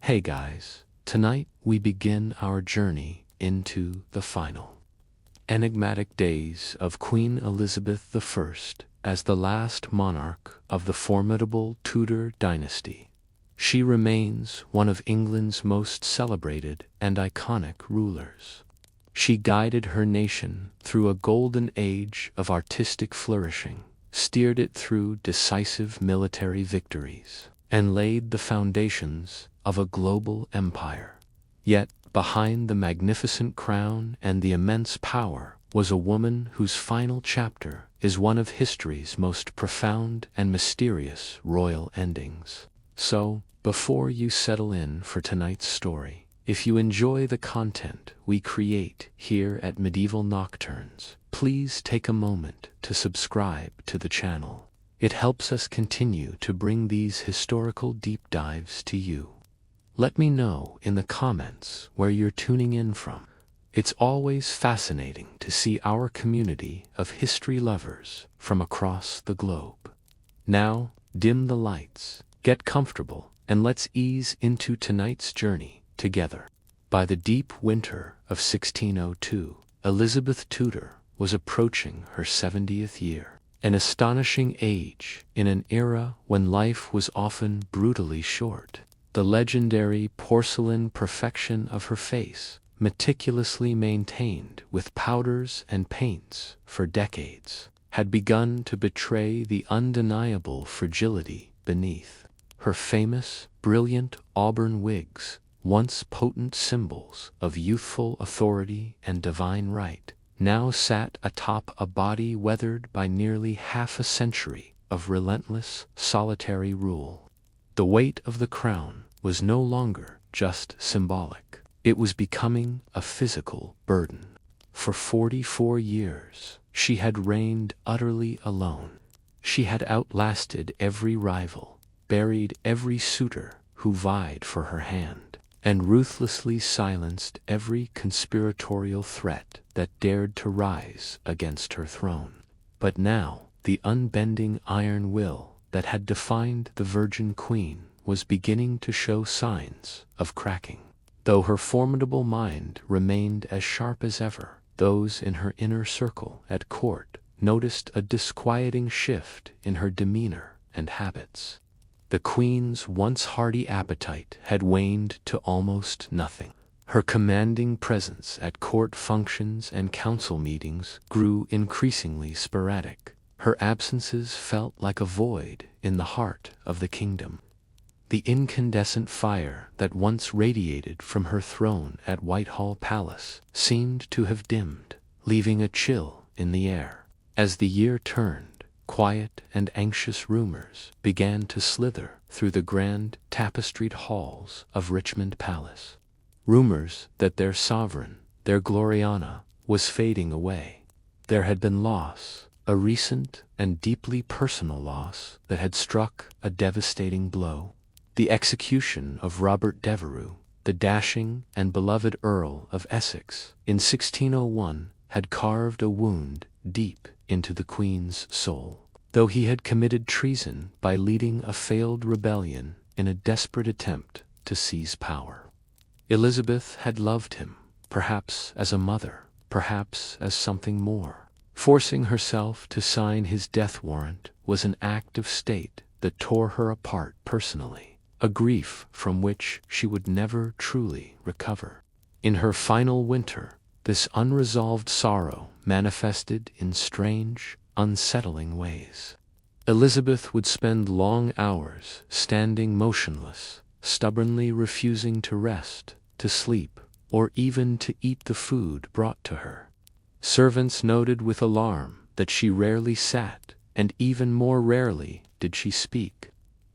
Hey guys, tonight we begin our journey into the final enigmatic days of Queen Elizabeth I as the last monarch of the formidable Tudor dynasty. She remains one of England's most celebrated and iconic rulers. She guided her nation through a golden age of artistic flourishing, steered it through decisive military victories, and laid the foundations of a global empire. Yet, behind the magnificent crown and the immense power was a woman whose final chapter is one of history's most profound and mysterious royal endings. So, before you settle in for tonight's story, if you enjoy the content we create here at Medieval Nocturnes, please take a moment to subscribe to the channel. It helps us continue to bring these historical deep dives to you. Let me know in the comments where you're tuning in from. It's always fascinating to see our community of history lovers from across the globe. Now, dim the lights, get comfortable, and let's ease into tonight's journey together. By the deep winter of 1602, Elizabeth Tudor was approaching her 70th year, an astonishing age in an era when life was often brutally short. The legendary porcelain perfection of her face, meticulously maintained with powders and paints for decades, had begun to betray the undeniable fragility beneath. Her famous, brilliant auburn wigs, once potent symbols of youthful authority and divine right, now sat atop a body weathered by nearly half a century of relentless, solitary rule. The weight of the crown was no longer just symbolic. It was becoming a physical burden. For 44 years, she had reigned utterly alone. She had outlasted every rival, buried every suitor who vied for her hand, and ruthlessly silenced every conspiratorial threat that dared to rise against her throne. But now, the unbending iron will that had defined the Virgin Queen was beginning to show signs of cracking. Though her formidable mind remained as sharp as ever, those in her inner circle at court noticed a disquieting shift in her demeanor and habits. The Queen's once hearty appetite had waned to almost nothing. Her commanding presence at court functions and council meetings grew increasingly sporadic. Her absences felt like a void in the heart of the kingdom. The incandescent fire that once radiated from her throne at Whitehall Palace seemed to have dimmed, leaving a chill in the air. As the year turned, quiet and anxious rumors began to slither through the grand tapestried halls of Richmond Palace. Rumors that their sovereign, their Gloriana, was fading away. There had been loss, a recent and deeply personal loss that had struck a devastating blow. The execution of Robert Devereux, the dashing and beloved Earl of Essex, in 1601 had carved a wound deep into the Queen's soul. Though he had committed treason by leading a failed rebellion in a desperate attempt to seize power, Elizabeth had loved him, perhaps as a mother, perhaps as something more. Forcing herself to sign his death warrant was an act of state that tore her apart personally, a grief from which she would never truly recover. In her final winter, this unresolved sorrow manifested in strange, unsettling ways. Elizabeth would spend long hours standing motionless, stubbornly refusing to rest, to sleep, or even to eat the food brought to her. Servants noted with alarm that she rarely sat, and even more rarely did she speak.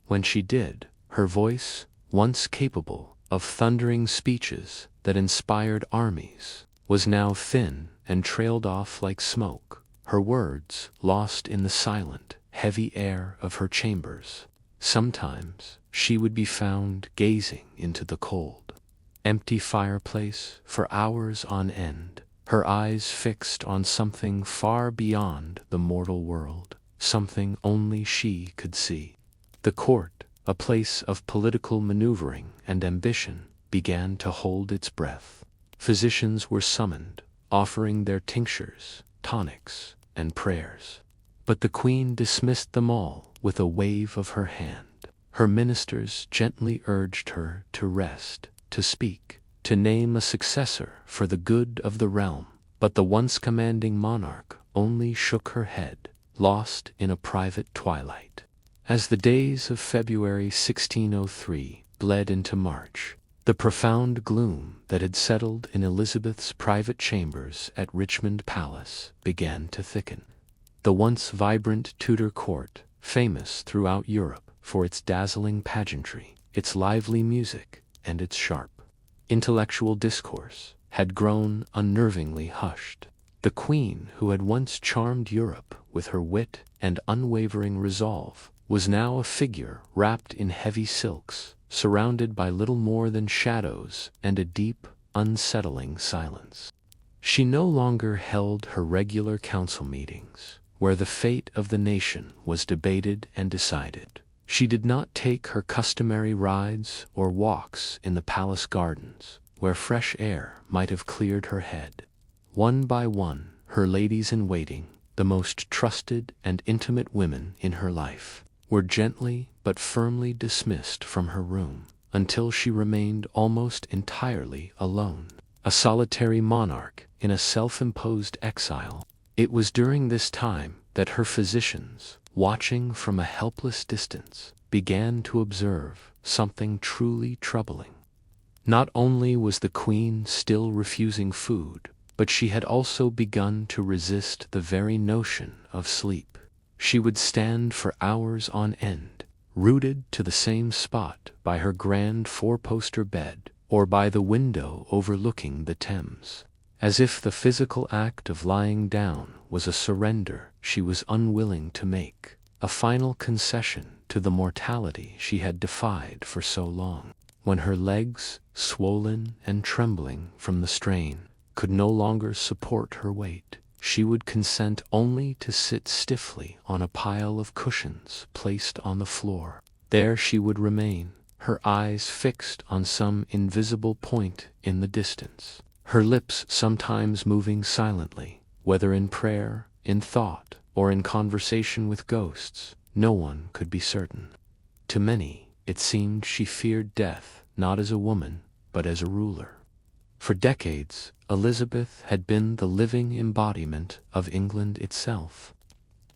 When she did, her voice, once capable of thundering speeches that inspired armies, was now thin and trailed off like smoke, her words lost in the silent, heavy air of her chambers. Sometimes she would be found gazing into the cold, empty fireplace for hours on end, her eyes fixed on something far beyond the mortal world, something only she could see. The court, a place of political maneuvering and ambition, began to hold its breath. Physicians were summoned, offering their tinctures, tonics, and prayers. But the Queen dismissed them all with a wave of her hand. Her ministers gently urged her to rest, to speak, to name a successor for the good of the realm. But the once commanding monarch only shook her head, lost in a private twilight. As the days of February 1603 bled into March, the profound gloom that had settled in Elizabeth's private chambers at Richmond Palace began to thicken. The once vibrant Tudor court, famous throughout Europe for its dazzling pageantry, its lively music, and its sharp, intellectual discourse, had grown unnervingly hushed. The Queen, who had once charmed Europe with her wit and unwavering resolve, was now a figure wrapped in heavy silks, surrounded by little more than shadows and a deep, unsettling silence. She no longer held her regular council meetings, where the fate of the nation was debated and decided. She did not take her customary rides or walks in the palace gardens, where fresh air might have cleared her head. One by one, her ladies-in-waiting, the most trusted and intimate women in her life, were gently but firmly dismissed from her room, until she remained almost entirely alone, a solitary monarch in a self-imposed exile. It was during this time that her physicians, watching from a helpless distance, began to observe something truly troubling. Not only was the Queen still refusing food, but she had also begun to resist the very notion of sleep. She would stand for hours on end, rooted to the same spot by her grand four-poster bed or by the window overlooking the Thames. As if the physical act of lying down was a surrender she was unwilling to make, a final concession to the mortality she had defied for so long. When her legs, swollen and trembling from the strain, could no longer support her weight, she would consent only to sit stiffly on a pile of cushions placed on the floor. There she would remain, her eyes fixed on some invisible point in the distance, her lips sometimes moving silently, whether in prayer, in thought, or in conversation with ghosts. No one could be certain. To many, it seemed she feared death not as a woman, but as a ruler. For decades, Elizabeth had been the living embodiment of England itself.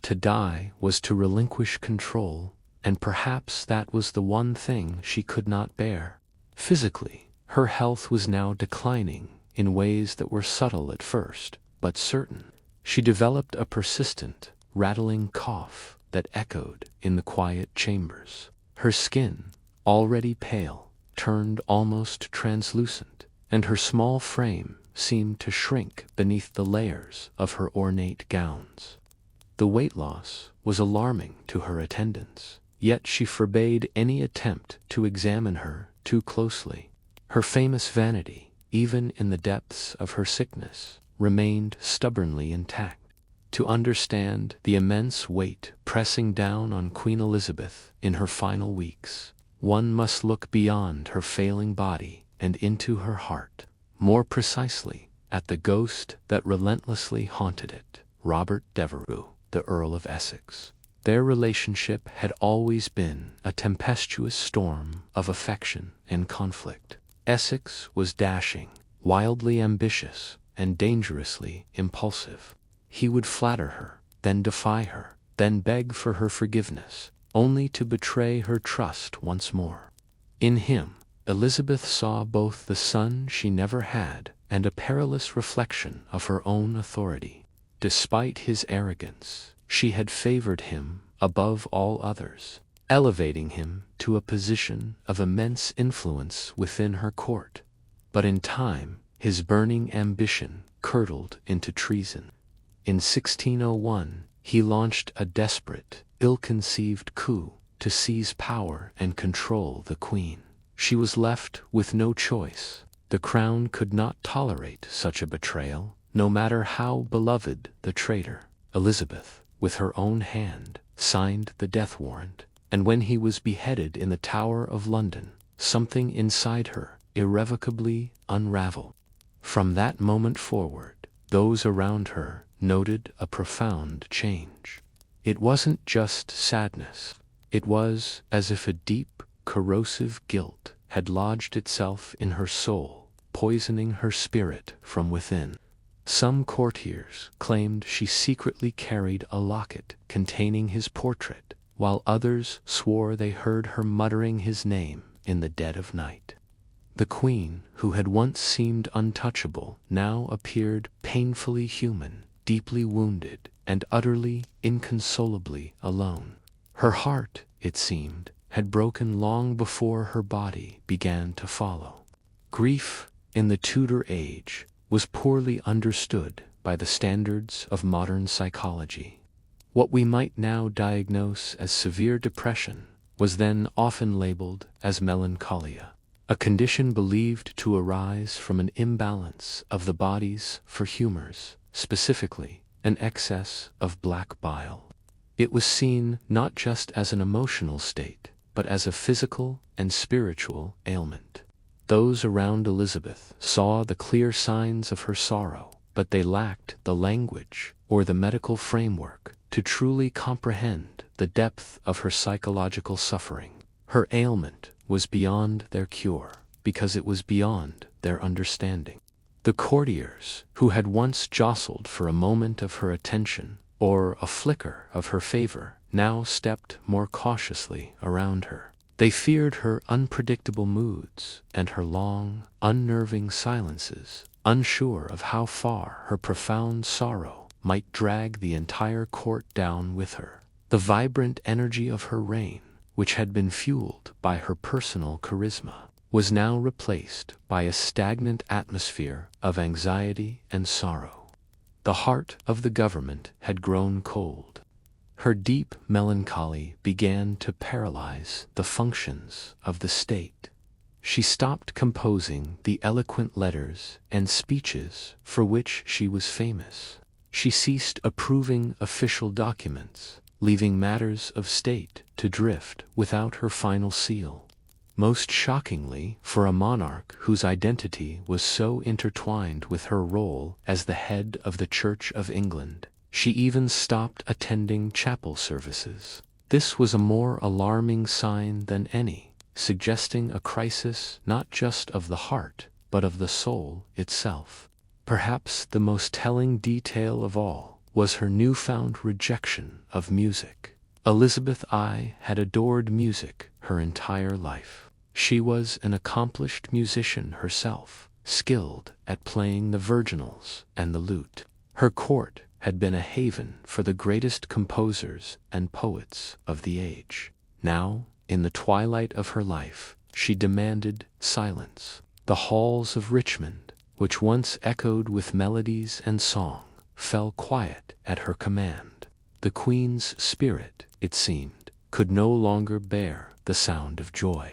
To die was to relinquish control, and perhaps that was the one thing she could not bear. Physically, her health was now declining in ways that were subtle at first, but certain. She developed a persistent, rattling cough that echoed in the quiet chambers. Her skin, already pale, turned almost translucent, and her small frame seemed to shrink beneath the layers of her ornate gowns. The weight loss was alarming to her attendants, yet she forbade any attempt to examine her too closely. Her famous vanity, even in the depths of her sickness, remained stubbornly intact. To understand the immense weight pressing down on Queen Elizabeth in her final weeks, one must look beyond her failing body and into her heart, more precisely at the ghost that relentlessly haunted it, Robert Devereux, the Earl of Essex. Their relationship had always been a tempestuous storm of affection and conflict. Essex was dashing, wildly ambitious, and dangerously impulsive. He would flatter her, then defy her, then beg for her forgiveness, only to betray her trust once more. In him, Elizabeth saw both the son she never had and a perilous reflection of her own authority. Despite his arrogance, she had favored him above all others, elevating him to a position of immense influence within her court. But in time, his burning ambition curdled into treason. In 1601, he launched a desperate, ill-conceived coup to seize power and control the Queen. She was left with no choice. The crown could not tolerate such a betrayal, no matter how beloved the traitor. Elizabeth, with her own hand, signed the death warrant, and when he was beheaded in the Tower of London, something inside her irrevocably unraveled. From that moment forward, those around her noted a profound change. It wasn't just sadness. It was as if a deep, corrosive guilt had lodged itself in her soul, poisoning her spirit from within. Some courtiers claimed she secretly carried a locket containing his portrait, while others swore they heard her muttering his name in the dead of night. The queen, who had once seemed untouchable, now appeared painfully human, deeply wounded, and utterly, inconsolably alone. Her heart, it seemed, had broken long before her body began to follow. Grief, in the Tudor age, was poorly understood by the standards of modern psychology. What we might now diagnose as severe depression was then often labeled as melancholia, a condition believed to arise from an imbalance of the body's for humors, specifically an excess of black bile. It was seen not just as an emotional state, but as a physical and spiritual ailment. Those around Elizabeth saw the clear signs of her sorrow, but they lacked the language or the medical framework to truly comprehend the depth of her psychological suffering. Her ailment was beyond their cure, because it was beyond their understanding. The courtiers, who had once jostled for a moment of her attention or a flicker of her favor, now stepped more cautiously around her. They feared her unpredictable moods and her long, unnerving silences, unsure of how far her profound sorrow might drag the entire court down with her. The vibrant energy of her reign, which had been fueled by her personal charisma, was now replaced by a stagnant atmosphere of anxiety and sorrow. The heart of the government had grown cold. Her deep melancholy began to paralyze the functions of the state. She stopped composing the eloquent letters and speeches for which she was famous. She ceased approving official documents, leaving matters of state to drift without her final seal. Most shockingly, for a monarch whose identity was so intertwined with her role as the head of the Church of England, she even stopped attending chapel services. This was a more alarming sign than any, suggesting a crisis not just of the heart, but of the soul itself. Perhaps the most telling detail of all was her newfound rejection of music. Elizabeth I had adored music her entire life. She was an accomplished musician herself, skilled at playing the virginals and the lute. Her court had been a haven for the greatest composers and poets of the age. Now, in the twilight of her life, she demanded silence. The halls of Richmond, which once echoed with melodies and song, fell quiet at her command. The Queen's spirit, it seemed, could no longer bear the sound of joy.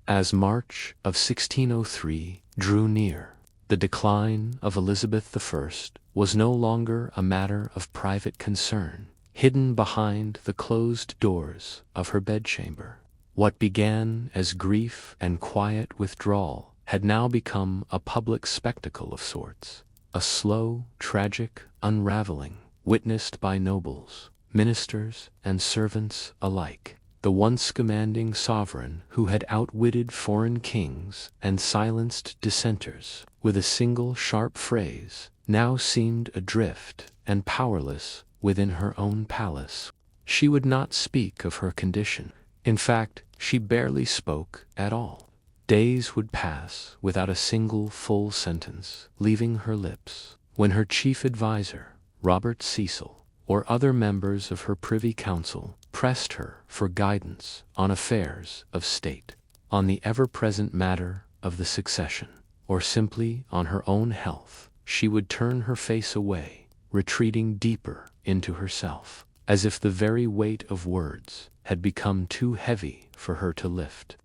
As March of 1603 drew near, the decline of Elizabeth I was no longer a matter of private concern, hidden behind the closed doors of her bedchamber. What began as grief and quiet withdrawal had now become a public spectacle of sorts, a slow, tragic unraveling witnessed by nobles, ministers, and servants alike. The once commanding sovereign who had outwitted foreign kings and silenced dissenters with a single sharp phrase now seemed adrift and powerless within her own palace. She would not speak of her condition. In fact, she barely spoke at all. Days would pass without a single full sentence leaving her lips, when her chief adviser, Robert Cecil, or other members of her privy council pressed her for guidance on affairs of state, on the ever-present matter of the succession, or simply on her own health. She would turn her face away, retreating deeper into herself, as if the very weight of words had become too heavy for her to lift.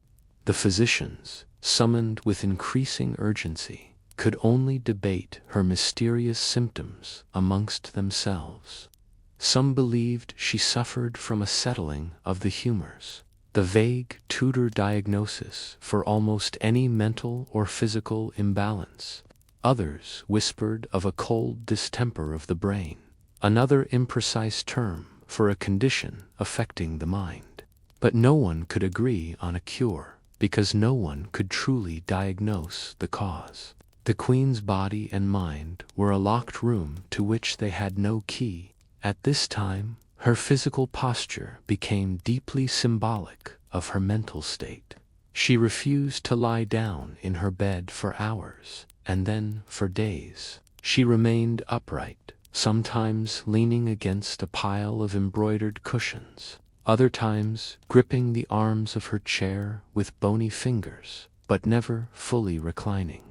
The physicians, summoned with increasing urgency, could only debate her mysterious symptoms amongst themselves. Some believed she suffered from a settling of the humors, the vague Tudor diagnosis for almost any mental or physical imbalance. Others whispered of a cold distemper of the brain, another imprecise term for a condition affecting the mind. But no one could agree on a cure, because no one could truly diagnose the cause. The Queen's body and mind were a locked room to which they had no key. At this time, her physical posture became deeply symbolic of her mental state. She refused to lie down in her bed for hours, and then for days. She remained upright, sometimes leaning against a pile of embroidered cushions, other times gripping the arms of her chair with bony fingers, but never fully reclining.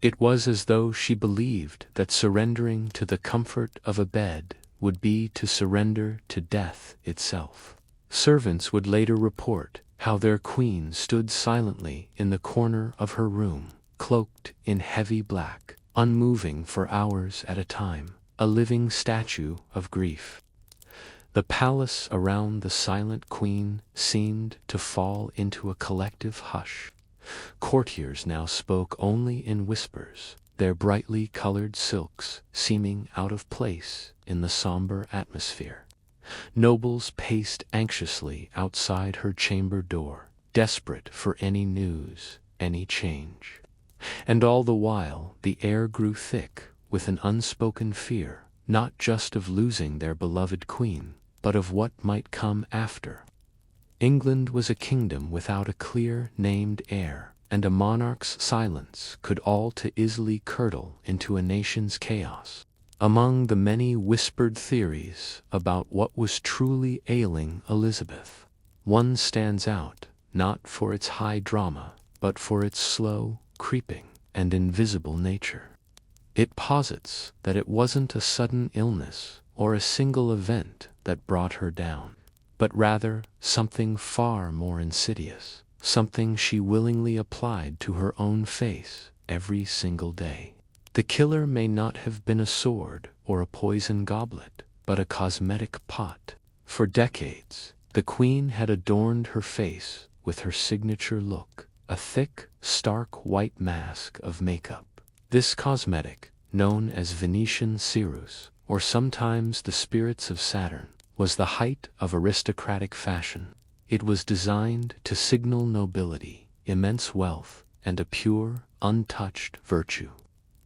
It was as though she believed that surrendering to the comfort of a bed would be to surrender to death itself. Servants would later report how their queen stood silently in the corner of her room, cloaked in heavy black, unmoving for hours at a time, a living statue of grief. The palace around the silent queen seemed to fall into a collective hush. Courtiers now spoke only in whispers, their brightly colored silks seeming out of place in the somber atmosphere. Nobles paced anxiously outside her chamber door, desperate for any news, any change. And all the while the air grew thick with an unspoken fear, not just of losing their beloved queen, but of what might come after. England was a kingdom without a clear, named heir, and a monarch's silence could all too easily curdle into a nation's chaos. Among the many whispered theories about what was truly ailing Elizabeth, one stands out, not for its high drama, but for its slow, creeping, and invisible nature. It posits that it wasn't a sudden illness or a single event that brought her down, but rather something far more insidious, something she willingly applied to her own face every single day. The killer may not have been a sword or a poison goblet, but a cosmetic pot. For decades, the queen had adorned her face with her signature look, a thick, stark white mask of makeup. This cosmetic, known as Venetian ceruse, or sometimes the spirits of Saturn, was the height of aristocratic fashion. It was designed to signal nobility, immense wealth, and a pure, untouched virtue.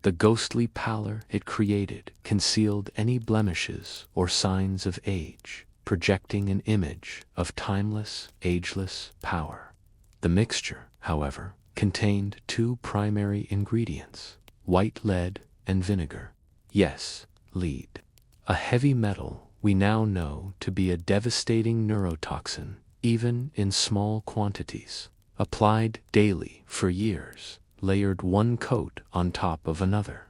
The ghostly pallor it created concealed any blemishes or signs of age, projecting an image of timeless, ageless power. The mixture, however, contained two primary ingredients: white lead and vinegar. Yes, lead. A heavy metal we now know to be a devastating neurotoxin, even in small quantities. Applied daily for years, layered one coat on top of another.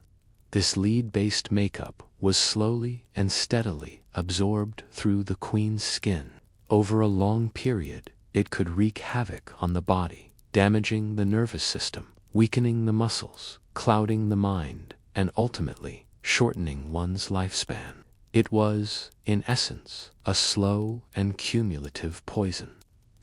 This lead-based makeup was slowly and steadily absorbed through the queen's skin. Over a long period, it could wreak havoc on the body, damaging the nervous system, weakening the muscles, clouding the mind, and ultimately shortening one's lifespan. It was, in essence, a slow and cumulative poison.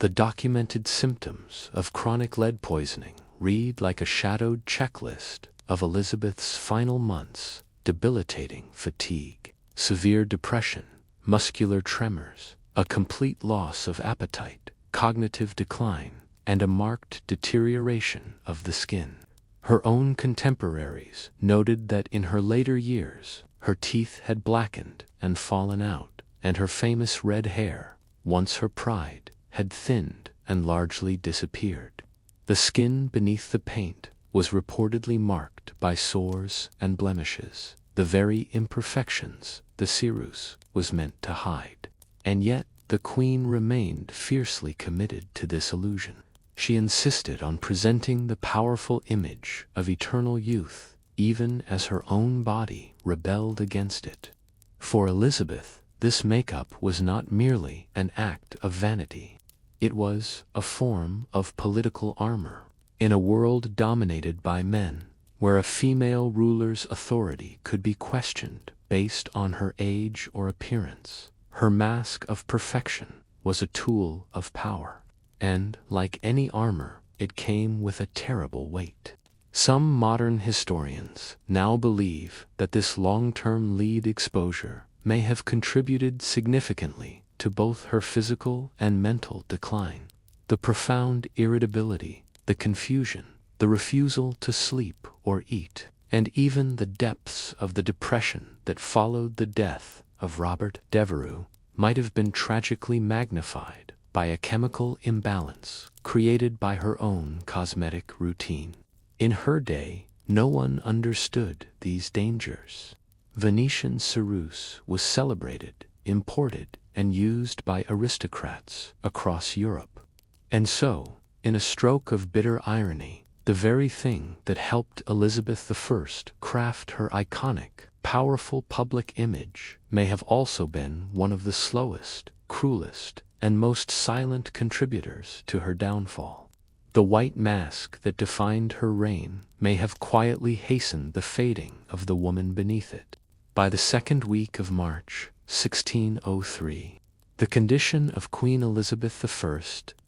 The documented symptoms of chronic lead poisoning read like a shadowed checklist of Elizabeth's final months: debilitating fatigue, severe depression, muscular tremors, a complete loss of appetite, cognitive decline, and a marked deterioration of the skin. Her own contemporaries noted that in her later years, her teeth had blackened and fallen out, and her famous red hair, once her pride, had thinned and largely disappeared. The skin beneath the paint was reportedly marked by sores and blemishes, the very imperfections the ceruse was meant to hide. And yet the queen remained fiercely committed to this illusion. She insisted on presenting the powerful image of eternal youth, even as her own body rebelled against it. For Elizabeth, this makeup was not merely an act of vanity. It was a form of political armor. In a world dominated by men, where a female ruler's authority could be questioned based on her age or appearance, her mask of perfection was a tool of power. and, like any armor, it came with a terrible weight. Some modern historians now believe that this long-term lead exposure may have contributed significantly to both her physical and mental decline. The profound irritability, the confusion, the refusal to sleep or eat, and even the depths of the depression that followed the death of Robert Devereux might have been tragically magnified by a chemical imbalance created by her own cosmetic routine. In her day, no one understood these dangers. Venetian ceruse was celebrated, imported, and used by aristocrats across Europe. And so, in a stroke of bitter irony, the very thing that helped Elizabeth I craft her iconic, powerful public image may have also been one of the slowest, cruelest, and most silent contributors to her downfall. The white mask that defined her reign may have quietly hastened the fading of the woman beneath it. By the second week of March, 1603, the condition of Queen Elizabeth I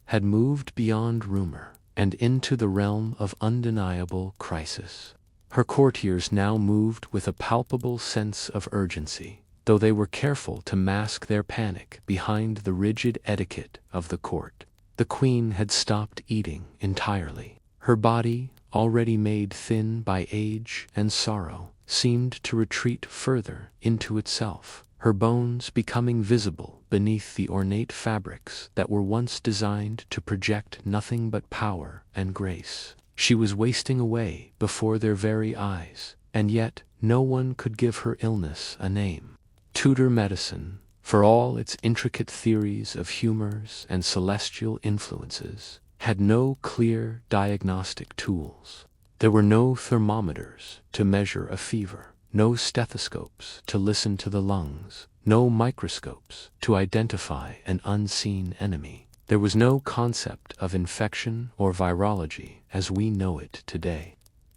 had moved beyond rumor and into the realm of undeniable crisis. Her courtiers now moved with a palpable sense of urgency, though they were careful to mask their panic behind the rigid etiquette of the court. The Queen had stopped eating entirely. Her body, already made thin by age and sorrow, seemed to retreat further into itself, her bones becoming visible beneath the ornate fabrics that were once designed to project nothing but power and grace. She was wasting away before their very eyes, and yet no one could give her illness a name. Tudor medicine, for all its intricate theories of humors and celestial influences, had no clear diagnostic tools. There were no thermometers to measure a fever, no stethoscopes to listen to the lungs, no microscopes to identify an unseen enemy. There was no concept of infection or virology as we know it today.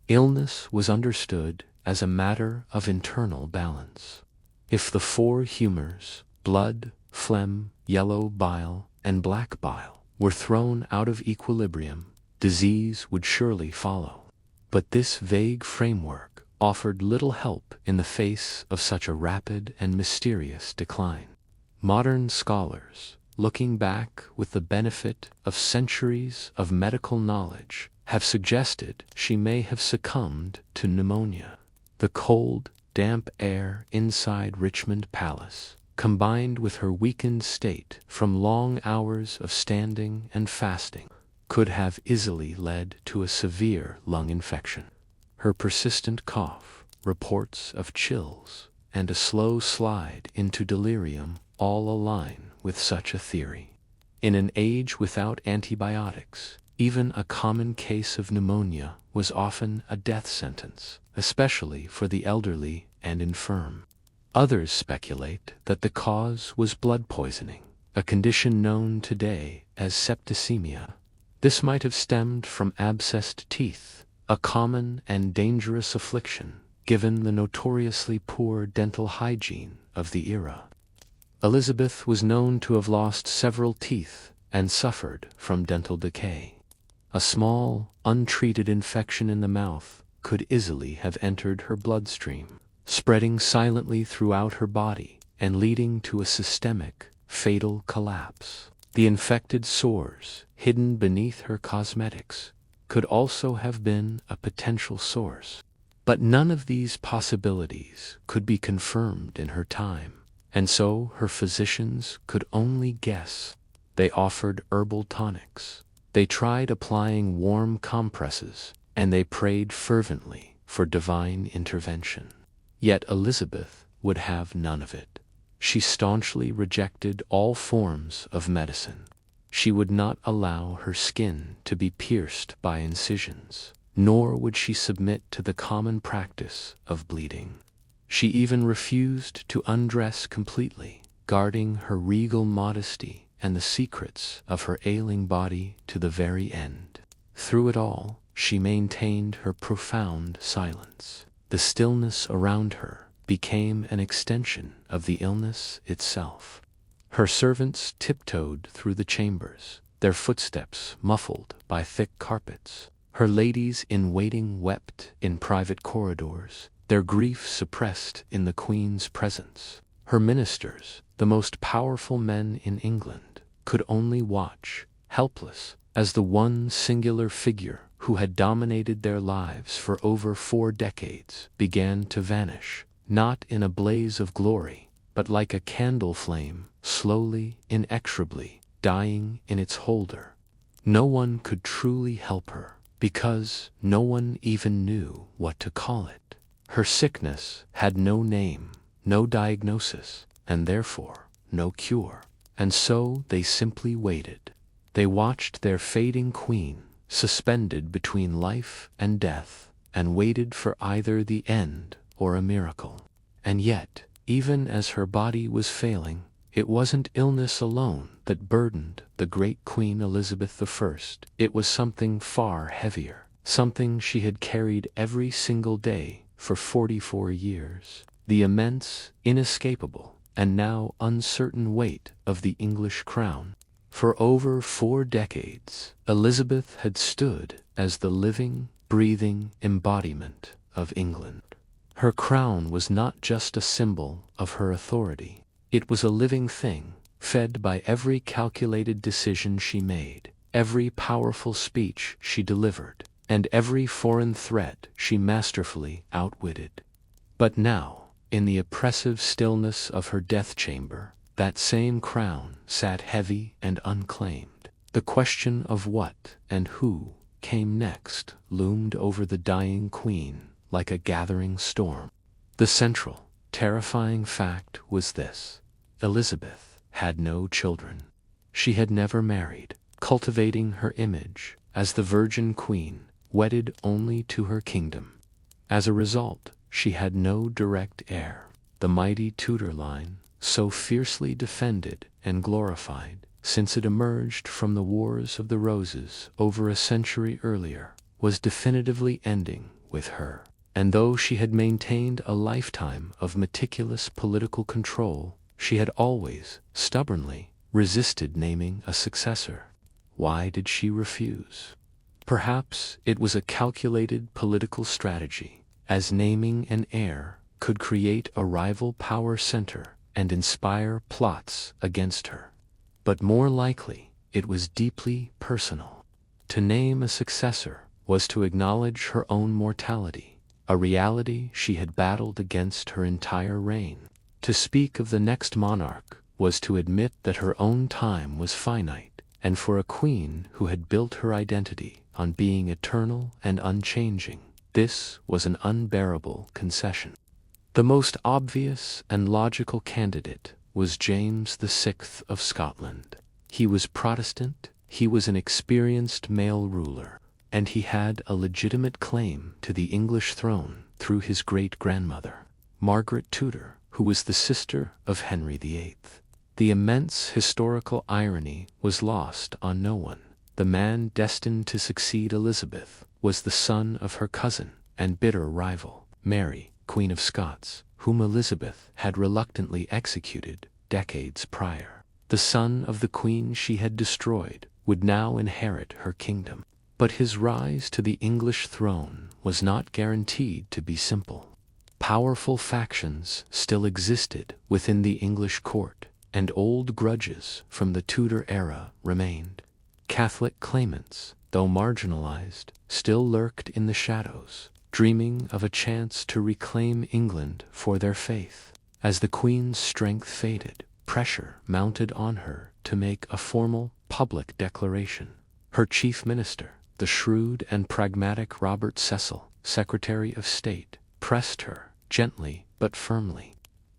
Illness was understood as a matter of internal balance. If the four humors, blood, phlegm, yellow bile, and black bile, were thrown out of equilibrium, disease would surely follow. But this vague framework offered little help in the face of such a rapid and mysterious decline. Modern scholars, looking back with the benefit of centuries of medical knowledge, have suggested she may have succumbed to pneumonia. The cold, damp air inside Richmond Palace, combined with her weakened state from long hours of standing and fasting, could have easily led to a severe lung infection. Her persistent cough, reports of chills, and a slow slide into delirium all align with such a theory. In an age without antibiotics, even a common case of pneumonia was often a death sentence, especially for the elderly and infirm. Others speculate that the cause was blood poisoning, a condition known today as septicemia. This might have stemmed from abscessed teeth, a common and dangerous affliction given the notoriously poor dental hygiene of the era. Elizabeth was known to have lost several teeth and suffered from dental decay. A small, untreated infection in the mouth could easily have entered her bloodstream, spreading silently throughout her body and leading to a systemic, fatal collapse. The infected sores, hidden beneath her cosmetics, could also have been a potential source. But none of these possibilities could be confirmed in her time, and so her physicians could only guess. They offered herbal tonics, they tried applying warm compresses, and they prayed fervently for divine intervention. Yet Elizabeth would have none of it. She staunchly rejected all forms of medicine. She would not allow her skin to be pierced by incisions, nor would she submit to the common practice of bleeding. She even refused to undress completely, guarding her regal modesty and the secrets of her ailing body to the very end. Through it all, she maintained her profound silence. The stillness around her became an extension of the illness itself. Her servants tiptoed through the chambers, their footsteps muffled by thick carpets. Her ladies-in-waiting wept in private corridors, their grief suppressed in the Queen's presence. Her ministers, the most powerful men in England, could only watch, helpless, as the one singular figure who had dominated their lives for over 4 decades began to vanish, not in a blaze of glory, but like a candle flame, slowly, inexorably, dying in its holder. No one could truly help her, because no one even knew what to call it. Her sickness had no name, no diagnosis, and therefore no cure. And so they simply waited. They watched their fading queen, suspended between life and death, and waited for either the end or a miracle. And yet, even as her body was failing, it wasn't illness alone that burdened the great Queen Elizabeth I. It was something far heavier, something she had carried every single day for 44 years. The immense, inescapable, and now uncertain weight of the English crown. For over 4 decades, Elizabeth had stood as the living, breathing embodiment of England. Her crown was not just a symbol of her authority. It was a living thing, fed by every calculated decision she made, every powerful speech she delivered, and every foreign threat she masterfully outwitted. But now, in the oppressive stillness of her death chamber, that same crown sat heavy and unclaimed. The question of what and who came next loomed over the dying queen like a gathering storm. The central, terrifying fact was this: Elizabeth had no children. She had never married, cultivating her image as the Virgin Queen, wedded only to her kingdom. As a result, she had no direct heir. The mighty Tudor line, so fiercely defended and glorified since it emerged from the Wars of the Roses over a century earlier, was definitively ending with her. And though she had maintained a lifetime of meticulous political control, she had always, stubbornly, resisted naming a successor. Why did she refuse? Perhaps it was a calculated political strategy, as naming an heir could create a rival power center and inspire plots against her. But more likely, it was deeply personal. To name a successor was to acknowledge her own mortality, a reality she had battled against her entire reign. To speak of the next monarch was to admit that her own time was finite, and for a queen who had built her identity on being eternal and unchanging, this was an unbearable concession. The most obvious and logical candidate was James VI of Scotland. He was Protestant, he was an experienced male ruler, and he had a legitimate claim to the English throne through his great-grandmother, Margaret Tudor, who was the sister of Henry VIII. The immense historical irony was lost on no one. The man destined to succeed Elizabeth was the son of her cousin and bitter rival, Mary, Queen of Scots, whom Elizabeth had reluctantly executed decades prior. The son of the queen she had destroyed would now inherit her kingdom. But his rise to the English throne was not guaranteed to be simple. Powerful factions still existed within the English court, and old grudges from the Tudor era remained. Catholic claimants, though marginalized, still lurked in the shadows, dreaming of a chance to reclaim England for their faith. As the Queen's strength faded, pressure mounted on her to make a formal, public declaration. Her chief minister, the shrewd and pragmatic Robert Cecil, Secretary of State, pressed her, gently but firmly.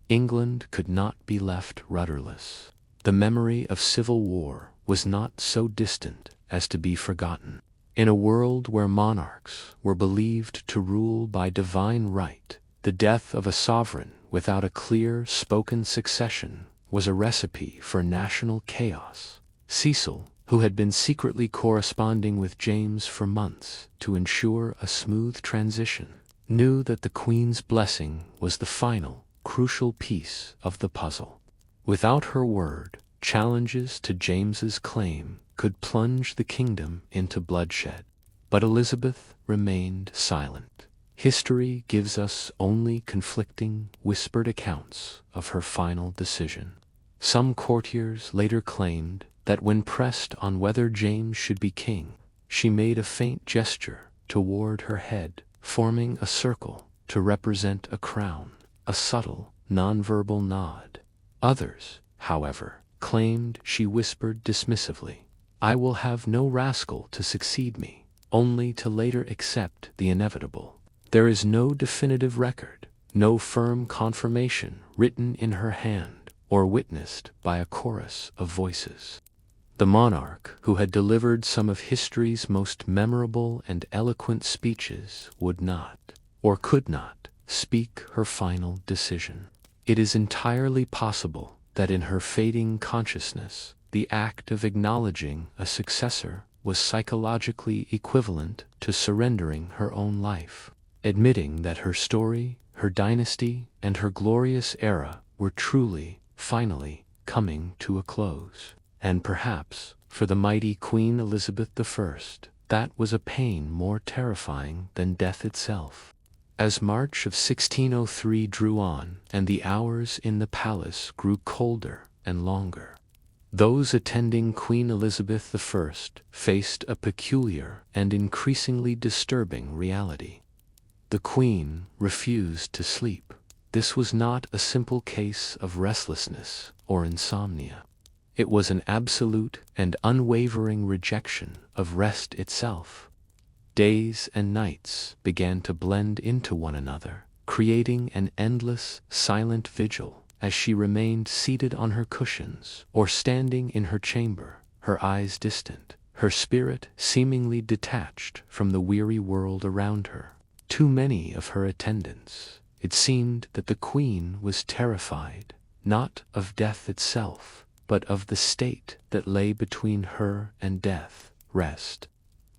England could not be left rudderless. The memory of civil war was not so distant as to be forgotten. In a world where monarchs were believed to rule by divine right, the death of a sovereign without a clear, spoken succession was a recipe for national chaos. Cecil, who had been secretly corresponding with James for months to ensure a smooth transition, knew that the Queen's blessing was the final, crucial piece of the puzzle. Without her word, challenges to James's claim could plunge the kingdom into bloodshed. But Elizabeth remained silent. History gives us only conflicting, whispered accounts of her final decision. Some courtiers later claimed that when pressed on whether James should be king, she made a faint gesture toward her head, forming a circle to represent a crown, a subtle, nonverbal nod. Others, however, claimed she whispered dismissively, "I will have no rascal to succeed me," only to later accept the inevitable. There is no definitive record, no firm confirmation written in her hand or witnessed by a chorus of voices. The monarch, who had delivered some of history's most memorable and eloquent speeches, would not, or could not, speak her final decision. It is entirely possible that in her fading consciousness, the act of acknowledging a successor was psychologically equivalent to surrendering her own life, admitting that her story, her dynasty, and her glorious era were truly, finally, coming to a close. And perhaps, for the mighty Queen Elizabeth I, that was a pain more terrifying than death itself. As March of 1603 drew on, and the hours in the palace grew colder and longer, those attending Queen Elizabeth I faced a peculiar and increasingly disturbing reality. The Queen refused to sleep. This was not a simple case of restlessness or insomnia. It was an absolute and unwavering rejection of rest itself. Days and nights began to blend into one another, creating an endless, silent vigil as she remained seated on her cushions or standing in her chamber, her eyes distant, her spirit seemingly detached from the weary world around her. Too many of her attendants, it seemed that the Queen was terrified, not of death itself, but of the state that lay between her and death, rest.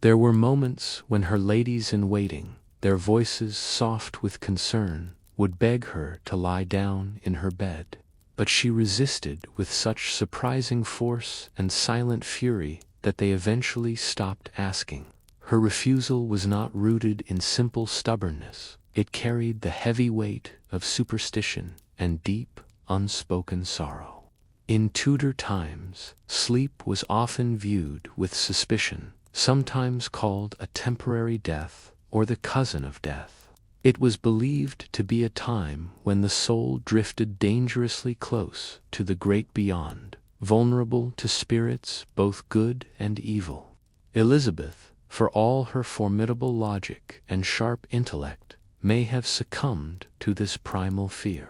There were moments when her ladies-in-waiting, their voices soft with concern, would beg her to lie down in her bed, but she resisted with such surprising force and silent fury that they eventually stopped asking. Her refusal was not rooted in simple stubbornness. It carried the heavy weight of superstition and deep, unspoken sorrow. In Tudor times, sleep was often viewed with suspicion, sometimes called a temporary death or the cousin of death. It was believed to be a time when the soul drifted dangerously close to the great beyond, vulnerable to spirits both good and evil. Elizabeth, for all her formidable logic and sharp intellect, may have succumbed to this primal fear.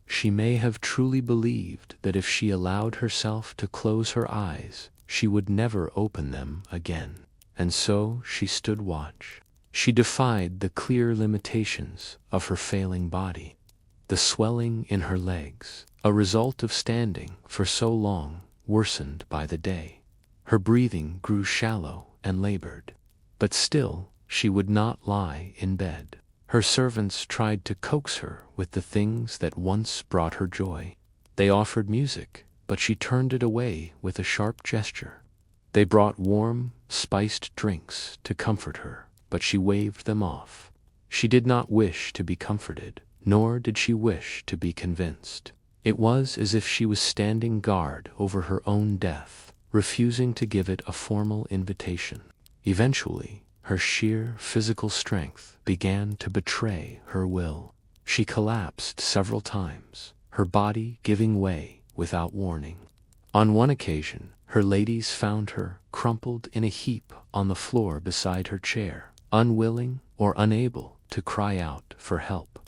She may have truly believed that if she allowed herself to close her eyes, she would never open them again. And so she stood watch. She defied the clear limitations of her failing body. The swelling in her legs, a result of standing for so long, worsened by the day. Her breathing grew shallow and labored. But still, she would not lie in bed. Her servants tried to coax her with the things that once brought her joy. They offered music, but she turned it away with a sharp gesture. They brought warm, spiced drinks to comfort her, but she waved them off. She did not wish to be comforted, nor did she wish to be convinced. It was as if she was standing guard over her own death, refusing to give it a formal invitation. Eventually, her sheer physical strength began to betray her will. She collapsed several times, her body giving way without warning. On one occasion, her ladies found her crumpled in a heap on the floor beside her chair, unwilling or unable to cry out for help.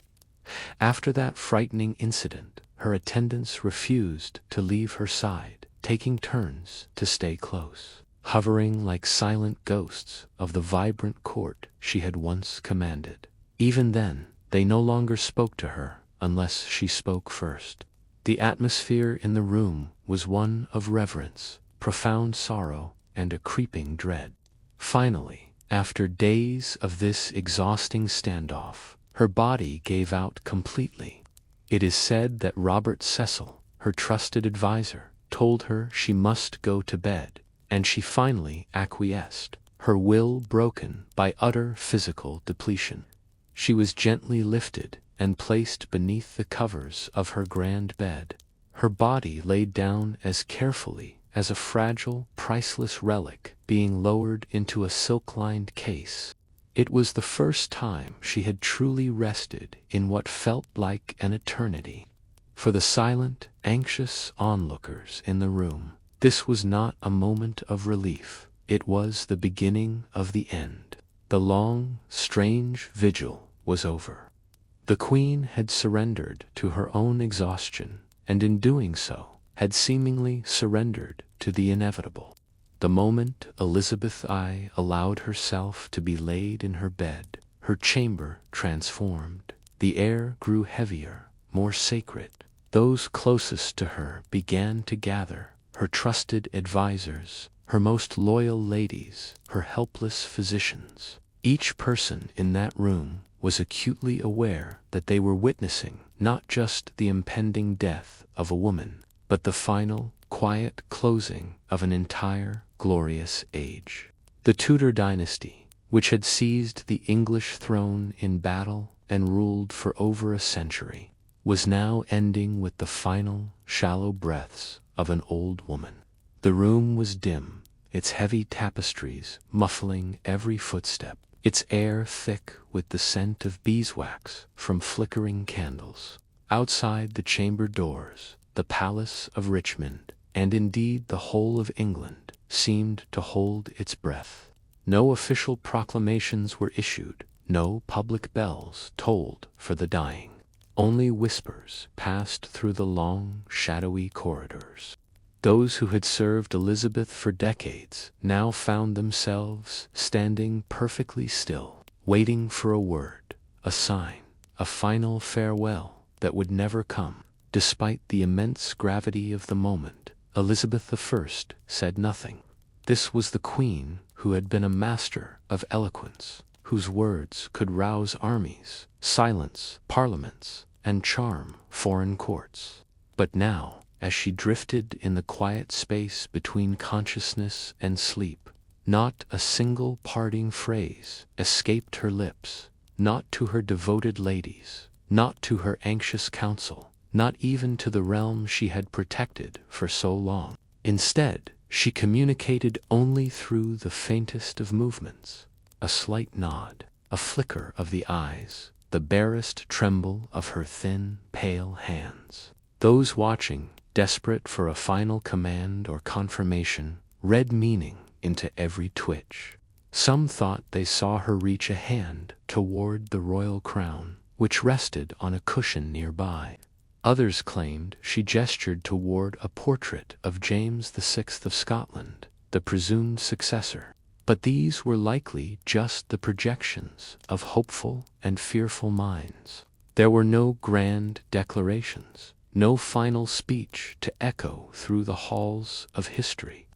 After that frightening incident, her attendants refused to leave her side, taking turns to stay close, hovering like silent ghosts of the vibrant court she had once commanded. Even then, they no longer spoke to her unless she spoke first. The atmosphere in the room was one of reverence, profound sorrow, and a creeping dread. Finally, after days of this exhausting standoff, her body gave out completely. It is said that Robert Cecil, her trusted advisor, told her she must go to bed, and she finally acquiesced, her will broken by utter physical depletion. She was gently lifted and placed beneath the covers of her grand bed, her body laid down as carefully as a fragile, priceless relic being lowered into a silk-lined case. It was the first time she had truly rested in what felt like an eternity. For the silent, anxious onlookers in the room, this was not a moment of relief, it was the beginning of the end. The long, strange vigil was over. The Queen had surrendered to her own exhaustion, and in doing so, had seemingly surrendered to the inevitable. The moment Elizabeth I allowed herself to be laid in her bed, her chamber transformed. The air grew heavier, more sacred. Those closest to her began to gather, her trusted advisers, her most loyal ladies, her helpless physicians. Each person in that room was acutely aware that they were witnessing not just the impending death of a woman, but the final, quiet closing of an entire, glorious age. The Tudor dynasty, which had seized the English throne in battle and ruled for over a century, was now ending with the final, shallow breaths of an old woman. The room was dim, its heavy tapestries muffling every footstep, its air thick with the scent of beeswax from flickering candles. Outside the chamber doors, the Palace of Richmond, and indeed the whole of England, seemed to hold its breath. No official proclamations were issued, no public bells tolled for the dying. Only whispers passed through the long, shadowy corridors. Those who had served Elizabeth for decades now found themselves standing perfectly still, waiting for a word, a sign, a final farewell that would never come. Despite the immense gravity of the moment, Elizabeth I said nothing. This was the Queen who had been a master of eloquence, whose words could rouse armies, silence parliaments, and charm foreign courts. But now, as she drifted in the quiet space between consciousness and sleep, not a single parting phrase escaped her lips, not to her devoted ladies, not to her anxious council, not even to the realm she had protected for so long. Instead, she communicated only through the faintest of movements, a slight nod, a flicker of the eyes, the barest tremble of her thin, pale hands. Those watching, desperate for a final command or confirmation, read meaning into every twitch. Some thought they saw her reach a hand toward the royal crown, which rested on a cushion nearby. Others claimed she gestured toward a portrait of James VI of Scotland, the presumed successor. But these were likely just the projections of hopeful and fearful minds. There were no grand declarations, no final speech to echo through the halls of history.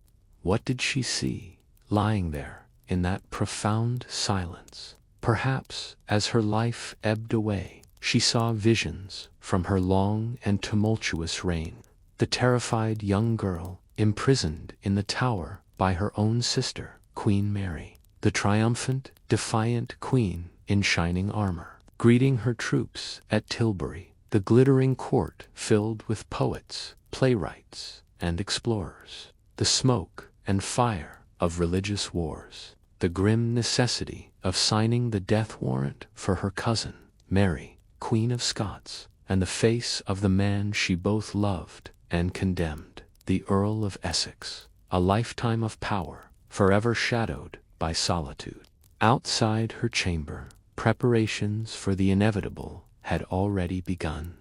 What did she see, lying there in that profound silence? Perhaps, as her life ebbed away, she saw visions from her long and tumultuous reign. The terrified young girl, imprisoned in the Tower by her own sister, Queen Mary. The triumphant, defiant Queen in shining armor, greeting her troops at Tilbury. The glittering court filled with poets, playwrights, and explorers. The smoke and fire of religious wars. The grim necessity of signing the death warrant for her cousin, Mary, Queen of Scots, and the face of the man she both loved and condemned, the Earl of Essex. A lifetime of power, forever shadowed by solitude. Outside her chamber, preparations for the inevitable had already begun.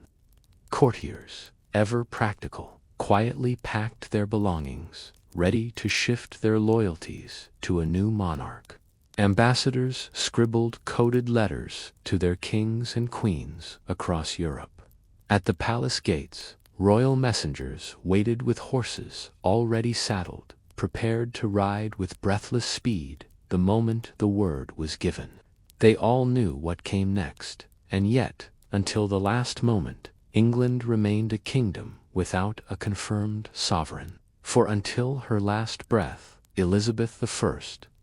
Courtiers, ever practical, quietly packed their belongings, ready to shift their loyalties to a new monarch. Ambassadors scribbled coded letters to their kings and queens across Europe. At the palace gates, royal messengers waited with horses already saddled, prepared to ride with breathless speed the moment the word was given. They all knew what came next, and yet, until the last moment, England remained a kingdom without a confirmed sovereign. For until her last breath, Elizabeth I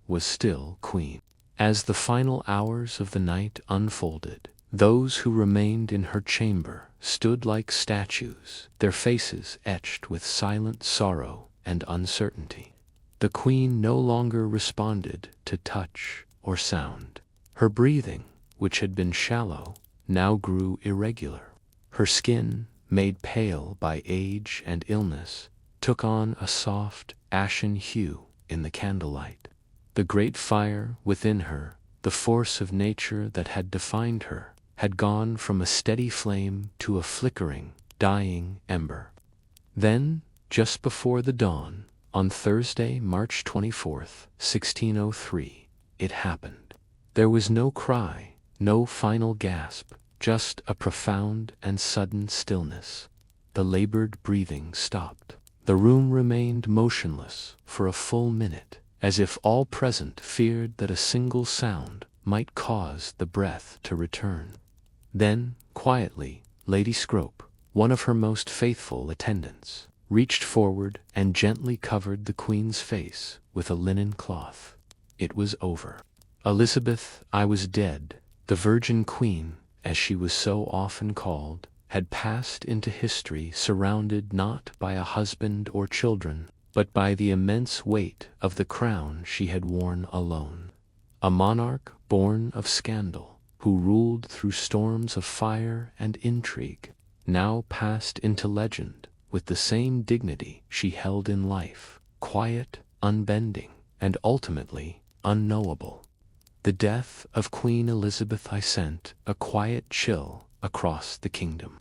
was still queen. As the final hours of the night unfolded, those who remained in her chamber stood like statues, their faces etched with silent sorrow and uncertainty. The queen no longer responded to touch or sound. Her breathing, which had been shallow, now grew irregular. Her skin, made pale by age and illness, took on a soft, ashen hue in the candlelight. The great fire within her, the force of nature that had defined her, had gone from a steady flame to a flickering, dying ember. Then, just before the dawn, on Thursday, March 24th, 1603, it happened. There was no cry, no final gasp, just a profound and sudden stillness. The labored breathing stopped. The room remained motionless for a full minute, as if all present feared that a single sound might cause the breath to return. Then, quietly, Lady Scrope, one of her most faithful attendants, reached forward and gently covered the Queen's face with a linen cloth. It was over. Elizabeth I was dead. The Virgin Queen, as she was so often called, had passed into history surrounded not by a husband or children, but by the immense weight of the crown she had worn alone. A monarch born of scandal, who ruled through storms of fire and intrigue, now passed into legend with the same dignity she held in life, quiet, unbending, and ultimately unknowable. The death of Queen Elizabeth I sent a quiet chill across the kingdom.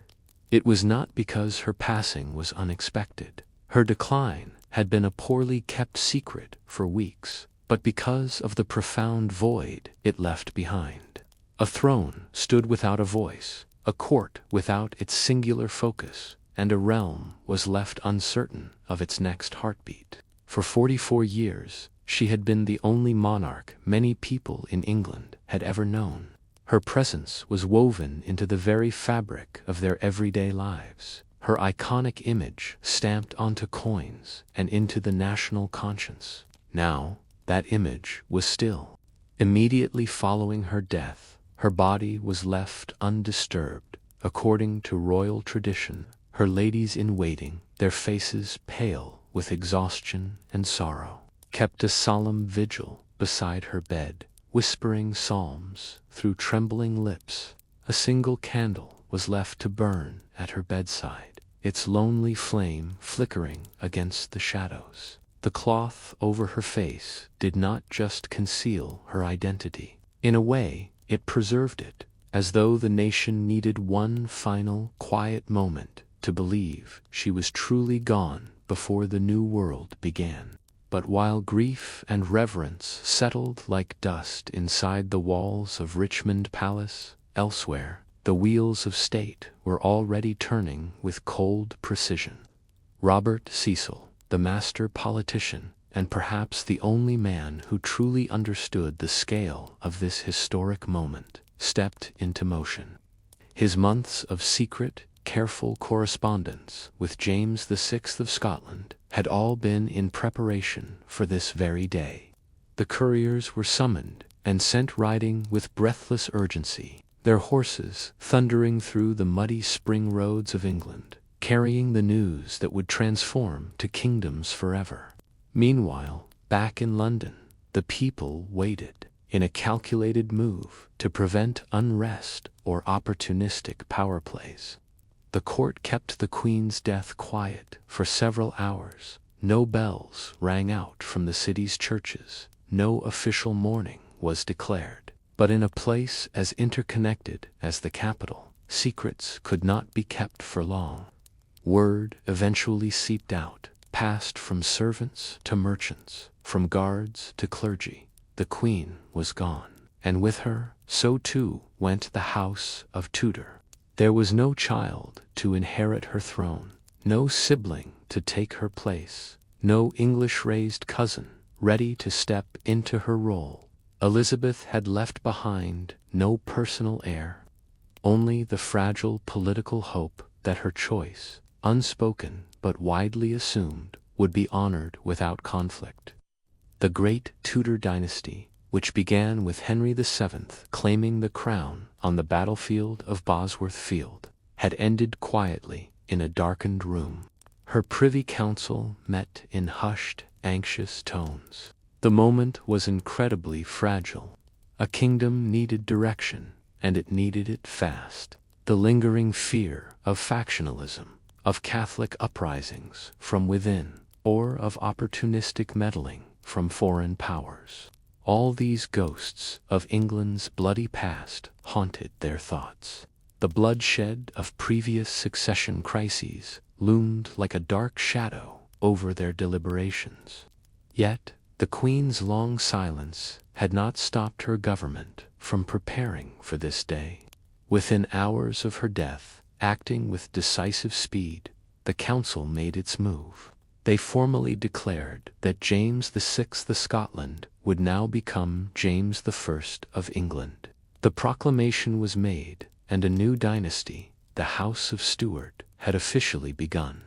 It was not because her passing was unexpected. Her decline had been a poorly kept secret for weeks, but because of the profound void it left behind. A throne stood without a voice, a court without its singular focus, and a realm was left uncertain of its next heartbeat. For 44 years, she had been the only monarch many people in England had ever known. Her presence was woven into the very fabric of their everyday lives, her iconic image stamped onto coins and into the national conscience. Now, that image was still. Immediately following her death, her body was left undisturbed. According to royal tradition, her ladies-in-waiting, their faces pale with exhaustion and sorrow, kept a solemn vigil beside her bed, whispering psalms through trembling lips. A single candle was left to burn at her bedside, its lonely flame flickering against the shadows. The cloth over her face did not just conceal her identity. In a way, it preserved it, as though the nation needed one final, quiet moment to believe she was truly gone before the new world began. But while grief and reverence settled like dust inside the walls of Richmond Palace, elsewhere, the wheels of state were already turning with cold precision. Robert Cecil, the master politician, and perhaps the only man who truly understood the scale of this historic moment, stepped into motion. His months of secret, careful correspondence with James VI of Scotland had all been in preparation for this very day. The couriers were summoned and sent riding with breathless urgency, their horses thundering through the muddy spring roads of England, carrying the news that would transform to kingdoms forever. Meanwhile, back in London, the people waited, in a calculated move to prevent unrest or opportunistic power plays. The court kept the Queen's death quiet for several hours. No bells rang out from the city's churches. No official mourning was declared. But in a place as interconnected as the capital, secrets could not be kept for long. Word eventually seeped out, passed from servants to merchants, from guards to clergy. The Queen was gone, and with her, so too, went the house of Tudor. There was no child to inherit her throne, no sibling to take her place, no English-raised cousin ready to step into her role. Elizabeth had left behind no personal heir, only the fragile political hope that her choice, unspoken but widely assumed, would be honored without conflict. The great Tudor dynasty, which began with Henry VII claiming the crown on the battlefield of Bosworth Field, had ended quietly in a darkened room. Her privy council met in hushed, anxious tones. The moment was incredibly fragile. A kingdom needed direction, and it needed it fast. The lingering fear of factionalism, of Catholic uprisings from within, or of opportunistic meddling from foreign powers. All these ghosts of England's bloody past haunted their thoughts. The bloodshed of previous succession crises loomed like a dark shadow over their deliberations. Yet, the Queen's long silence had not stopped her government from preparing for this day. Within hours of her death, acting with decisive speed, the Council made its move. They formally declared that James VI of Scotland would now become James I of England. The proclamation was made, and a new dynasty, the House of Stuart, had officially begun.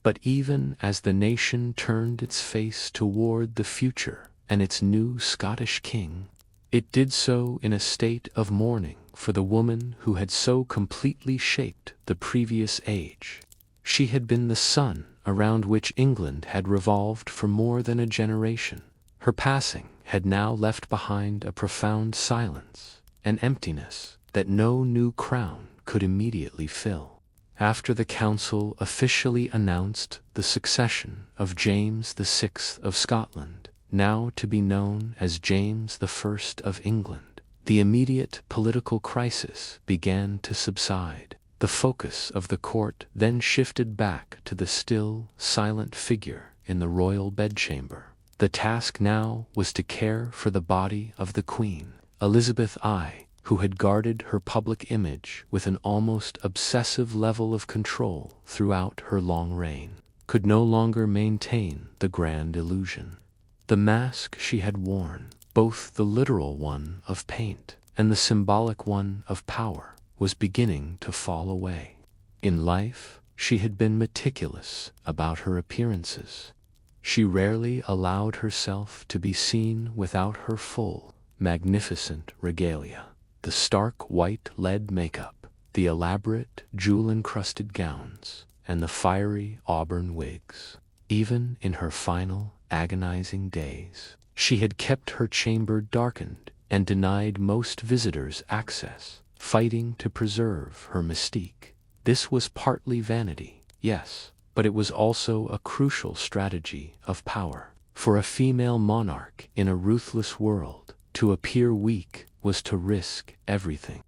But even as the nation turned its face toward the future and its new Scottish king, it did so in a state of mourning for the woman who had so completely shaped the previous age. She had been the sun around which England had revolved for more than a generation. Her passing had now left behind a profound silence, an emptiness that no new crown could immediately fill. After the Council officially announced the succession of James VI of Scotland, now to be known as James I of England, the immediate political crisis began to subside. The focus of the court then shifted back to the still, silent figure in the royal bedchamber. The task now was to care for the body of the Queen. Elizabeth I, who had guarded her public image with an almost obsessive level of control throughout her long reign, could no longer maintain the grand illusion. The mask she had worn, both the literal one of paint and the symbolic one of power, was beginning to fall away. In life, she had been meticulous about her appearances. She rarely allowed herself to be seen without her full, magnificent regalia. The stark white lead makeup, the elaborate jewel-encrusted gowns, and the fiery auburn wigs. Even in her final, agonizing days, she had kept her chamber darkened and denied most visitors access, fighting to preserve her mystique. This was partly vanity, yes, but it was also a crucial strategy of power. For a female monarch in a ruthless world, to appear weak was to risk everything.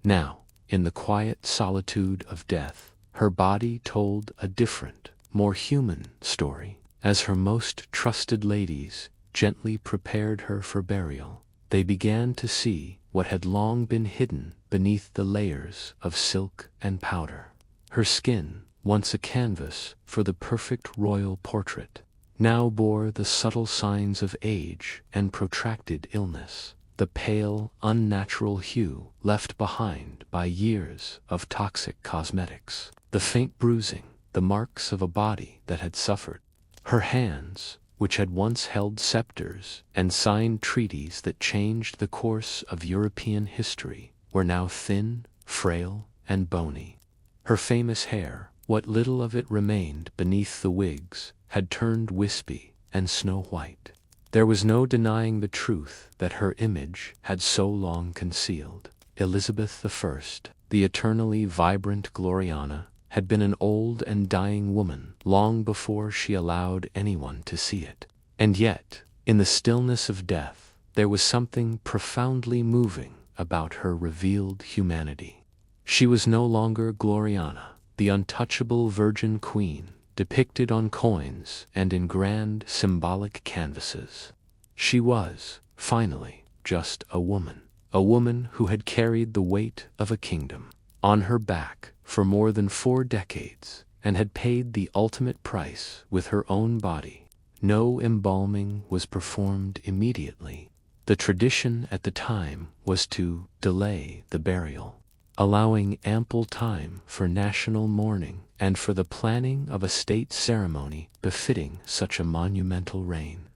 Now, in the quiet solitude of death, her body told a different, more human story. As her most trusted ladies gently prepared her for burial, they began to see what had long been hidden beneath the layers of silk and powder. Her skin, once a canvas for the perfect royal portrait, now bore the subtle signs of age and protracted illness. The pale, unnatural hue left behind by years of toxic cosmetics, the faint bruising, the marks of a body that had suffered. Her hands, which had once held scepters and signed treaties that changed the course of European history, were now thin, frail, and bony. Her famous hair, what little of it remained beneath the wigs, had turned wispy and snow-white. There was no denying the truth that her image had so long concealed. Elizabeth I, the eternally vibrant Gloriana, had been an old and dying woman long before she allowed anyone to see it. And yet, in the stillness of death, there was something profoundly moving about her revealed humanity. She was no longer Gloriana, the untouchable virgin queen, depicted on coins and in grand symbolic canvases. She was, finally, just a woman who had carried the weight of a kingdom on her back for more than 4 decades and had paid the ultimate price with her own body. No embalming was performed immediately. The tradition at the time was to delay the burial, allowing ample time for national mourning and for the planning of a state ceremony befitting such a monumental reign.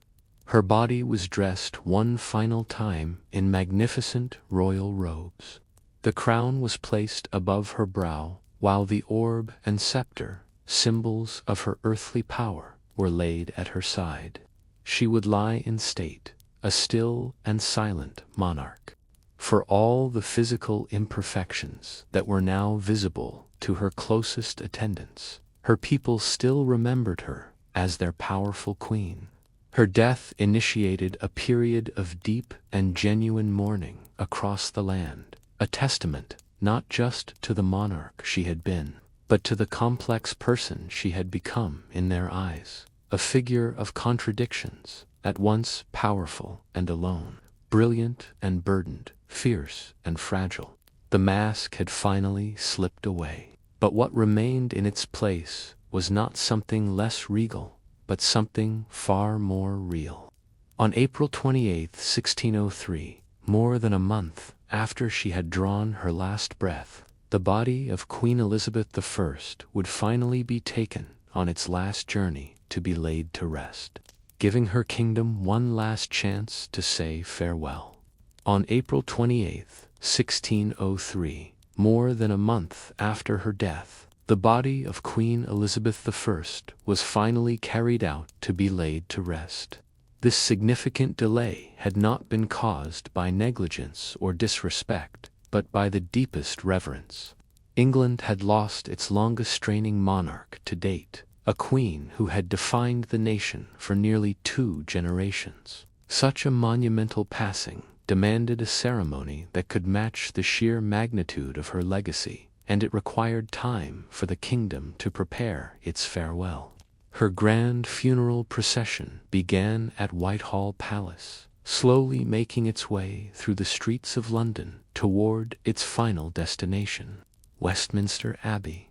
Her body was dressed one final time in magnificent royal robes. The crown was placed above her brow, while the orb and scepter, symbols of her earthly power, were laid at her side. She would lie in state, a still and silent monarch. For all the physical imperfections that were now visible to her closest attendants, her people still remembered her as their powerful queen. Her death initiated a period of deep and genuine mourning across the land, a testament not just to the monarch she had been, but to the complex person she had become in their eyes, a figure of contradictions, at once powerful and alone, brilliant and burdened, fierce and fragile. The mask had finally slipped away, but what remained in its place was not something less regal, but something far more real. On April 28, 1603, more than a month after she had drawn her last breath, the body of Queen Elizabeth I would finally be taken on its last journey to be laid to rest, giving her kingdom one last chance to say farewell. On April 28, 1603, more than a month after her death, the body of Queen Elizabeth I was finally carried out to be laid to rest. This significant delay had not been caused by negligence or disrespect, but by the deepest reverence. England had lost its longest-reigning monarch to date, a queen who had defined the nation for nearly 2 generations. Such a monumental passing demanded a ceremony that could match the sheer magnitude of her legacy, and it required time for the kingdom to prepare its farewell. Her grand funeral procession began at Whitehall Palace, slowly making its way through the streets of London toward its final destination, Westminster Abbey.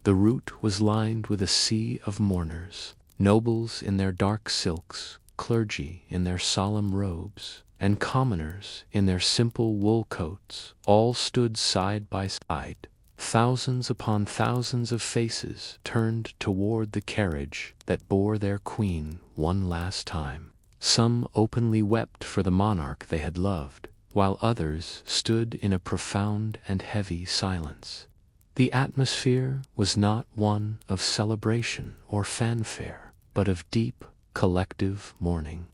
The route was lined with a sea of mourners, nobles in their dark silks, clergy in their solemn robes, and commoners in their simple wool coats. All stood side by side. Thousands upon thousands of faces turned toward the carriage that bore their queen one last time. Some openly wept for the monarch they had loved, while others stood in a profound and heavy silence. The atmosphere was not one of celebration or fanfare, but of deep, collective mourning.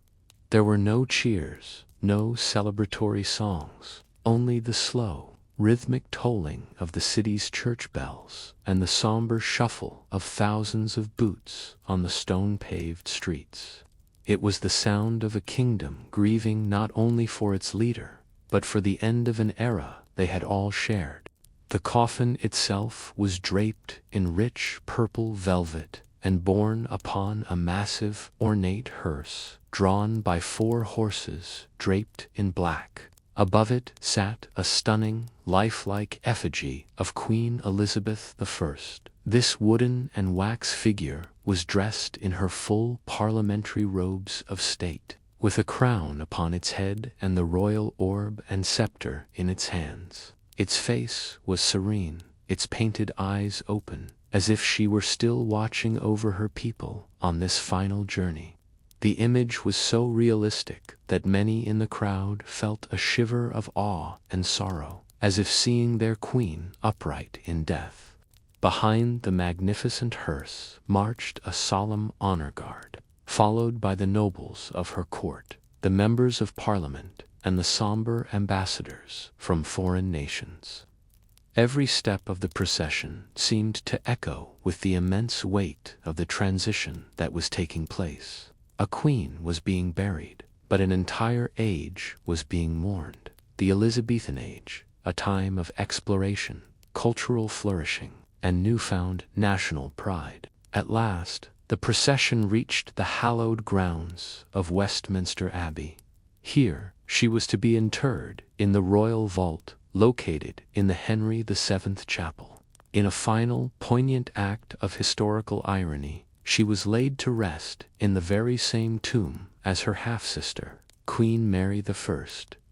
There were no cheers, no celebratory songs, only the slow, rhythmic tolling of the city's church bells and the somber shuffle of thousands of boots on the stone-paved streets. It was the sound of a kingdom grieving not only for its leader, but for the end of an era they had all shared. The coffin itself was draped in rich purple velvet and borne upon a massive, ornate hearse drawn by 4 horses draped in black. Above it sat a stunning, lifelike effigy of Queen Elizabeth I. This wooden and wax figure was dressed in her full parliamentary robes of state, with a crown upon its head and the royal orb and scepter in its hands. Its face was serene, its painted eyes open, as if she were still watching over her people on this final journey. The image was so realistic that many in the crowd felt a shiver of awe and sorrow, as if seeing their queen upright in death. Behind the magnificent hearse marched a solemn honor guard, followed by the nobles of her court, the members of parliament, and the somber ambassadors from foreign nations. Every step of the procession seemed to echo with the immense weight of the transition that was taking place. A queen was being buried, but an entire age was being mourned. The Elizabethan age, a time of exploration, cultural flourishing, and newfound national pride. At last, the procession reached the hallowed grounds of Westminster Abbey. Here, she was to be interred in the royal vault located in the Henry VII Chapel. In a final, poignant act of historical irony, she was laid to rest in the very same tomb as her half-sister, Queen Mary I.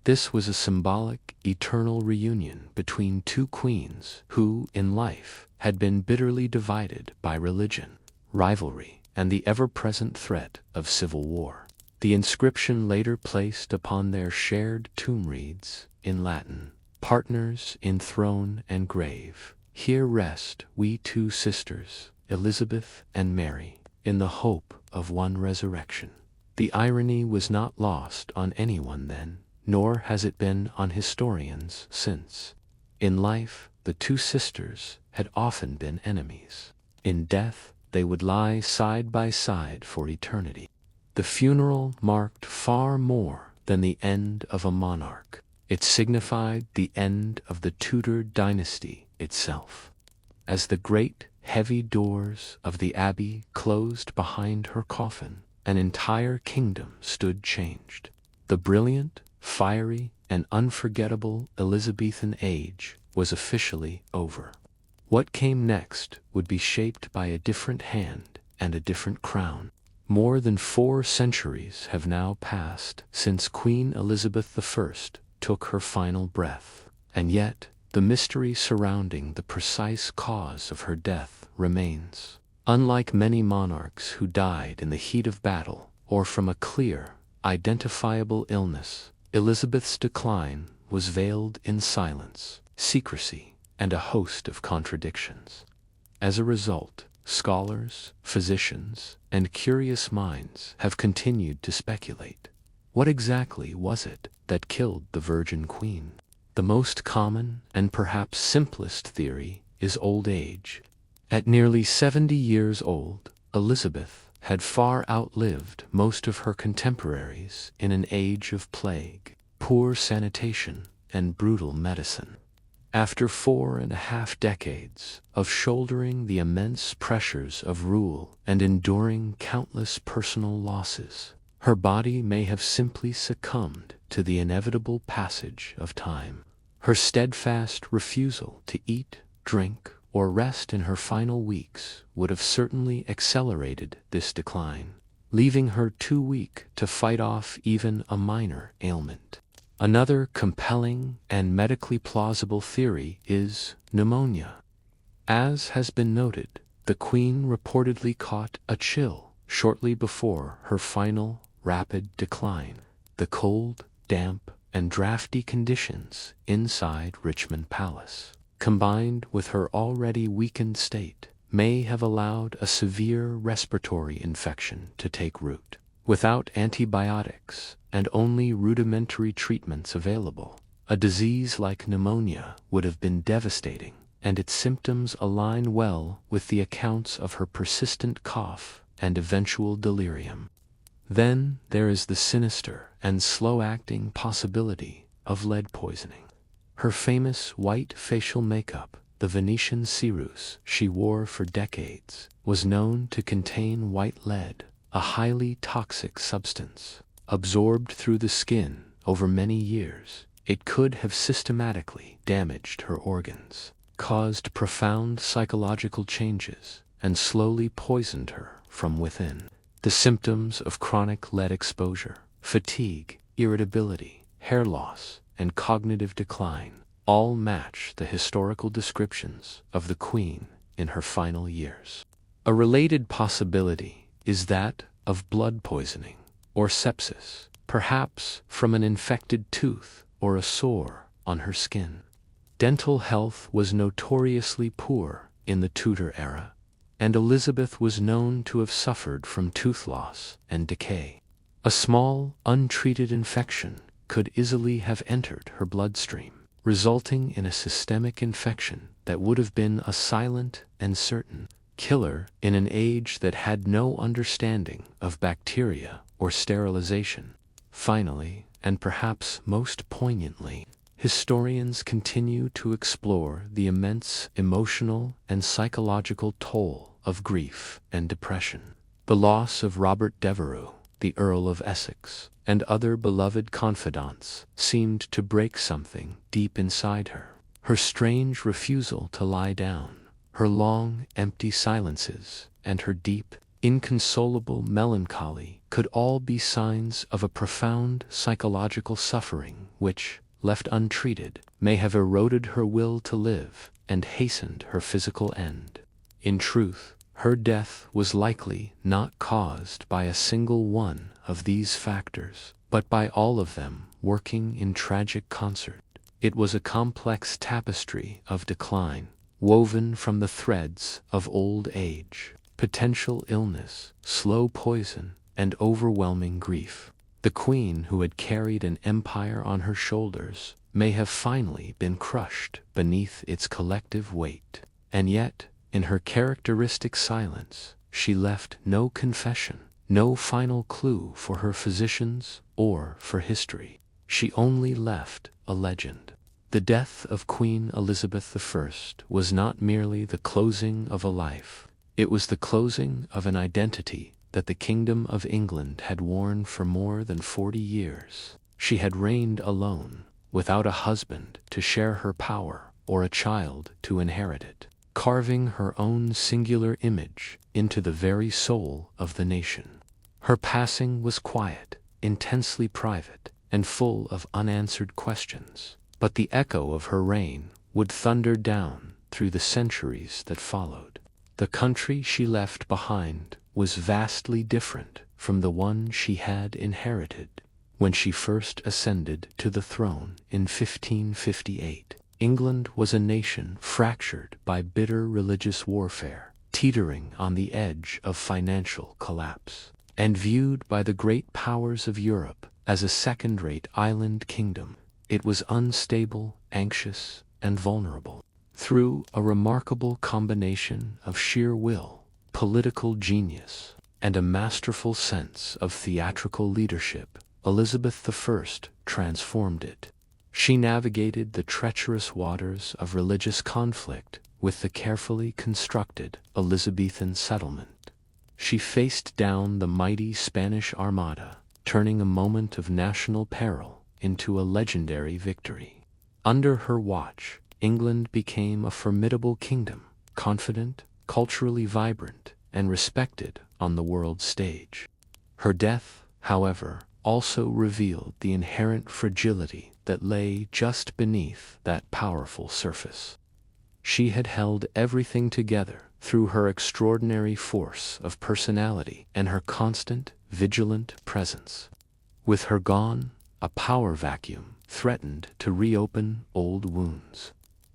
This was a symbolic, eternal reunion between 2 queens who, in life, had been bitterly divided by religion, rivalry, and the ever-present threat of civil war. The inscription later placed upon their shared tomb reads, in Latin, "Partners in throne and grave, here rest we two sisters, Elizabeth and Mary, in the hope of one resurrection." The irony was not lost on anyone then, nor has it been on historians since. In life, the two sisters had often been enemies. In death, they would lie side by side for eternity. The funeral marked far more than the end of a monarch. It signified the end of the Tudor dynasty itself. As the great, heavy doors of the abbey closed behind her coffin, an entire kingdom stood changed. The brilliant, fiery, and unforgettable Elizabethan age was officially over. What came next would be shaped by a different hand and a different crown. More than 4 centuries have now passed since Queen Elizabeth I took her final breath, and yet the mystery surrounding the precise cause of her death remains. Unlike many monarchs who died in the heat of battle or from a clear, identifiable illness, Elizabeth's decline was veiled in silence, secrecy, and a host of contradictions. As a result, scholars, physicians, and curious minds have continued to speculate. What exactly was it that killed the Virgin Queen? The most common and perhaps simplest theory is old age. At nearly 70 years old, Elizabeth had far outlived most of her contemporaries in an age of plague, poor sanitation, and brutal medicine. After 4.5 decades of shouldering the immense pressures of rule and enduring countless personal losses, her body may have simply succumbed to the inevitable passage of time. Her steadfast refusal to eat, drink, or rest in her final weeks would have certainly accelerated this decline, leaving her too weak to fight off even a minor ailment. Another compelling and medically plausible theory is pneumonia. As has been noted, the Queen reportedly caught a chill shortly before her final rapid decline. The cold, damp, and drafty conditions inside Richmond Palace, combined with her already weakened state, may have allowed a severe respiratory infection to take root. Without antibiotics and only rudimentary treatments available, a disease like pneumonia would have been devastating, and its symptoms align well with the accounts of her persistent cough and eventual delirium. Then there is the sinister and slow-acting possibility of lead poisoning. Her famous white facial makeup, the Venetian ceruse she wore for decades, was known to contain white lead, a highly toxic substance. Absorbed through the skin over many years, it could have systematically damaged her organs, caused profound psychological changes, and slowly poisoned her from within. The symptoms of chronic lead exposure, fatigue, irritability, hair loss, and cognitive decline all match the historical descriptions of the Queen in her final years. A related possibility is that of blood poisoning or sepsis, perhaps from an infected tooth or a sore on her skin. Dental health was notoriously poor in the Tudor era, and Elizabeth was known to have suffered from tooth loss and decay. A small, untreated infection could easily have entered her bloodstream, resulting in a systemic infection that would have been a silent and certain killer in an age that had no understanding of bacteria or sterilization. Finally, and perhaps most poignantly, historians continue to explore the immense emotional and psychological toll of grief and depression. The loss of Robert Devereux, the Earl of Essex, and other beloved confidants seemed to break something deep inside her. Her strange refusal to lie down, her long, empty silences, and her deep, inconsolable melancholy could all be signs of a profound psychological suffering which, left untreated, may have eroded her will to live and hastened her physical end. In truth, her death was likely not caused by a single one of these factors, but by all of them working in tragic concert. It was a complex tapestry of decline, woven from the threads of old age, potential illness, slow poison, and overwhelming grief. The queen who had carried an empire on her shoulders may have finally been crushed beneath its collective weight. And yet, in her characteristic silence, she left no confession, no final clue for her physicians or for history. She only left a legend. The death of Queen Elizabeth I was not merely the closing of a life, it was the closing of an identity that the Kingdom of England had worn for more than 40 years. She had reigned alone, without a husband to share her power or a child to inherit it, carving her own singular image into the very soul of the nation. Her passing was quiet, intensely private, and full of unanswered questions, but the echo of her reign would thunder down through the centuries that followed. The country she left behind was vastly different from the one she had inherited. When she first ascended to the throne in 1558, England was a nation fractured by bitter religious warfare, teetering on the edge of financial collapse, and viewed by the great powers of Europe as a second-rate island kingdom. It was unstable, anxious, and vulnerable. Through a remarkable combination of sheer will, political genius, and a masterful sense of theatrical leadership, Elizabeth I transformed it. She navigated the treacherous waters of religious conflict with the carefully constructed Elizabethan settlement. She faced down the mighty Spanish Armada, turning a moment of national peril into a legendary victory. Under her watch, England became a formidable kingdom, confident, culturally vibrant, and respected on the world stage. Her death, however, also revealed the inherent fragility that lay just beneath that powerful surface. She had held everything together through her extraordinary force of personality and her constant, vigilant presence. With her gone, a power vacuum threatened to reopen old wounds.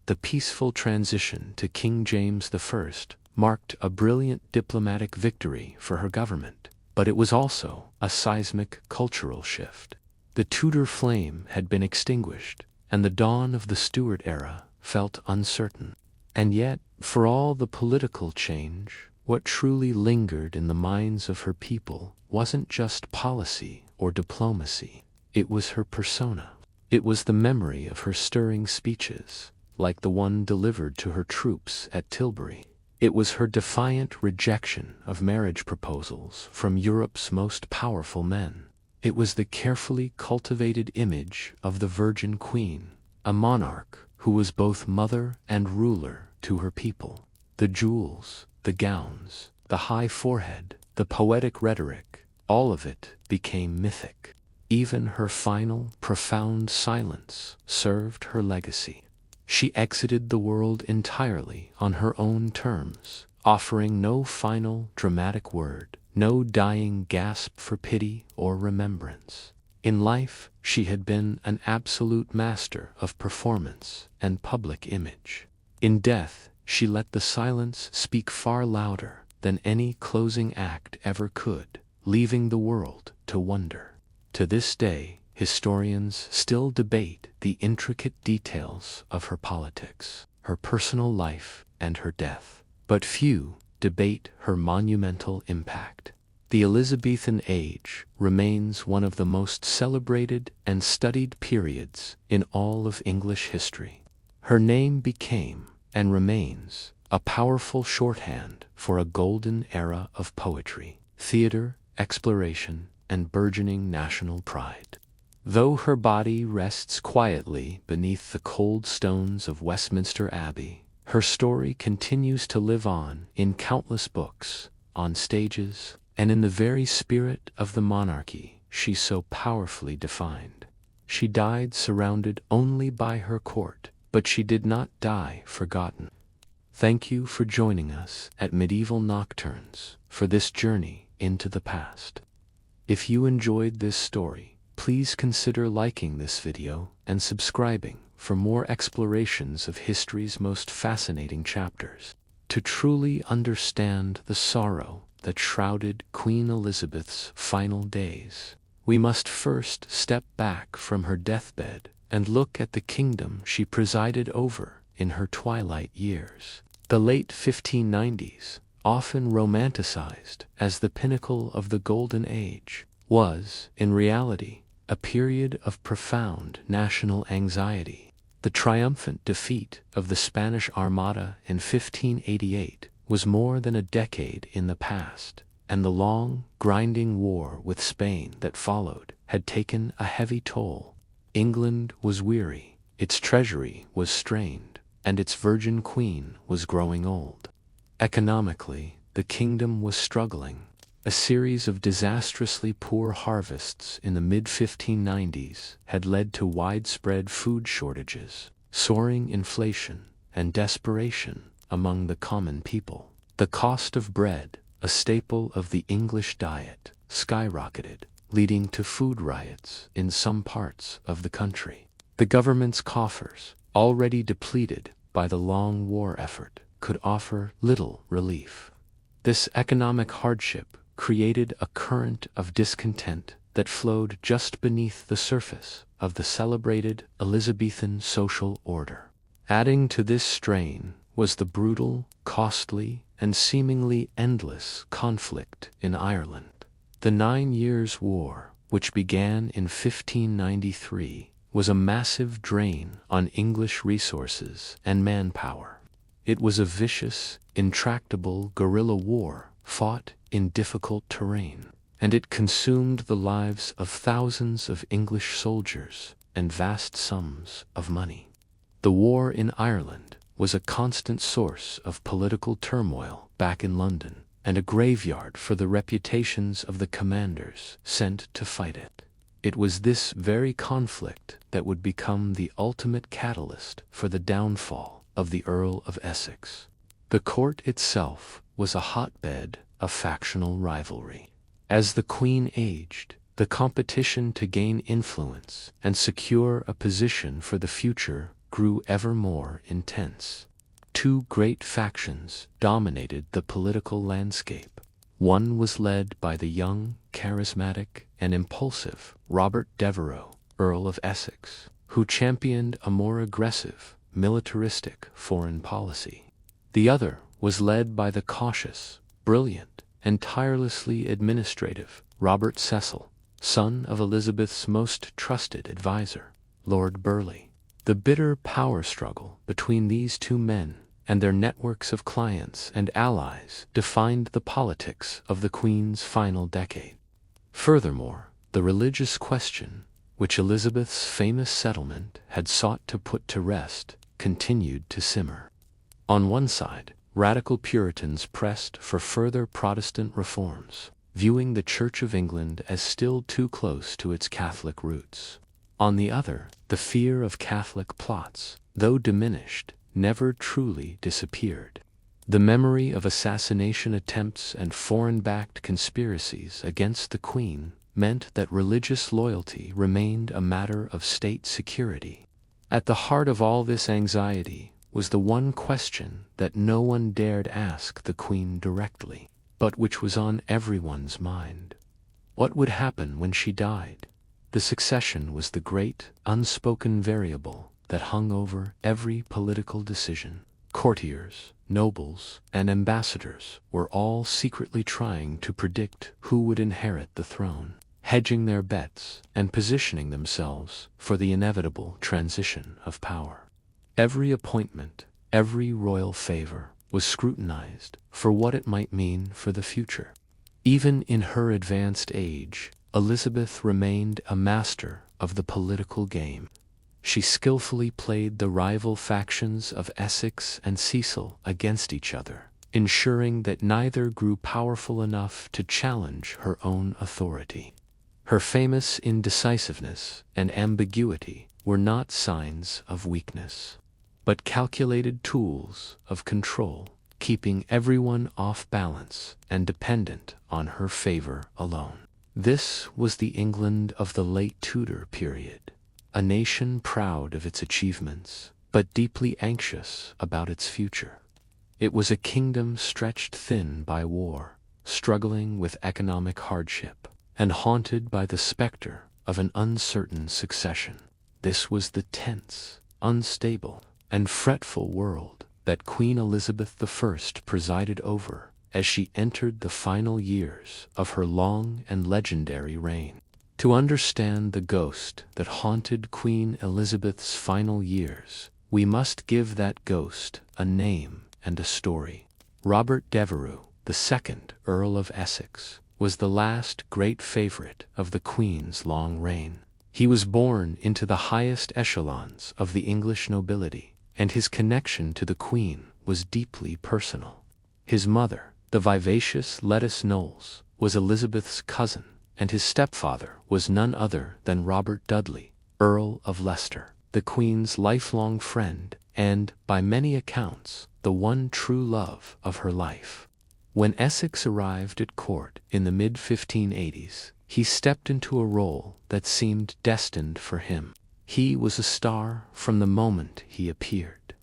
The peaceful transition to King James I marked a brilliant diplomatic victory for her government, but it was also a seismic cultural shift. The Tudor flame had been extinguished, and the dawn of the Stuart era felt uncertain. And yet, for all the political change, what truly lingered in the minds of her people wasn't just policy or diplomacy. It was her persona. It was the memory of her stirring speeches, like the one delivered to her troops at Tilbury. It was her defiant rejection of marriage proposals from Europe's most powerful men. It was the carefully cultivated image of the Virgin Queen, a monarch who was both mother and ruler to her people. The jewels, the gowns, the high forehead, the poetic rhetoric, all of it became mythic. Even her final, profound silence served her legacy. She exited the world entirely on her own terms, offering no final, dramatic word, no dying gasp for pity or remembrance. In life, she had been an absolute master of performance and public image. In death, she let the silence speak far louder than any closing act ever could, leaving the world to wonder. To this day, historians still debate the intricate details of her politics, her personal life, and her death, but few debate her monumental impact. The Elizabethan age remains one of the most celebrated and studied periods in all of English history. Her name became, and remains, a powerful shorthand for a golden era of poetry, theater, exploration, and burgeoning national pride. Though her body rests quietly beneath the cold stones of Westminster Abbey, her story continues to live on in countless books, on stages, and in the very spirit of the monarchy she so powerfully defined. She died surrounded only by her court, but she did not die forgotten. Thank you for joining us at Medieval Nocturnes for this journey into the past. If you enjoyed this story, please consider liking this video and subscribing for more explorations of history's most fascinating chapters. To truly understand the sorrow that shrouded Queen Elizabeth's final days, we must first step back from her deathbed and look at the kingdom she presided over in her twilight years. The late 1590s, often romanticized as the pinnacle of the Golden Age, was, in reality, a period of profound national anxiety. The triumphant defeat of the Spanish Armada in 1588 was more than a decade in the past, and the long, grinding war with Spain that followed had taken a heavy toll. England was weary, its treasury was strained, and its virgin queen was growing old. Economically, the kingdom was struggling. A series of disastrously poor harvests in the mid-1590s had led to widespread food shortages, soaring inflation, and desperation among the common people. The cost of bread, a staple of the English diet, skyrocketed, leading to food riots in some parts of the country. The government's coffers, already depleted by the long war effort, could offer little relief. This economic hardship created a current of discontent that flowed just beneath the surface of the celebrated Elizabethan social order. Adding to this strain was the brutal, costly, and seemingly endless conflict in Ireland. The 9 Years' War, which began in 1593, was a massive drain on English resources and manpower. It was a vicious, intractable guerrilla war fought in difficult terrain, and it consumed the lives of thousands of English soldiers and vast sums of money. The war in Ireland was a constant source of political turmoil back in London, and a graveyard for the reputations of the commanders sent to fight it. It was this very conflict that would become the ultimate catalyst for the downfall of the Earl of Essex. The court itself was a hotbed of factional rivalry. As the Queen aged, the competition to gain influence and secure a position for the future grew ever more intense. Two great factions dominated the political landscape. One was led by the young, charismatic, and impulsive Robert Devereux, Earl of Essex, who championed a more aggressive, militaristic foreign policy. The other was led by the cautious, brilliant, and tirelessly administrative Robert Cecil, son of Elizabeth's most trusted advisor, Lord Burleigh. The bitter power struggle between these two men and their networks of clients and allies defined the politics of the Queen's final decade. Furthermore, the religious question, which Elizabeth's famous settlement had sought to put to rest, continued to simmer. On one side, radical Puritans pressed for further Protestant reforms, viewing the Church of England as still too close to its Catholic roots. On the other, the fear of Catholic plots, though diminished, never truly disappeared. The memory of assassination attempts and foreign-backed conspiracies against the Queen meant that religious loyalty remained a matter of state security. At the heart of all this anxiety was the one question that no one dared ask the Queen directly, but which was on everyone's mind. What would happen when she died? The succession was the great, unspoken variable that hung over every political decision. Courtiers, nobles, and ambassadors were all secretly trying to predict who would inherit the throne, hedging their bets and positioning themselves for the inevitable transition of power. Every appointment, every royal favor, was scrutinized for what it might mean for the future. Even in her advanced age, Elizabeth remained a master of the political game. She skillfully played the rival factions of Essex and Cecil against each other, ensuring that neither grew powerful enough to challenge her own authority. Her famous indecisiveness and ambiguity were not signs of weakness, but calculated tools of control, keeping everyone off balance and dependent on her favor alone. This was the England of the late Tudor period, a nation proud of its achievements, but deeply anxious about its future. It was a kingdom stretched thin by war, struggling with economic hardship, and haunted by the specter of an uncertain succession. This was the tense, unstable, and fretful world that Queen Elizabeth I presided over as she entered the final years of her long and legendary reign. To understand the ghost that haunted Queen Elizabeth's final years, we must give that ghost a name and a story. Robert Devereux, the second Earl of Essex, was the last great favorite of the Queen's long reign. He was born into the highest echelons of the English nobility, and his connection to the Queen was deeply personal. His mother, the vivacious Lettice Knowles, was Elizabeth's cousin, and his stepfather was none other than Robert Dudley, Earl of Leicester, the Queen's lifelong friend and, by many accounts, the one true love of her life. When Essex arrived at court in the mid-1580s, he stepped into a role that seemed destined for him. He was a star from the moment he appeared.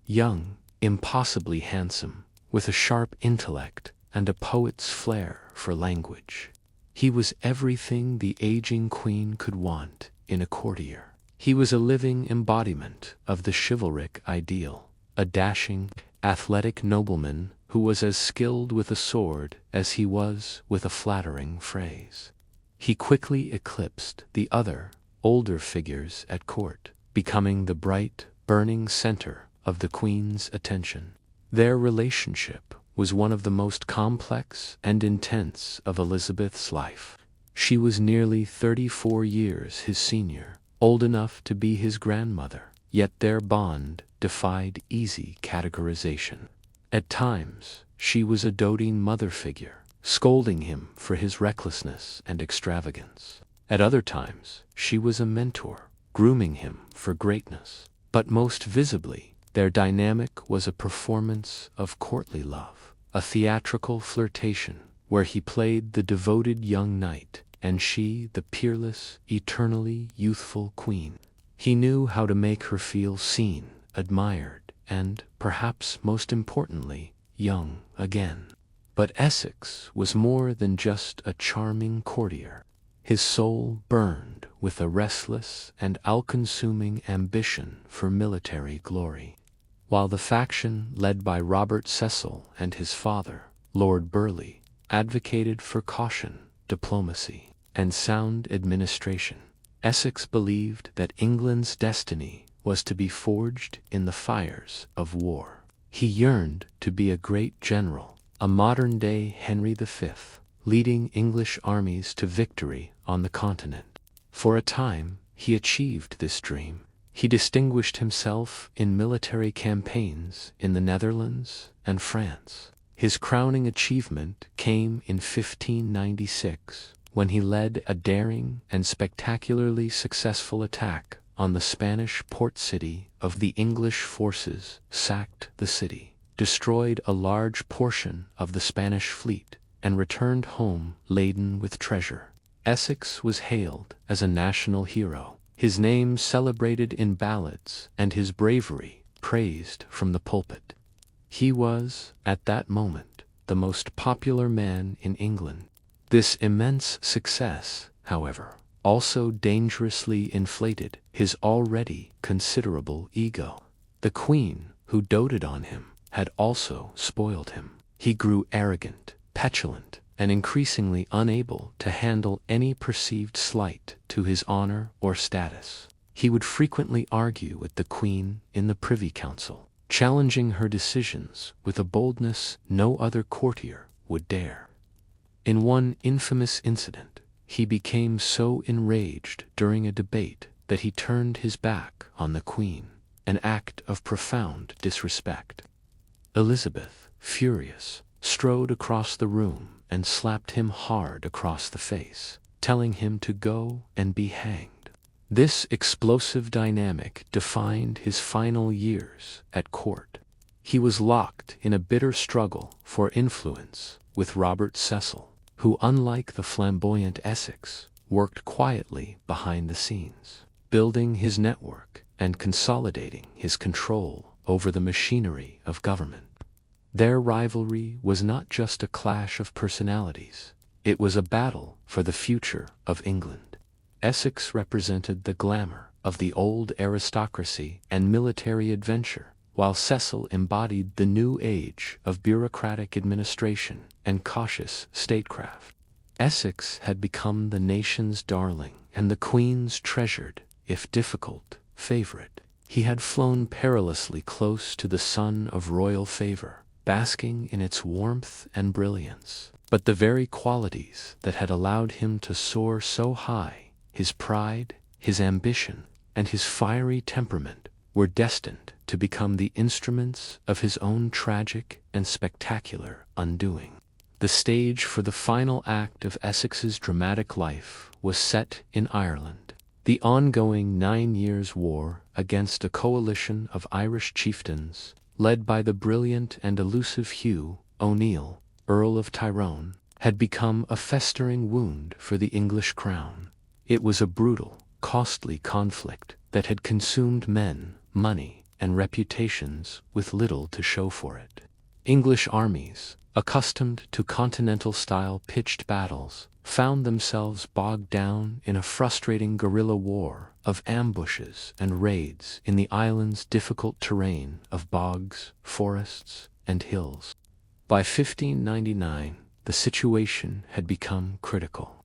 Young, impossibly handsome, with a sharp intellect and a poet's flair for language. He was everything the aging queen could want in a courtier. He was a living embodiment of the chivalric ideal, a dashing, athletic nobleman who was as skilled with a sword as he was with a flattering phrase. He quickly eclipsed the other, older figures at court, becoming the bright, burning center of the Queen's attention. Their relationship was one of the most complex and intense of Elizabeth's life. She was nearly 34 years his senior, old enough to be his grandmother, yet their bond defied easy categorization. At times, she was a doting mother figure, scolding him for his recklessness and extravagance. At other times, she was a mentor, grooming him for greatness. But most visibly, their dynamic was a performance of courtly love, a theatrical flirtation where he played the devoted young knight and she the peerless, eternally youthful queen. He knew how to make her feel seen, admired, and, perhaps most importantly, young again. But Essex was more than just a charming courtier. His soul burned with a restless and all-consuming ambition for military glory. While the faction led by Robert Cecil and his father, Lord Burleigh, advocated for caution, diplomacy, and sound administration, Essex believed that England's destiny was to be forged in the fires of war. He yearned to be a great general, a modern-day Henry V, leading English armies to victory on the continent. For a time, he achieved this dream. He distinguished himself in military campaigns in the Netherlands and France. His crowning achievement came in 1596, when he led a daring and spectacularly successful attack on the Spanish port city. Of the English forces sacked the city, destroyed a large portion of the Spanish fleet, and returned home laden with treasure. Essex was hailed as a national hero, his name celebrated in ballads and his bravery praised from the pulpit. He was, at that moment, the most popular man in England. This immense success, however, also dangerously inflated his already considerable ego. The Queen, who doted on him, had also spoiled him. He grew arrogant, petulant, and increasingly unable to handle any perceived slight to his honor or status. He would frequently argue with the Queen in the Privy Council, challenging her decisions with a boldness no other courtier would dare. In one infamous incident, he became so enraged during a debate that he turned his back on the Queen, an act of profound disrespect. Elizabeth, furious, strode across the room and slapped him hard across the face, telling him to go and be hanged. This explosive dynamic defined his final years at court. He was locked in a bitter struggle for influence with Robert Cecil, who, unlike the flamboyant Essex, worked quietly behind the scenes, building his network and consolidating his control over the machinery of government. Their rivalry was not just a clash of personalities, it was a battle for the future of England. Essex represented the glamour of the old aristocracy and military adventure, while Cecil embodied the new age of bureaucratic administration and cautious statecraft. Essex had become the nation's darling and the Queen's treasured, if difficult, favorite. He had flown perilously close to the sun of royal favor, basking in its warmth and brilliance. But the very qualities that had allowed him to soar so high, his pride, his ambition, and his fiery temperament, were destined to become the instruments of his own tragic and spectacular undoing. The stage for the final act of Essex's dramatic life was set in Ireland. The ongoing 9 Years' War against a coalition of Irish chieftains, led by the brilliant and elusive Hugh O'Neill, Earl of Tyrone, had become a festering wound for the English crown. It was a brutal, costly conflict that had consumed men, money, and reputations with little to show for it. English armies, accustomed to continental-style pitched battles, found themselves bogged down in a frustrating guerrilla war of ambushes and raids in the island's difficult terrain of bogs, forests, and hills. By 1599, the situation had become critical.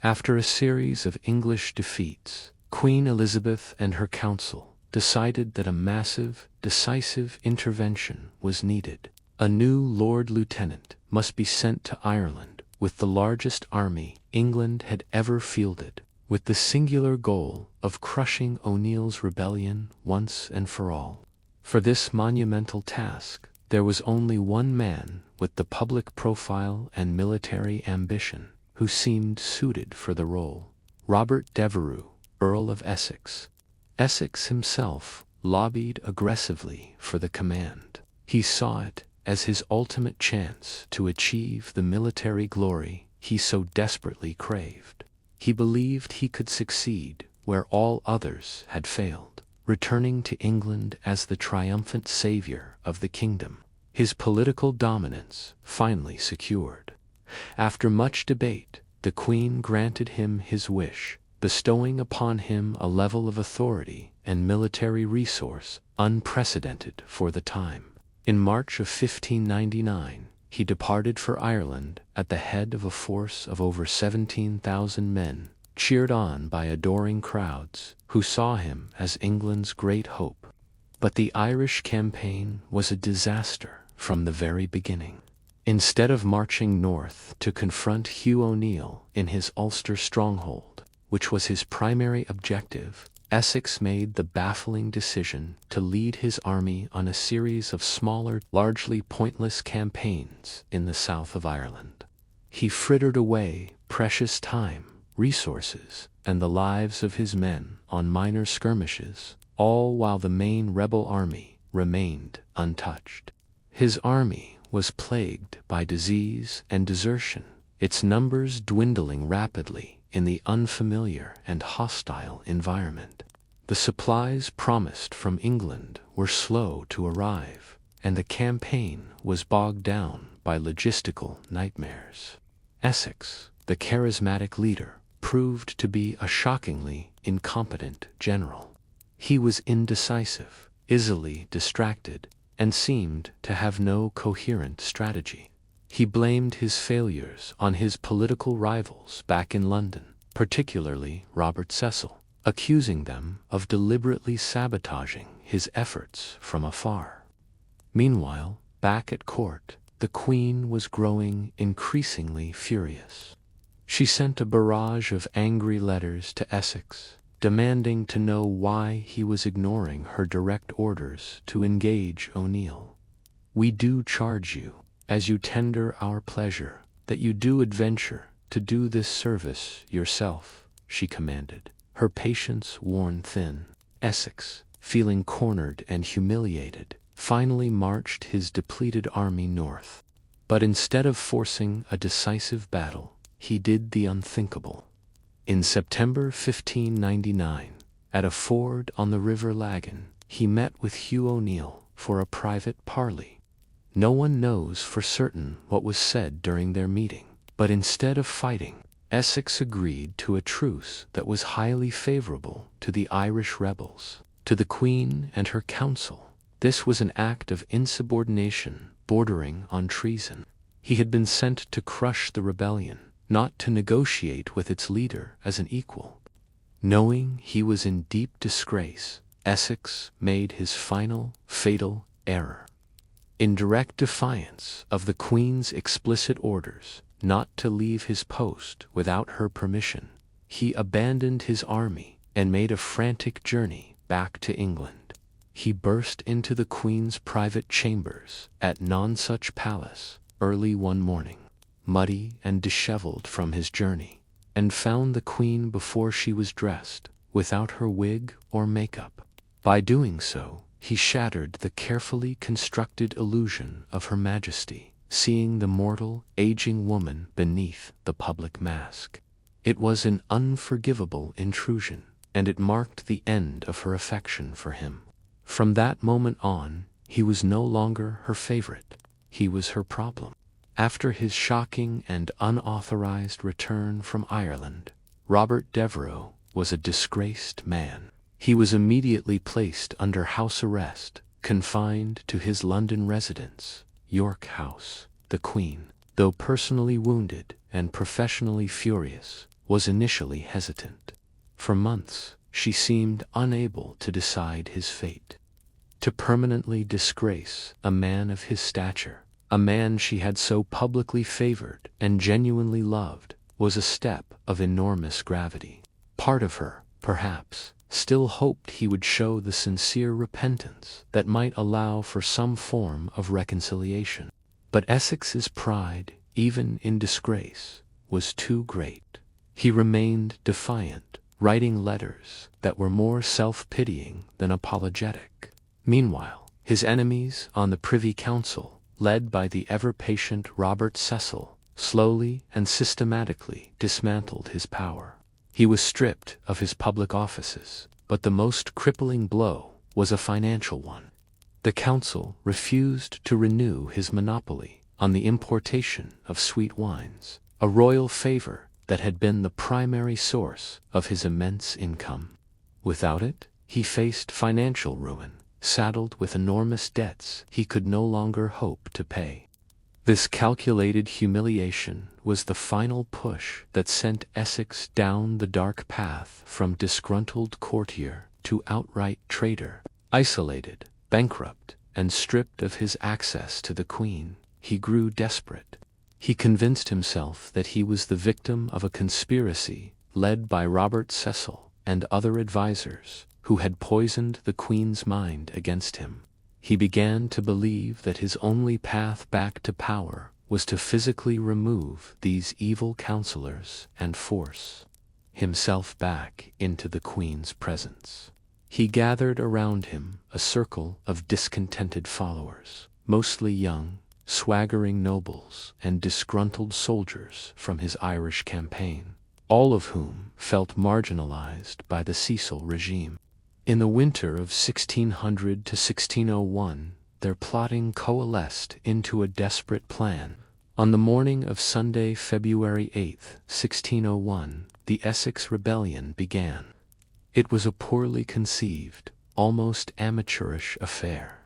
After a series of English defeats, Queen Elizabeth and her council decided that a massive, decisive intervention was needed. A new Lord Lieutenant must be sent to Ireland with the largest army England had ever fielded, with the singular goal of crushing O'Neill's rebellion once and for all. For this monumental task, there was only one man with the public profile and military ambition who seemed suited for the role: Robert Devereux, Earl of Essex. Essex himself lobbied aggressively for the command. He saw it as his ultimate chance to achieve the military glory he so desperately craved. He believed he could succeed where all others had failed, returning to England as the triumphant savior of the kingdom, his political dominance finally secured. After much debate, the Queen granted him his wish, bestowing upon him a level of authority and military resource unprecedented for the time. In March of 1599, he departed for Ireland at the head of a force of over 17,000 men, cheered on by adoring crowds who saw him as England's great hope. But the Irish campaign was a disaster from the very beginning. Instead of marching north to confront Hugh O'Neill in his Ulster stronghold, which was his primary objective, Essex made the baffling decision to lead his army on a series of smaller, largely pointless campaigns in the south of Ireland. He frittered away precious time, resources, and the lives of his men on minor skirmishes, all while the main rebel army remained untouched. His army was plagued by disease and desertion, its numbers dwindling rapidly in the unfamiliar and hostile environment. The supplies promised from England were slow to arrive, and the campaign was bogged down by logistical nightmares. Essex, the charismatic leader, proved to be a shockingly incompetent general. He was indecisive, easily distracted, and seemed to have no coherent strategy. He blamed his failures on his political rivals back in London, particularly Robert Cecil, accusing them of deliberately sabotaging his efforts from afar. Meanwhile, back at court, the Queen was growing increasingly furious. She sent a barrage of angry letters to Essex, demanding to know why he was ignoring her direct orders to engage O'Neill. "We do charge you, as you tender our pleasure, that you do adventure to do this service yourself," she commanded, her patience worn thin. Essex, feeling cornered and humiliated, finally marched his depleted army north. But instead of forcing a decisive battle, he did the unthinkable. In September 1599, at a ford on the River Lagan, he met with Hugh O'Neill for a private parley. No one knows for certain what was said during their meeting, but instead of fighting, Essex agreed to a truce that was highly favorable to the Irish rebels, to the Queen and her council. This was an act of insubordination bordering on treason. He had been sent to crush the rebellion, not to negotiate with its leader as an equal. Knowing he was in deep disgrace, Essex made his final, fatal error. In direct defiance of the Queen's explicit orders not to leave his post without her permission, he abandoned his army and made a frantic journey back to England. He burst into the Queen's private chambers at Nonsuch Palace early one morning, muddy and disheveled from his journey, and found the Queen before she was dressed, without her wig or makeup. By doing so, he shattered the carefully constructed illusion of her majesty, seeing the mortal, aging woman beneath the public mask. It was an unforgivable intrusion, and it marked the end of her affection for him. From that moment on, he was no longer her favorite. He was her problem. After his shocking and unauthorized return from Ireland, Robert Devereux was a disgraced man. He was immediately placed under house arrest, confined to his London residence, York House. The Queen, though personally wounded and professionally furious, was initially hesitant. For months, she seemed unable to decide his fate. To permanently disgrace a man of his stature, a man she had so publicly favored and genuinely loved, was a step of enormous gravity. Part of her, perhaps, still hoped he would show the sincere repentance that might allow for some form of reconciliation. But Essex's pride, even in disgrace, was too great. He remained defiant, writing letters that were more self-pitying than apologetic. Meanwhile, his enemies on the Privy Council, led by the ever-patient Robert Cecil, slowly and systematically dismantled his power. He was stripped of his public offices, but the most crippling blow was a financial one. The council refused to renew his monopoly on the importation of sweet wines, a royal favor that had been the primary source of his immense income. Without it, he faced financial ruin, saddled with enormous debts he could no longer hope to pay. This calculated humiliation was the final push that sent Essex down the dark path from disgruntled courtier to outright traitor. Isolated, bankrupt, and stripped of his access to the Queen, he grew desperate. He convinced himself that he was the victim of a conspiracy led by Robert Cecil and other advisers who had poisoned the Queen's mind against him. He began to believe that his only path back to power was to physically remove these evil counselors and force himself back into the Queen's presence. He gathered around him a circle of discontented followers, mostly young, swaggering nobles and disgruntled soldiers from his Irish campaign, all of whom felt marginalized by the Cecil regime. In the winter of 1600 to 1601, their plotting coalesced into a desperate plan. On the morning of Sunday, February 8, 1601, the Essex Rebellion began. It was a poorly conceived, almost amateurish affair.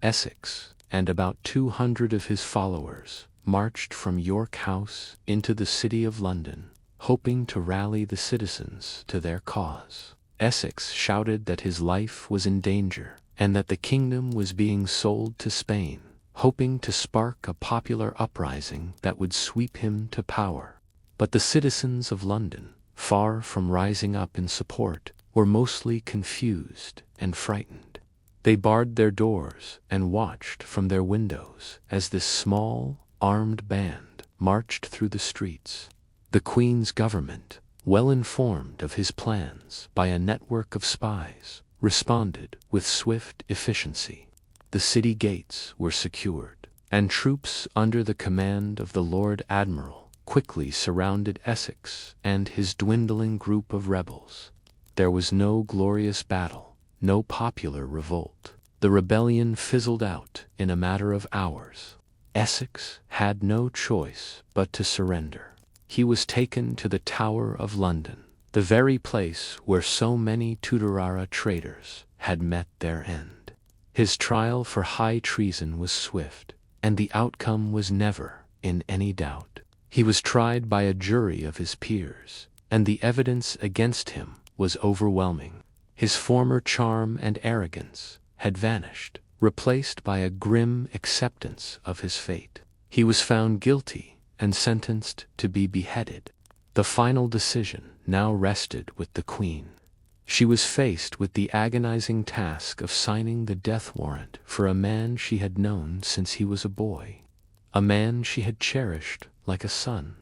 Essex, and about 200 of his followers, marched from York House into the city of London, hoping to rally the citizens to their cause. Essex shouted that his life was in danger, and that the kingdom was being sold to Spain, hoping to spark a popular uprising that would sweep him to power. But the citizens of London, far from rising up in support, were mostly confused and frightened. They barred their doors and watched from their windows as this small, armed band marched through the streets. The Queen's government, well informed of his plans by a network of spies, responded with swift efficiency. The city gates were secured, and troops under the command of the Lord Admiral, quickly surrounded Essex and his dwindling group of rebels. There was no glorious battle, no popular revolt. The rebellion fizzled out in a matter of hours. Essex had no choice but to surrender. He was taken to the Tower of London, the very place where so many Tudor traitors had met their end. His trial for high treason was swift, and the outcome was never in any doubt. He was tried by a jury of his peers, and the evidence against him was overwhelming. His former charm and arrogance had vanished, replaced by a grim acceptance of his fate. He was found guilty and sentenced to be beheaded. The final decision now rested with the Queen. She was faced with the agonizing task of signing the death warrant for a man she had known since he was a boy, a man she had cherished like a son.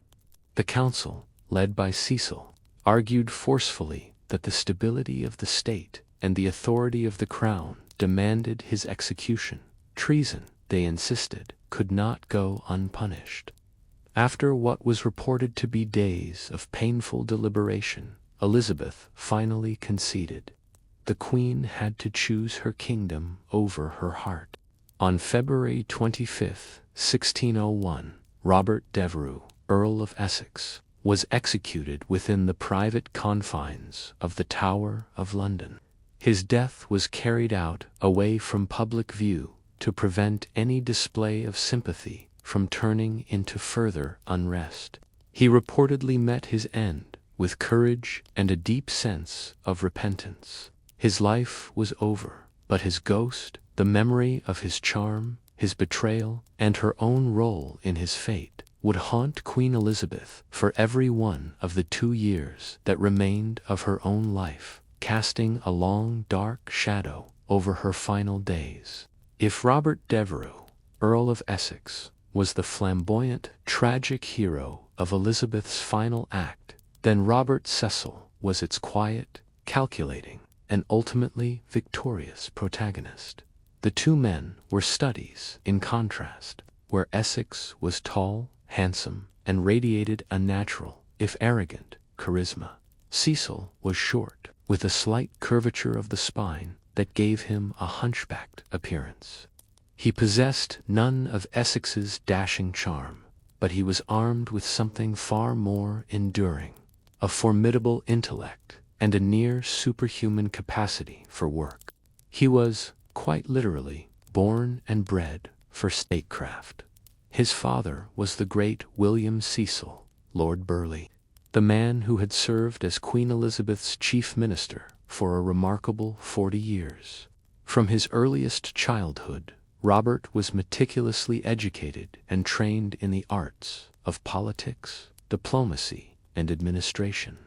The council, led by Cecil, argued forcefully that the stability of the state and the authority of the crown demanded his execution. Treason, they insisted, could not go unpunished. After what was reported to be days of painful deliberation, Elizabeth finally conceded. The Queen had to choose her kingdom over her heart. On February 25, 1601, Robert Devereux, Earl of Essex, was executed within the private confines of the Tower of London. His death was carried out away from public view to prevent any display of sympathy from turning into further unrest. He reportedly met his end with courage and a deep sense of repentance. His life was over, but his ghost, the memory of his charm, his betrayal, and her own role in his fate, would haunt Queen Elizabeth for every one of the 2 years that remained of her own life, casting a long, dark shadow over her final days. If Robert Devereux, Earl of Essex, was the flamboyant, tragic hero of Elizabeth's final act, then Robert Cecil was its quiet, calculating, and ultimately victorious protagonist. The two men were studies in contrast, where Essex was tall, handsome, and radiated a natural, if arrogant, charisma. Cecil was short, with a slight curvature of the spine that gave him a hunchbacked appearance. He possessed none of Essex's dashing charm, but he was armed with something far more enduring, a formidable intellect and a near superhuman capacity for work. He was, quite literally, born and bred for statecraft. His father was the great William Cecil, Lord Burleigh, the man who had served as Queen Elizabeth's chief minister for a remarkable 40 years. From his earliest childhood, Robert was meticulously educated and trained in the arts of politics, diplomacy, and administration.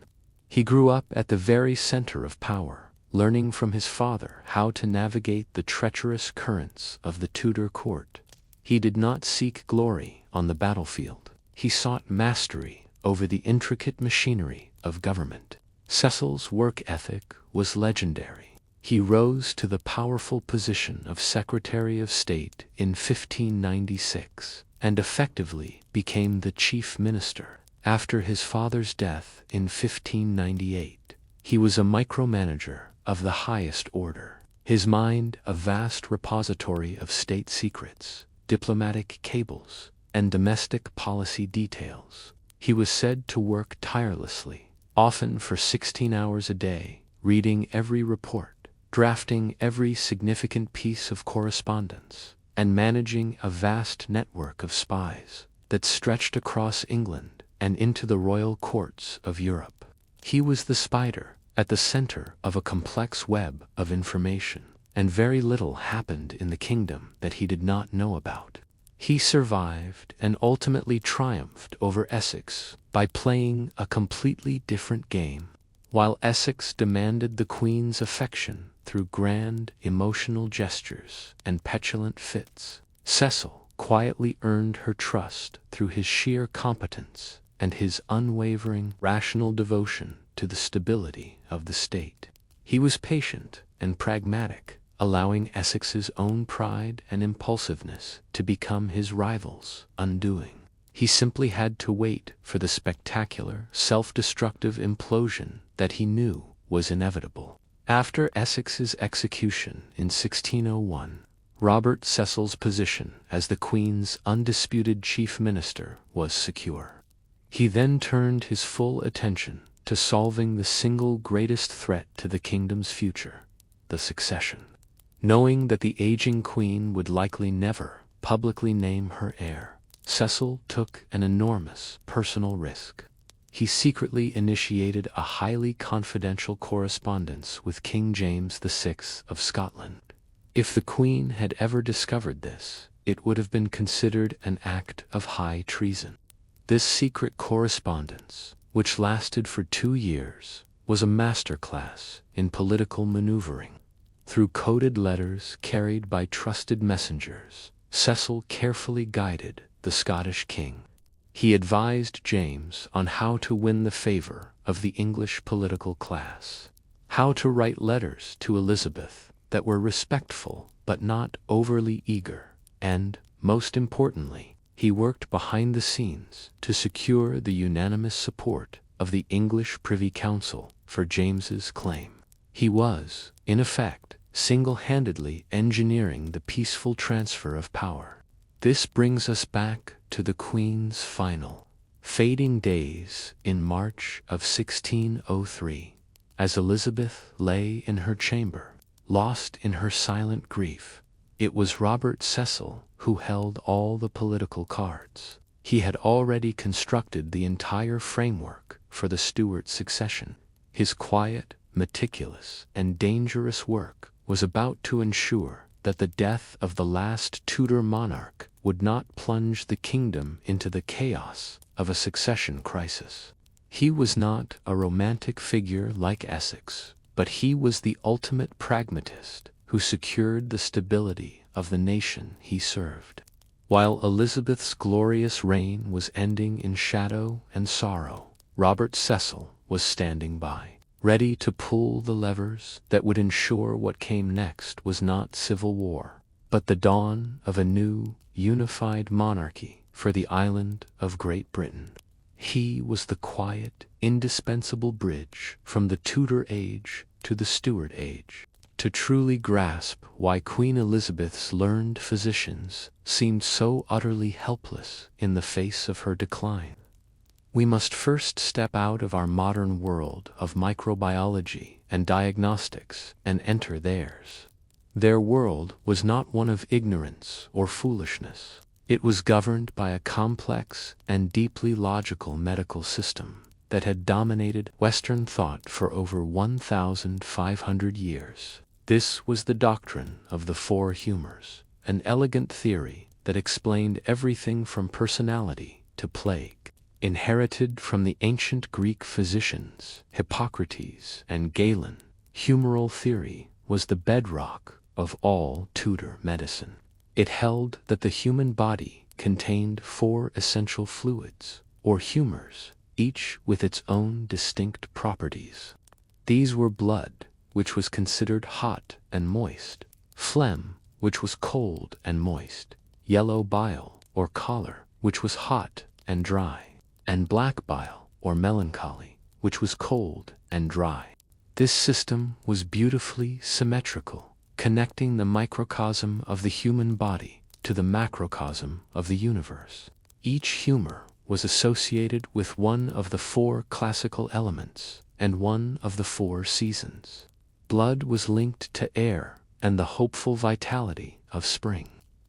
He grew up at the very center of power, learning from his father how to navigate the treacherous currents of the Tudor court. He did not seek glory on the battlefield. He sought mastery over the intricate machinery of government. Cecil's work ethic was legendary. He rose to the powerful position of Secretary of State in 1596 and effectively became the chief minister after his father's death in 1598. He was a micromanager of the highest order, his mind a vast repository of state secrets, diplomatic cables, and domestic policy details. He was said to work tirelessly, often for 16 hours a day, reading every report, drafting every significant piece of correspondence, and managing a vast network of spies that stretched across England and into the royal courts of Europe. He was the spider at the center of a complex web of information, and very little happened in the kingdom that he did not know about. He survived and ultimately triumphed over Essex by playing a completely different game. While Essex demanded the Queen's affection through grand, emotional gestures and petulant fits, Cecil quietly earned her trust through his sheer competence and his unwavering, rational devotion to the stability of the state. He was patient and pragmatic, allowing Essex's own pride and impulsiveness to become his rival's undoing. He simply had to wait for the spectacular, self-destructive implosion that he knew was inevitable. After Essex's execution in 1601, Robert Cecil's position as the Queen's undisputed chief minister was secure. He then turned his full attention to solving the single greatest threat to the kingdom's future, the succession. Knowing that the aging Queen would likely never publicly name her heir, Cecil took an enormous personal risk. He secretly initiated a highly confidential correspondence with King James VI of Scotland. If the Queen had ever discovered this, it would have been considered an act of high treason. This secret correspondence, which lasted for 2 years, was a masterclass in political maneuvering. Through coded letters carried by trusted messengers, Cecil carefully guided the Scottish king. He advised James on how to win the favor of the English political class, how to write letters to Elizabeth that were respectful but not overly eager, and, most importantly, he worked behind the scenes to secure the unanimous support of the English Privy Council for James's claim. He was, in effect, single-handedly engineering the peaceful transfer of power. This brings us back to the Queen's final, fading days in March of 1603. As Elizabeth lay in her chamber, lost in her silent grief, it was Robert Cecil who held all the political cards. He had already constructed the entire framework for the Stuart succession. His quiet, meticulous, and dangerous work was about to ensure that the death of the last Tudor monarch would not plunge the kingdom into the chaos of a succession crisis. He was not a romantic figure like Essex, but he was the ultimate pragmatist who secured the stability of the nation he served. While Elizabeth's glorious reign was ending in shadow and sorrow, Robert Cecil was standing by, ready to pull the levers that would ensure what came next was not civil war, but the dawn of a new, unified monarchy for the island of Great Britain. He was the quiet, indispensable bridge from the Tudor age to the Stuart age. To truly grasp why Queen Elizabeth's learned physicians seemed so utterly helpless in the face of her decline, we must first step out of our modern world of microbiology and diagnostics and enter theirs. Their world was not one of ignorance or foolishness. It was governed by a complex and deeply logical medical system that had dominated Western thought for over 1,500 years. This was the doctrine of the four humors, an elegant theory that explained everything from personality to plague. Inherited from the ancient Greek physicians, Hippocrates and Galen, humoral theory was the bedrock of all Tudor medicine. It held that the human body contained 4 essential fluids, or humors, each with its own distinct properties. These were blood, which was considered hot and moist, phlegm, which was cold and moist, yellow bile, or choler, which was hot and dry, and black bile, or melancholy, which was cold and dry. This system was beautifully symmetrical, connecting the microcosm of the human body to the macrocosm of the universe. Each humor was associated with one of the 4 classical elements and one of the 4 seasons. Blood was linked to air and the hopeful vitality of spring.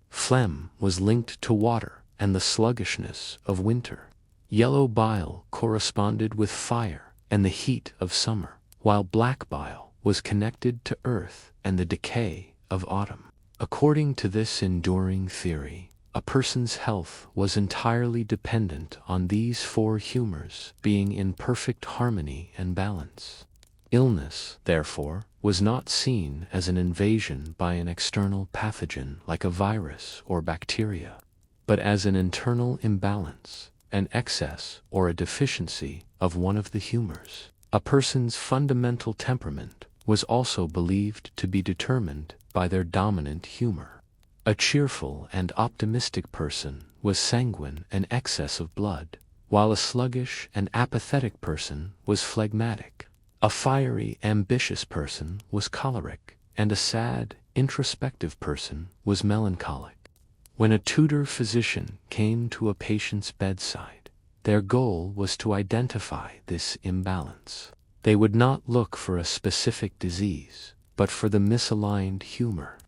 Phlegm was linked to water and the sluggishness of winter. Yellow bile corresponded with fire and the heat of summer, while black bile was connected to earth and the decay of autumn. According to this enduring theory, a person's health was entirely dependent on these 4 humors being in perfect harmony and balance. Illness, therefore, was not seen as an invasion by an external pathogen like a virus or bacteria, but as an internal imbalance, an excess or a deficiency of one of the humors. A person's fundamental temperament was also believed to be determined by their dominant humor. A cheerful and optimistic person was sanguine and excess of blood, while a sluggish and apathetic person was phlegmatic. A fiery, ambitious person was choleric, and a sad, introspective person was melancholic. When a Tudor physician came to a patient's bedside, their goal was to identify this imbalance. They would not look for a specific disease, but for the misaligned humor.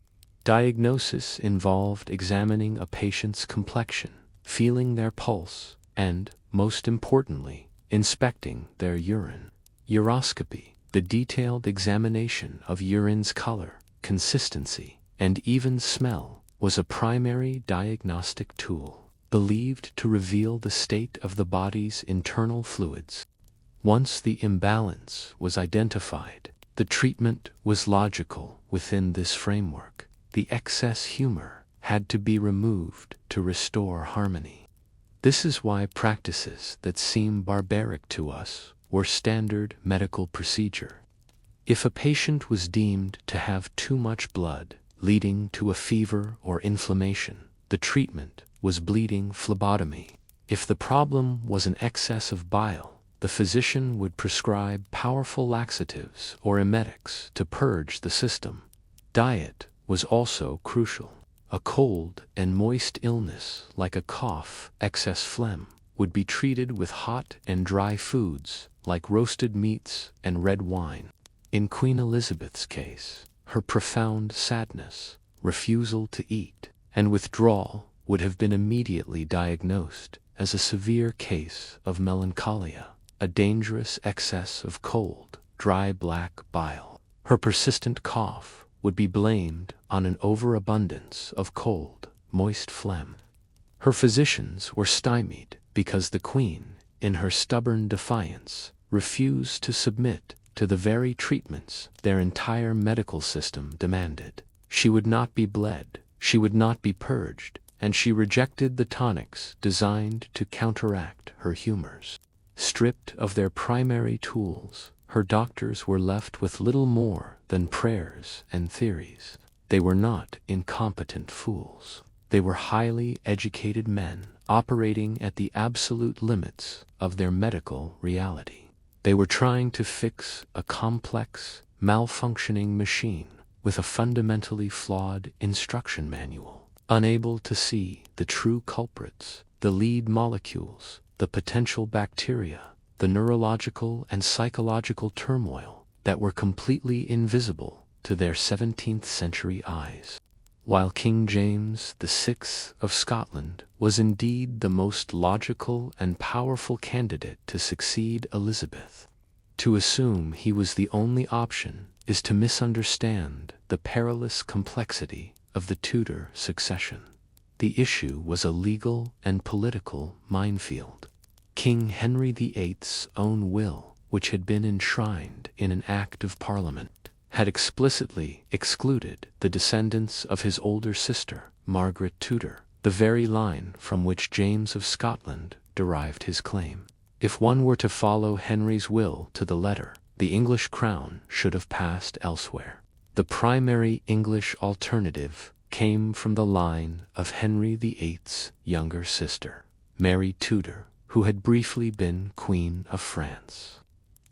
Diagnosis involved examining a patient's complexion, feeling their pulse, and, most importantly, inspecting their urine. Uroscopy, the detailed examination of urine's color, consistency, and even smell, was a primary diagnostic tool, believed to reveal the state of the body's internal fluids. Once the imbalance was identified, the treatment was logical within this framework. The excess humor had to be removed to restore harmony. This is why practices that seem barbaric to us were standard medical procedure. If a patient was deemed to have too much blood, leading to a fever or inflammation, the treatment was bleeding phlebotomy. If the problem was an excess of bile, the physician would prescribe powerful laxatives or emetics to purge the system. Diet was also crucial. A cold and moist illness like a cough, excess phlegm, would be treated with hot and dry foods like roasted meats and red wine. In Queen Elizabeth's case, her profound sadness, refusal to eat, and withdrawal would have been immediately diagnosed as a severe case of melancholia, a dangerous excess of cold, dry black bile. Her persistent cough would be blamed on an overabundance of cold, moist phlegm. Her physicians were stymied because the Queen, in her stubborn defiance, refused to submit to the very treatments their entire medical system demanded. She would not be bled, she would not be purged, and she rejected the tonics designed to counteract her humors. Stripped of their primary tools, her doctors were left with little more than prayers and theories. They were not incompetent fools. They were highly educated men operating at the absolute limits of their medical reality. They were trying to fix a complex, malfunctioning machine with a fundamentally flawed instruction manual, unable to see the true culprits, the lead molecules, the potential bacteria, the neurological and psychological turmoil that were completely invisible to their 17th century eyes. While King James VI of Scotland was indeed the most logical and powerful candidate to succeed Elizabeth, to assume he was the only option is to misunderstand the perilous complexity of the Tudor succession. The issue was a legal and political minefield. King Henry VIII's own will, which had been enshrined in an Act of Parliament, had explicitly excluded the descendants of his older sister, Margaret Tudor, the very line from which James of Scotland derived his claim. If one were to follow Henry's will to the letter, the English crown should have passed elsewhere. The primary English alternative came from the line of Henry VIII's younger sister, Mary Tudor, who had briefly been Queen of France.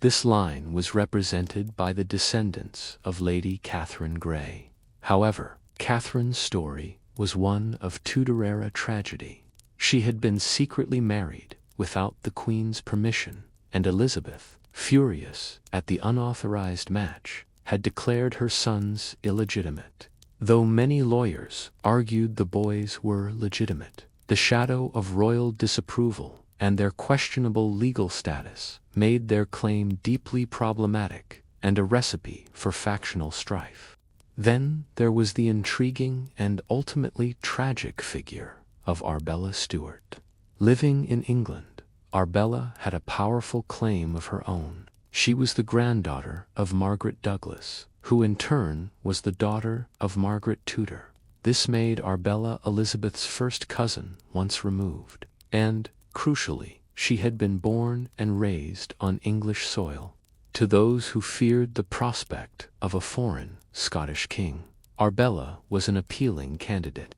This line was represented by the descendants of Lady Catherine Grey. However, Catherine's story was one of Tudor-era tragedy. She had been secretly married without the Queen's permission, and Elizabeth, furious at the unauthorized match, had declared her sons illegitimate. Though many lawyers argued the boys were legitimate, the shadow of royal disapproval and their questionable legal status made their claim deeply problematic and a recipe for factional strife. Then there was the intriguing and ultimately tragic figure of Arbella Stuart. Living in England, Arbella had a powerful claim of her own. She was the granddaughter of Margaret Douglas, who in turn was the daughter of Margaret Tudor. This made Arbella Elizabeth's first cousin once removed, and, crucially, she had been born and raised on English soil. To those who feared the prospect of a foreign Scottish king, Arbella was an appealing candidate.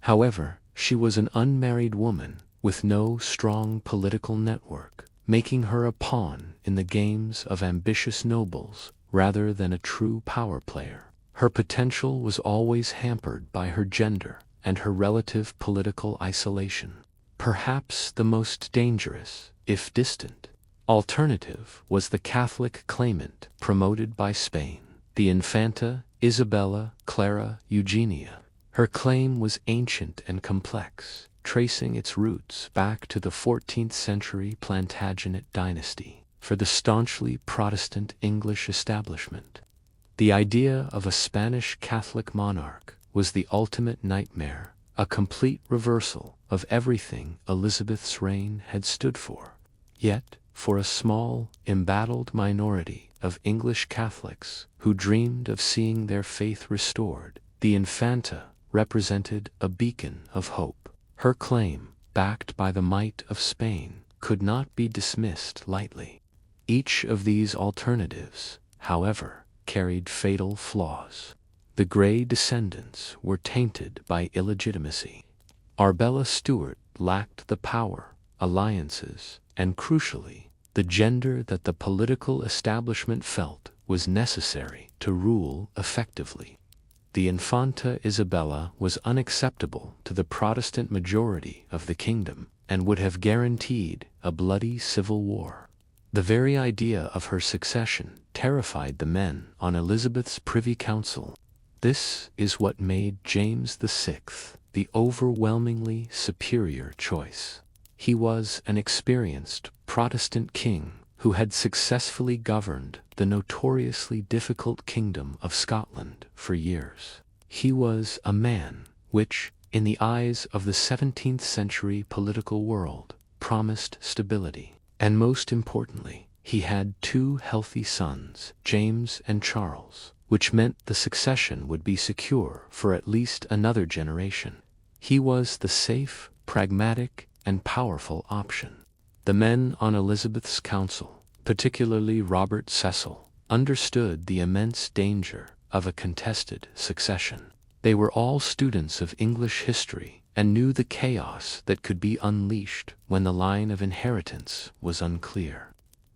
However, She was an unmarried woman with no strong political network, making her a pawn in the games of ambitious nobles rather than a true power player. Her potential was always hampered by her gender and her relative political isolation. Perhaps the most dangerous, if distant, alternative was the Catholic claimant promoted by Spain, the Infanta Isabella Clara Eugenia. Her claim was ancient and complex, tracing its roots back to the 14th century Plantagenet dynasty for the staunchly Protestant English establishment. The idea of a Spanish Catholic monarch was the ultimate nightmare, a complete reversal of everything Elizabeth's reign had stood for. Yet, for a small, embattled minority of English Catholics who dreamed of seeing their faith restored, the Infanta represented a beacon of hope. Her claim, backed by the might of Spain, could not be dismissed lightly. Each of these alternatives, however, carried fatal flaws. The Grey descendants were tainted by illegitimacy. Arbella Stuart lacked the power, alliances, and crucially, the gender that the political establishment felt was necessary to rule effectively. The Infanta Isabella was unacceptable to the Protestant majority of the kingdom and would have guaranteed a bloody civil war. The very idea of her succession terrified the men on Elizabeth's Privy Council. This is what made James VI the overwhelmingly superior choice. He was an experienced Protestant king who had successfully governed the notoriously difficult kingdom of Scotland for years. He was a man which, in the eyes of the 17th century political world, promised stability. And most importantly, he had two healthy sons, James and Charles, which meant the succession would be secure for at least another generation. He was the safe, pragmatic, and powerful option. The men on Elizabeth's council, particularly Robert Cecil, understood the immense danger of a contested succession. They were all students of English history and knew the chaos that could be unleashed when the line of inheritance was unclear.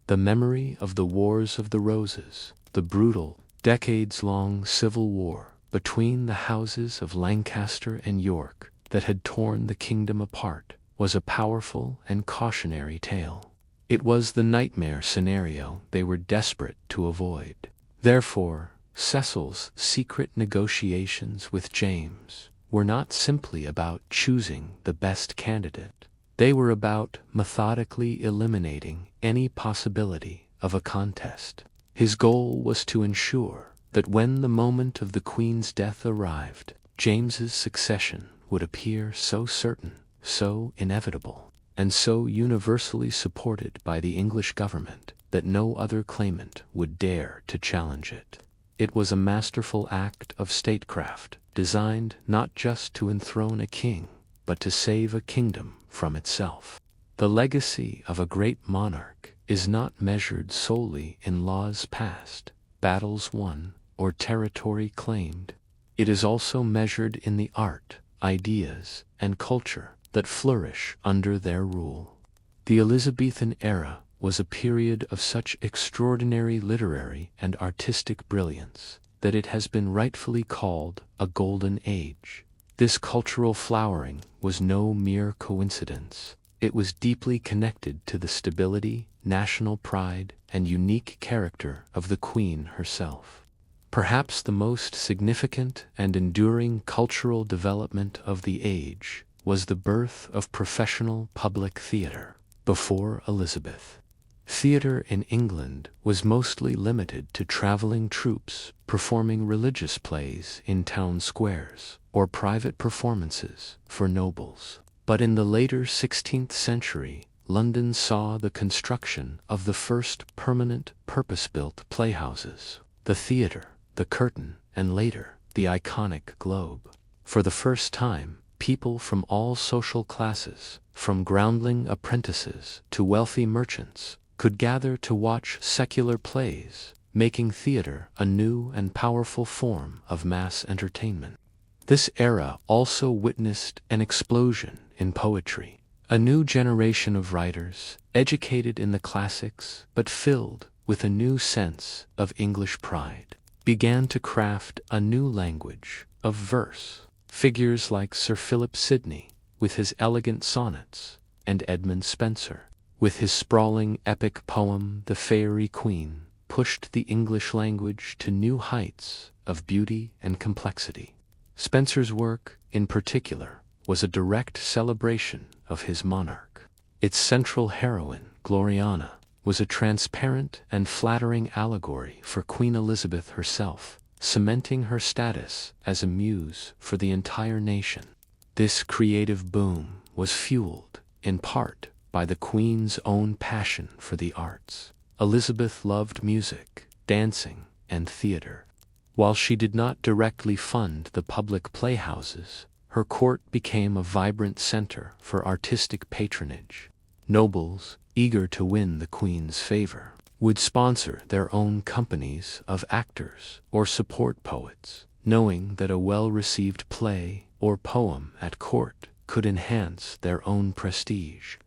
The memory of the Wars of the Roses, the brutal, decades-long civil war between the houses of Lancaster and York that had torn the kingdom apart, was a powerful and cautionary tale. It was the nightmare scenario they were desperate to avoid. Therefore, Cecil's secret negotiations with James were not simply about choosing the best candidate. They were about methodically eliminating any possibility of a contest. His goal was to ensure that when the moment of the Queen's death arrived, James's succession would appear so certain, so inevitable, and so universally supported by the English government that no other claimant would dare to challenge it. It was a masterful act of statecraft, designed not just to enthrone a king, but to save a kingdom from itself. The legacy of a great monarch is not measured solely in laws passed, battles won, or territory claimed. It is also measured in the art, ideas, and culture that flourish under their rule. The Elizabethan era was a period of such extraordinary literary and artistic brilliance that it has been rightfully called a golden age. This cultural flowering was no mere coincidence. It was deeply connected to the stability, national pride, and unique character of the Queen herself. Perhaps the most significant and enduring cultural development of the age was the birth of professional public theatre before Elizabeth. Theatre in England was mostly limited to travelling troupes performing religious plays in town squares or private performances for nobles. But in the later 16th century, London saw the construction of the first permanent purpose-built playhouses, the theatre, the curtain, and later, the iconic globe. For the first time, people from all social classes, from groundling apprentices to wealthy merchants, could gather to watch secular plays, making theatre a new and powerful form of mass entertainment. This era also witnessed an explosion in poetry. A new generation of writers, educated in the classics but filled with a new sense of English pride, began to craft a new language of verse. Figures like Sir Philip Sidney, with his elegant sonnets, and Edmund Spenser, with his sprawling epic poem The Faerie Queene, pushed the English language to new heights of beauty and complexity. Spenser's work, in particular, was a direct celebration of his monarch. Its central heroine, Gloriana, was a transparent and flattering allegory for Queen Elizabeth herself, cementing her status as a muse for the entire nation. This creative boom was fueled, in part, by the Queen's own passion for the arts. Elizabeth loved music, dancing, and theater. While she did not directly fund the public playhouses, her court became a vibrant center for artistic patronage. Nobles, eager to win the Queen's favor, would sponsor their own companies of actors or support poets, knowing that a well-received play or poem at court could enhance their own prestige.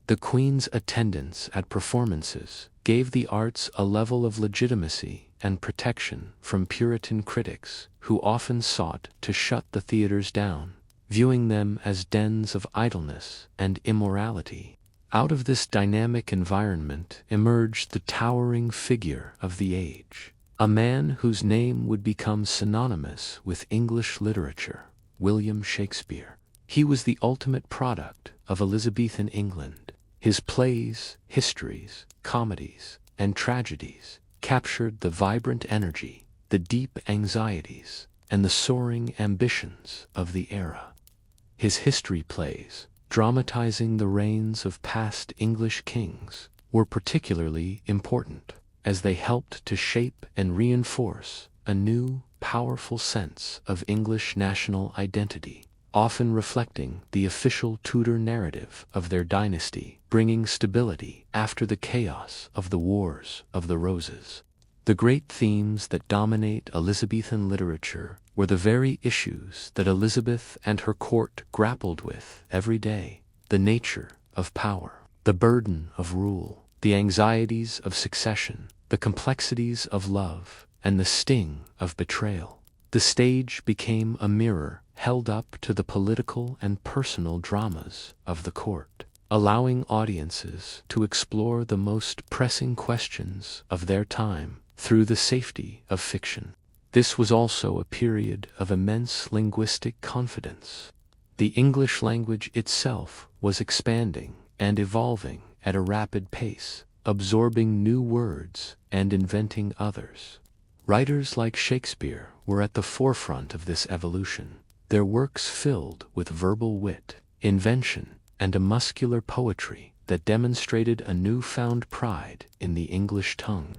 The Queen's attendance at performances gave the arts a level of legitimacy and protection from Puritan critics who often sought to shut the theaters down, viewing them as dens of idleness and immorality. Out of this dynamic environment emerged the towering figure of the age, a man whose name would become synonymous with English literature, William Shakespeare. He was the ultimate product of Elizabethan England. His plays, histories, comedies, and tragedies captured the vibrant energy, the deep anxieties, and the soaring ambitions of the era. His history plays, dramatizing the reigns of past English kings, were particularly important, as they helped to shape and reinforce a new, powerful sense of English national identity, often reflecting the official Tudor narrative of their dynasty, bringing stability after the chaos of the Wars of the Roses. The great themes that dominate Elizabethan literature were the very issues that Elizabeth and her court grappled with every day: the nature of power, the burden of rule, the anxieties of succession, the complexities of love, and the sting of betrayal. The stage became a mirror held up to the political and personal dramas of the court, allowing audiences to explore the most pressing questions of their time through the safety of fiction. This was also a period of immense linguistic confidence. The English language itself was expanding and evolving at a rapid pace, absorbing new words and inventing others. Writers like Shakespeare were at the forefront of this evolution, their works filled with verbal wit, invention, and a muscular poetry that demonstrated a newfound pride in the English tongue.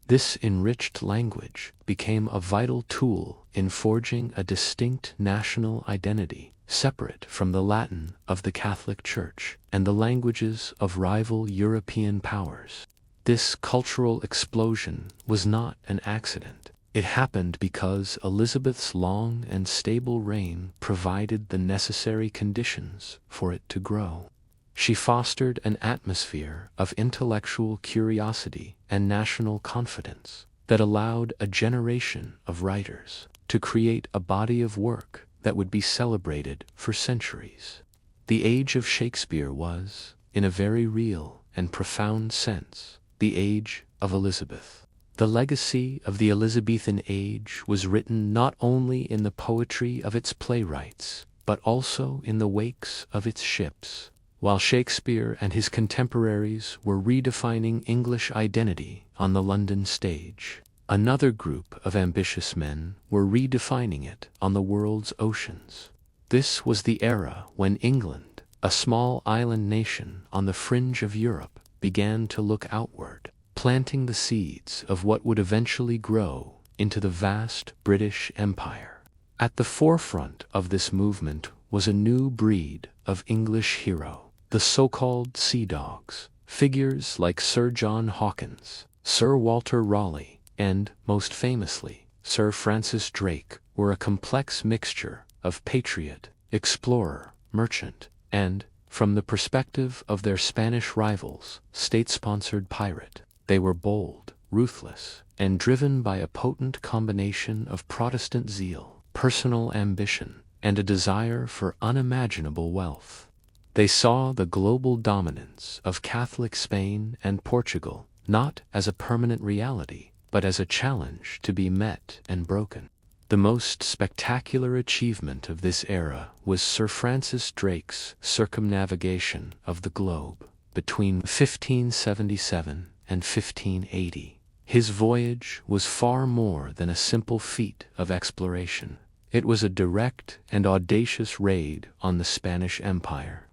This enriched language became a vital tool in forging a distinct national identity, separate from the Latin of the Catholic Church and the languages of rival European powers. This cultural explosion was not an accident. It happened because Elizabeth's long and stable reign provided the necessary conditions for it to grow. She fostered an atmosphere of intellectual curiosity and national confidence that allowed a generation of writers to create a body of work that would be celebrated for centuries. The age of Shakespeare was, in a very real and profound sense, the age of Elizabeth. The legacy of the Elizabethan age was written not only in the poetry of its playwrights, but also in the wakes of its ships. While Shakespeare and his contemporaries were redefining English identity on the London stage, another group of ambitious men were redefining it on the world's oceans. This was the era when England, a small island nation on the fringe of Europe, began to look outward, planting the seeds of what would eventually grow into the vast British Empire. At the forefront of this movement was a new breed of English hero, the so-called sea dogs. Figures like Sir John Hawkins, Sir Walter Raleigh, and, most famously, Sir Francis Drake were a complex mixture of patriot, explorer, merchant, and, from the perspective of their Spanish rivals, state-sponsored pirate. They were bold, ruthless, and driven by a potent combination of Protestant zeal, personal ambition, and a desire for unimaginable wealth. They saw the global dominance of Catholic Spain and Portugal not as a permanent reality, but as a challenge to be met and broken. The most spectacular achievement of this era was Sir Francis Drake's circumnavigation of the globe between 1577 and 1580. His voyage was far more than a simple feat of exploration. It was a direct and audacious raid on the Spanish Empire.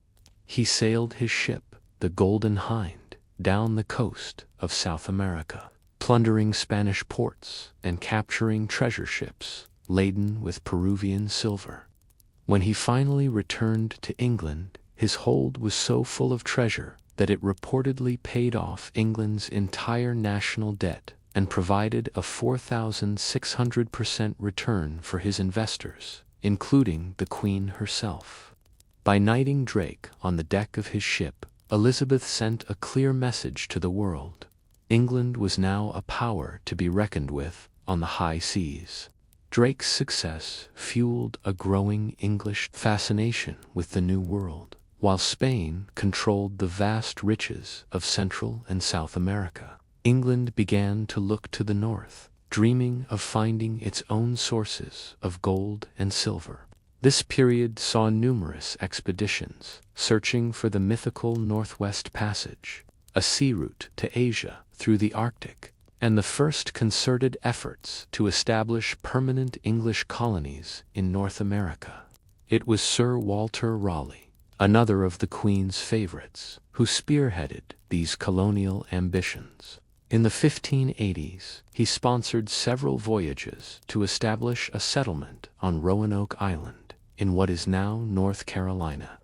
He sailed his ship, the Golden Hind, down the coast of South America, plundering Spanish ports and capturing treasure ships laden with Peruvian silver. When he finally returned to England, his hold was so full of treasure that it reportedly paid off England's entire national debt and provided a 4,600% return for his investors, including the Queen herself. By knighting Drake on the deck of his ship, Elizabeth sent a clear message to the world. England was now a power to be reckoned with on the high seas. Drake's success fueled a growing English fascination with the New World, while Spain controlled the vast riches of Central and South America. England began to look to the north, dreaming of finding its own sources of gold and silver. This period saw numerous expeditions searching for the mythical Northwest Passage, a sea route to Asia through the Arctic, and the first concerted efforts to establish permanent English colonies in North America. It was Sir Walter Raleigh, another of the Queen's favorites, who spearheaded these colonial ambitions. In the 1580s, he sponsored several voyages to establish a settlement on Roanoke Island, in what is now North Carolina.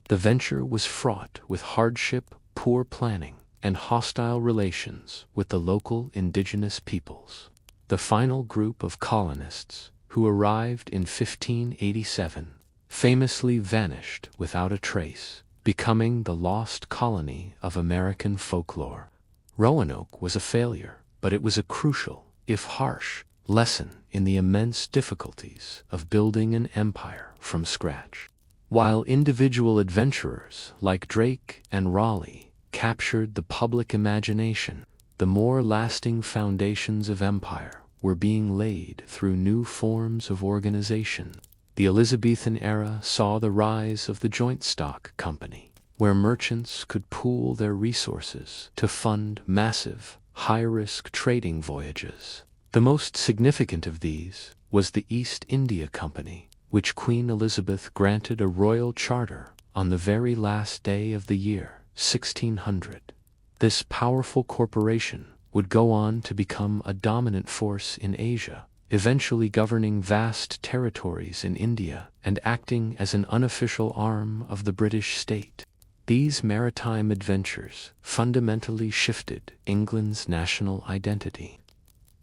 The venture was fraught with hardship, poor planning, and hostile relations with the local indigenous peoples. The final group of colonists, who arrived in 1587, famously vanished without a trace, becoming the lost colony of American folklore. Roanoke was a failure, but it was a crucial, if harsh, lesson in the immense difficulties of building an empire from scratch. While individual adventurers like Drake and Raleigh captured the public imagination, the more lasting foundations of empire were being laid through new forms of organization. The Elizabethan era saw the rise of the joint stock company, where merchants could pool their resources to fund massive, high-risk trading voyages. The most significant of these was the East India Company, which Queen Elizabeth granted a royal charter on the very last day of the year, 1600. This powerful corporation would go on to become a dominant force in Asia, eventually governing vast territories in India and acting as an unofficial arm of the British state. These maritime adventures fundamentally shifted England's national identity.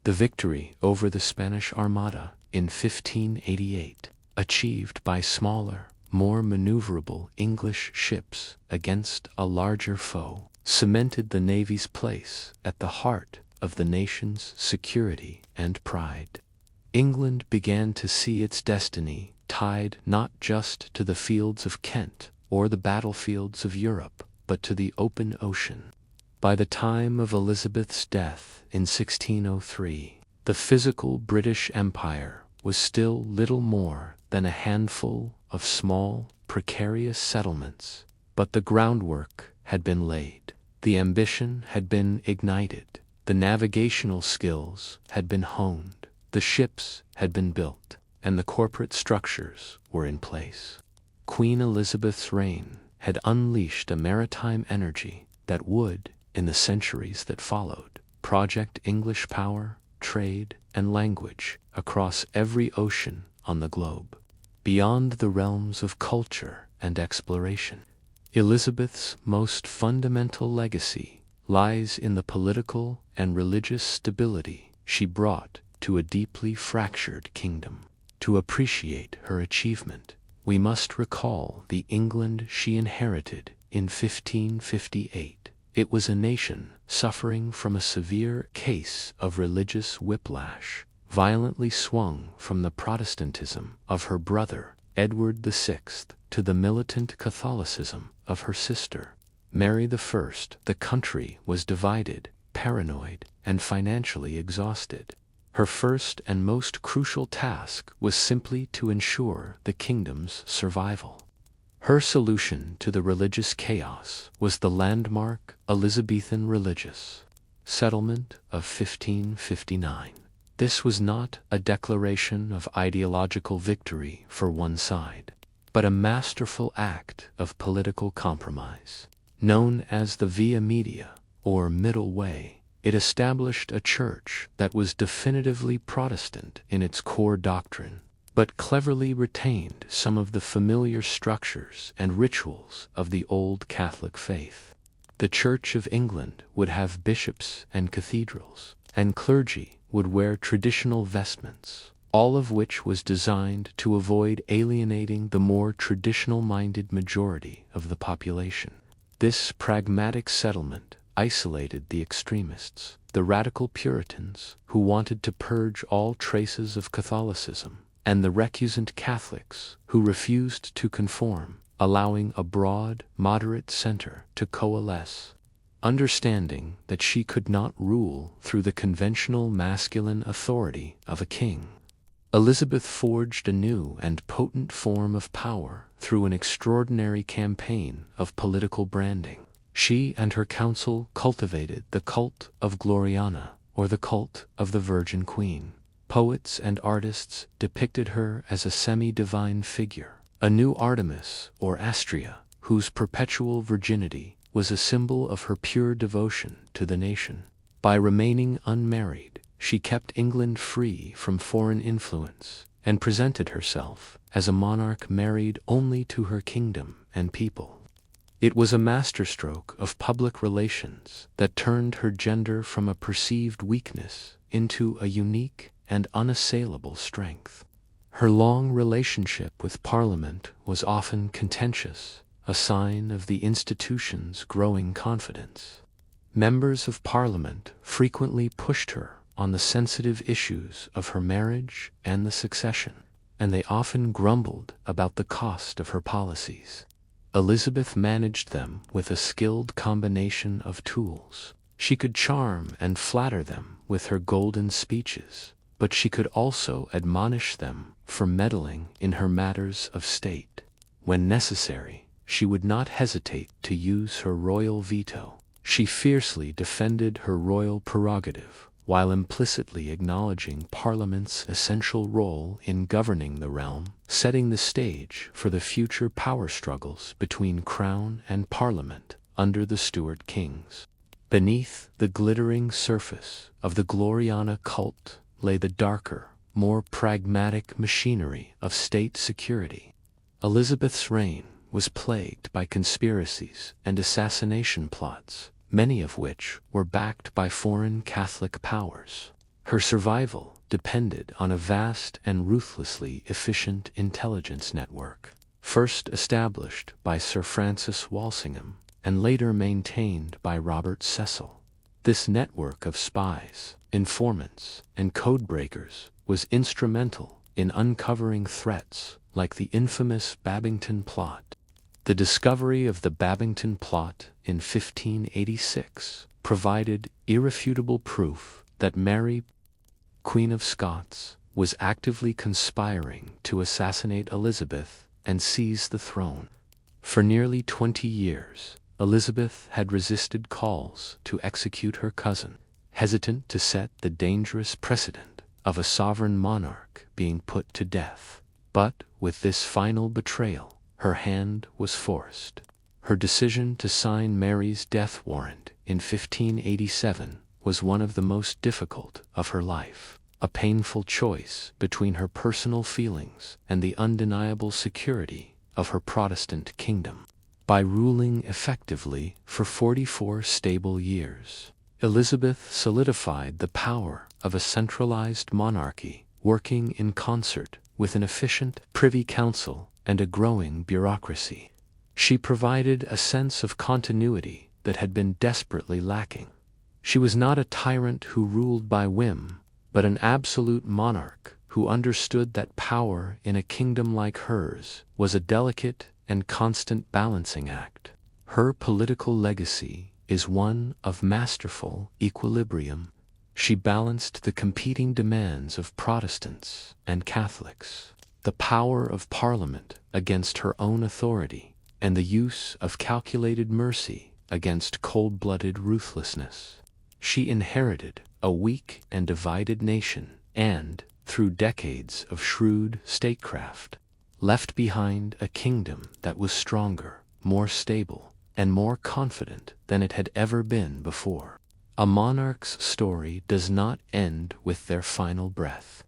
The victory over the Spanish Armada in 1588, achieved by smaller, more maneuverable English ships against a larger foe, cemented the Navy's place at the heart of the nation's security and pride. England began to see its destiny tied not just to the fields of Kent or the battlefields of Europe, but to the open ocean. By the time of Elizabeth's death in 1603, the physical British Empire was still little more than a handful of small, precarious settlements, but the groundwork had been laid. The ambition had been ignited. The navigational skills had been honed. The ships had been built, and the corporate structures were in place. Queen Elizabeth's reign had unleashed a maritime energy that would, in the centuries that followed, project English power, trade, and language across every ocean on the globe, beyond the realms of culture and exploration. Elizabeth's most fundamental legacy lies in the political and religious stability she brought to a deeply fractured kingdom. to appreciate her achievement, we must recall the England she inherited in 1558. It was a nation suffering from a severe case of religious whiplash, violently swung from the Protestantism of her brother, Edward VI, to the militant Catholicism of her sister, Mary I. The country was divided, paranoid, and financially exhausted. Her first and most crucial task was simply to ensure the kingdom's survival. Her solution to the religious chaos was the landmark Elizabethan Religious Settlement of 1559. This was not a declaration of ideological victory for one side, but a masterful act of political compromise. Known as the Via Media, or Middle Way, it established a church that was definitively Protestant in its core doctrine, but cleverly retained some of the familiar structures and rituals of the old Catholic faith. The Church of England would have bishops and cathedrals, and clergy would wear traditional vestments, all of which was designed to avoid alienating the more traditional-minded majority of the population. This pragmatic settlement isolated the extremists, the radical Puritans who wanted to purge all traces of Catholicism, and the recusant Catholics who refused to conform, allowing a broad, moderate center to coalesce. Understanding that she could not rule through the conventional masculine authority of a king, Elizabeth forged a new and potent form of power through an extraordinary campaign of political branding. She and her council cultivated the cult of Gloriana, or the cult of the Virgin Queen. Poets and artists depicted her as a semi-divine figure, a new Artemis or Astrea, whose perpetual virginity was a symbol of her pure devotion to the nation. By remaining unmarried, she kept England free from foreign influence and presented herself as a monarch married only to her kingdom and people. It was a masterstroke of public relations that turned her gender from a perceived weakness into a unique and unassailable strength. Her long relationship with Parliament was often contentious, a sign of the institution's growing confidence. Members of Parliament frequently pushed her on the sensitive issues of her marriage and the succession, and they often grumbled about the cost of her policies. Elizabeth managed them with a skilled combination of tools. She could charm and flatter them with her golden speeches, but she could also admonish them for meddling in her matters of state. When necessary, she would not hesitate to use her royal veto. She fiercely defended her royal prerogative, while implicitly acknowledging Parliament's essential role in governing the realm, setting the stage for the future power struggles between Crown and Parliament under the Stuart kings. Beneath the glittering surface of the Gloriana cult lay the darker, more pragmatic machinery of state security. Elizabeth's reign was plagued by conspiracies and assassination plots, many of which were backed by foreign Catholic powers. Her survival depended on a vast and ruthlessly efficient intelligence network, first established by Sir Francis Walsingham and later maintained by Robert Cecil. This network of spies, informants, and codebreakers was instrumental in uncovering threats like the infamous Babington Plot. The discovery of the Babington Plot in 1586 provided irrefutable proof that Mary, Queen of Scots, was actively conspiring to assassinate Elizabeth and seize the throne. For nearly 20 years, Elizabeth had resisted calls to execute her cousin, hesitant to set the dangerous precedent of a sovereign monarch being put to death. But with this final betrayal, her hand was forced. Her decision to sign Mary's death warrant in 1587 was one of the most difficult of her life, a painful choice between her personal feelings and the undeniable security of her Protestant kingdom. By ruling effectively for 44 stable years, Elizabeth solidified the power of a centralized monarchy working in concert with an efficient privy council and a growing bureaucracy. She provided a sense of continuity that had been desperately lacking. She was not a tyrant who ruled by whim, but an absolute monarch who understood that power in a kingdom like hers was a delicate and constant balancing act. Her political legacy is one of masterful equilibrium. She balanced the competing demands of Protestants and Catholics, the power of Parliament against her own authority, and the use of calculated mercy against cold-blooded ruthlessness. She inherited a weak and divided nation and, through decades of shrewd statecraft, left behind a kingdom that was stronger, more stable, and more confident than it had ever been before. A monarch's story does not end with their final breath.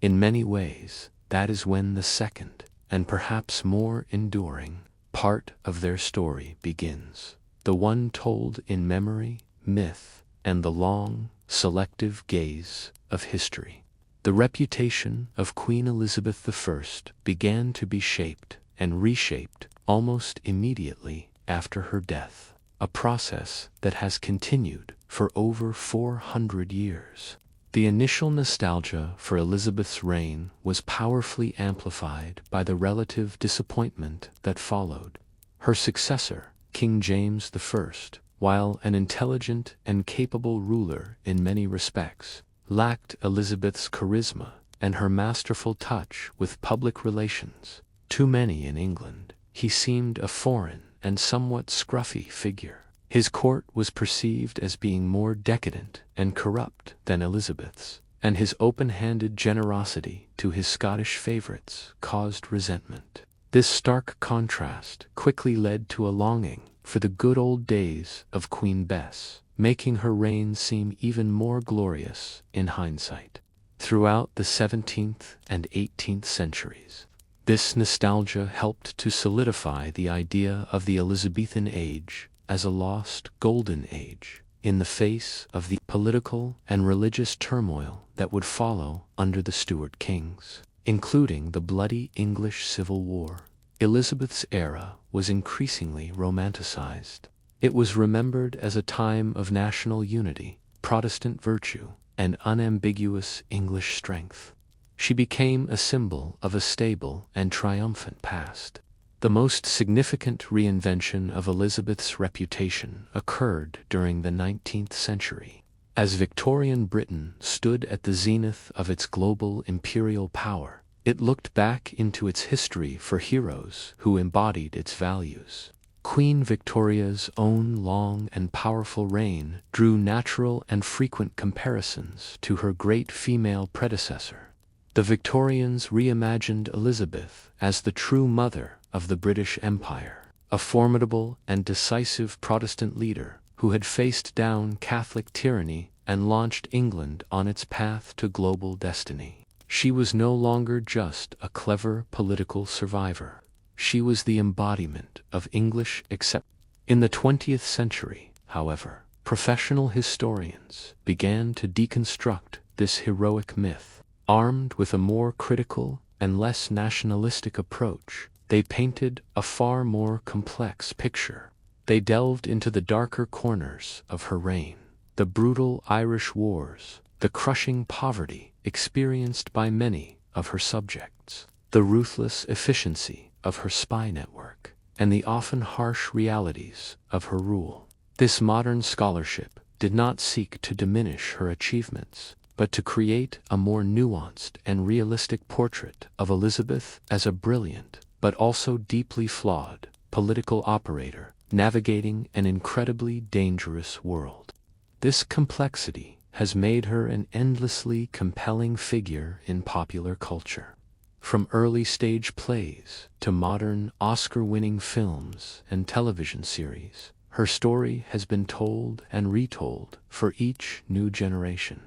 In many ways, that is when the second, and perhaps more enduring, part of their story begins. The one told in memory, myth, and the long, selective gaze of history. The reputation of Queen Elizabeth I began to be shaped and reshaped almost immediately after her death, a process that has continued for over 400 years. The initial nostalgia for Elizabeth's reign was powerfully amplified by the relative disappointment that followed. Her successor, King James I, while an intelligent and capable ruler in many respects, lacked Elizabeth's charisma and her masterful touch with public relations. To many in England, he seemed a foreign and somewhat scruffy figure. His court was perceived as being more decadent and corrupt than Elizabeth's, and his open-handed generosity to his Scottish favorites caused resentment. This stark contrast quickly led to a longing for the good old days of Queen Bess, making her reign seem even more glorious in hindsight. Throughout the 17th and 18th centuries, this nostalgia helped to solidify the idea of the Elizabethan age as a lost golden age, in the face of the political and religious turmoil that would follow under the Stuart kings, including the bloody English Civil War. Elizabeth's era was increasingly romanticized. It was remembered as a time of national unity, Protestant virtue, and unambiguous English strength. She became a symbol of a stable and triumphant past. The most significant reinvention of Elizabeth's reputation occurred during the 19th century. As Victorian Britain stood at the zenith of its global imperial power, it looked back into its history for heroes who embodied its values. Queen Victoria's own long and powerful reign drew natural and frequent comparisons to her great female predecessor. The Victorians reimagined Elizabeth as the true mother of the British Empire, a formidable and decisive Protestant leader who had faced down Catholic tyranny and launched England on its path to global destiny. She was no longer just a clever political survivor. She was the embodiment of English acceptance. In the 20th century, however, professional historians began to deconstruct this heroic myth. Armed with a more critical and less nationalistic approach, they painted a far more complex picture. They delved into the darker corners of her reign, the brutal Irish wars, the crushing poverty experienced by many of her subjects, the ruthless efficiency of her spy network, and the often harsh realities of her rule. This modern scholarship did not seek to diminish her achievements, but to create a more nuanced and realistic portrait of Elizabeth as a brilliant, but also deeply flawed, political operator navigating an incredibly dangerous world. This complexity has made her an endlessly compelling figure in popular culture. From early stage plays to modern Oscar-winning films and television series, her story has been told and retold for each new generation.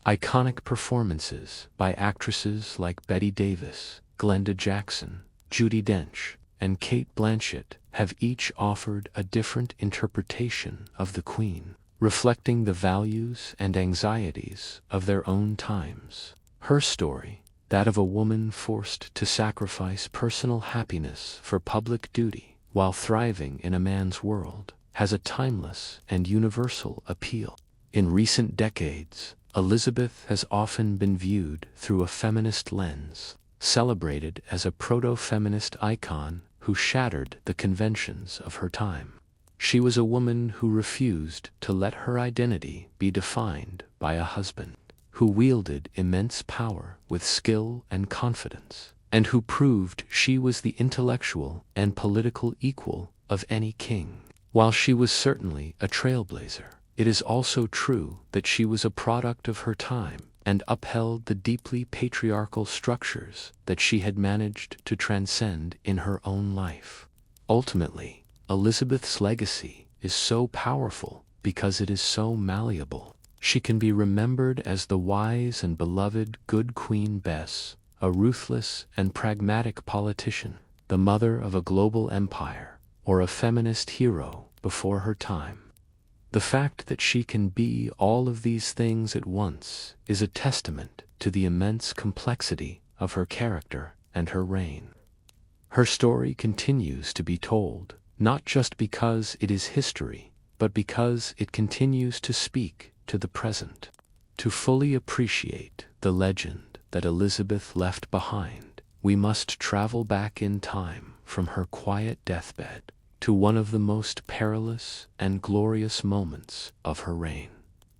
Iconic performances by actresses like Bette Davis, Glenda Jackson, Judi Dench, and Cate Blanchett have each offered a different interpretation of the Queen, reflecting the values and anxieties of their own times. Her story, that of a woman forced to sacrifice personal happiness for public duty while thriving in a man's world, has a timeless and universal appeal. In recent decades, Elizabeth has often been viewed through a feminist lens, celebrated as a proto-feminist icon who shattered the conventions of her time. She was a woman who refused to let her identity be defined by a husband, who wielded immense power with skill and confidence, and who proved she was the intellectual and political equal of any king. While she was certainly a trailblazer, it is also true that she was a product of her time and upheld the deeply patriarchal structures that she had managed to transcend in her own life. Ultimately, Elizabeth's legacy is so powerful because it is so malleable. She can be remembered as the wise and beloved good Queen Bess, a ruthless and pragmatic politician, the mother of a global empire, or a feminist hero before her time. The fact that she can be all of these things at once is a testament to the immense complexity of her character and her reign. Her story continues to be told, not just because it is history, but because it continues to speak to the present. To fully appreciate the legend that Elizabeth left behind, we must travel back in time from her quiet deathbed to one of the most perilous and glorious moments of her reign.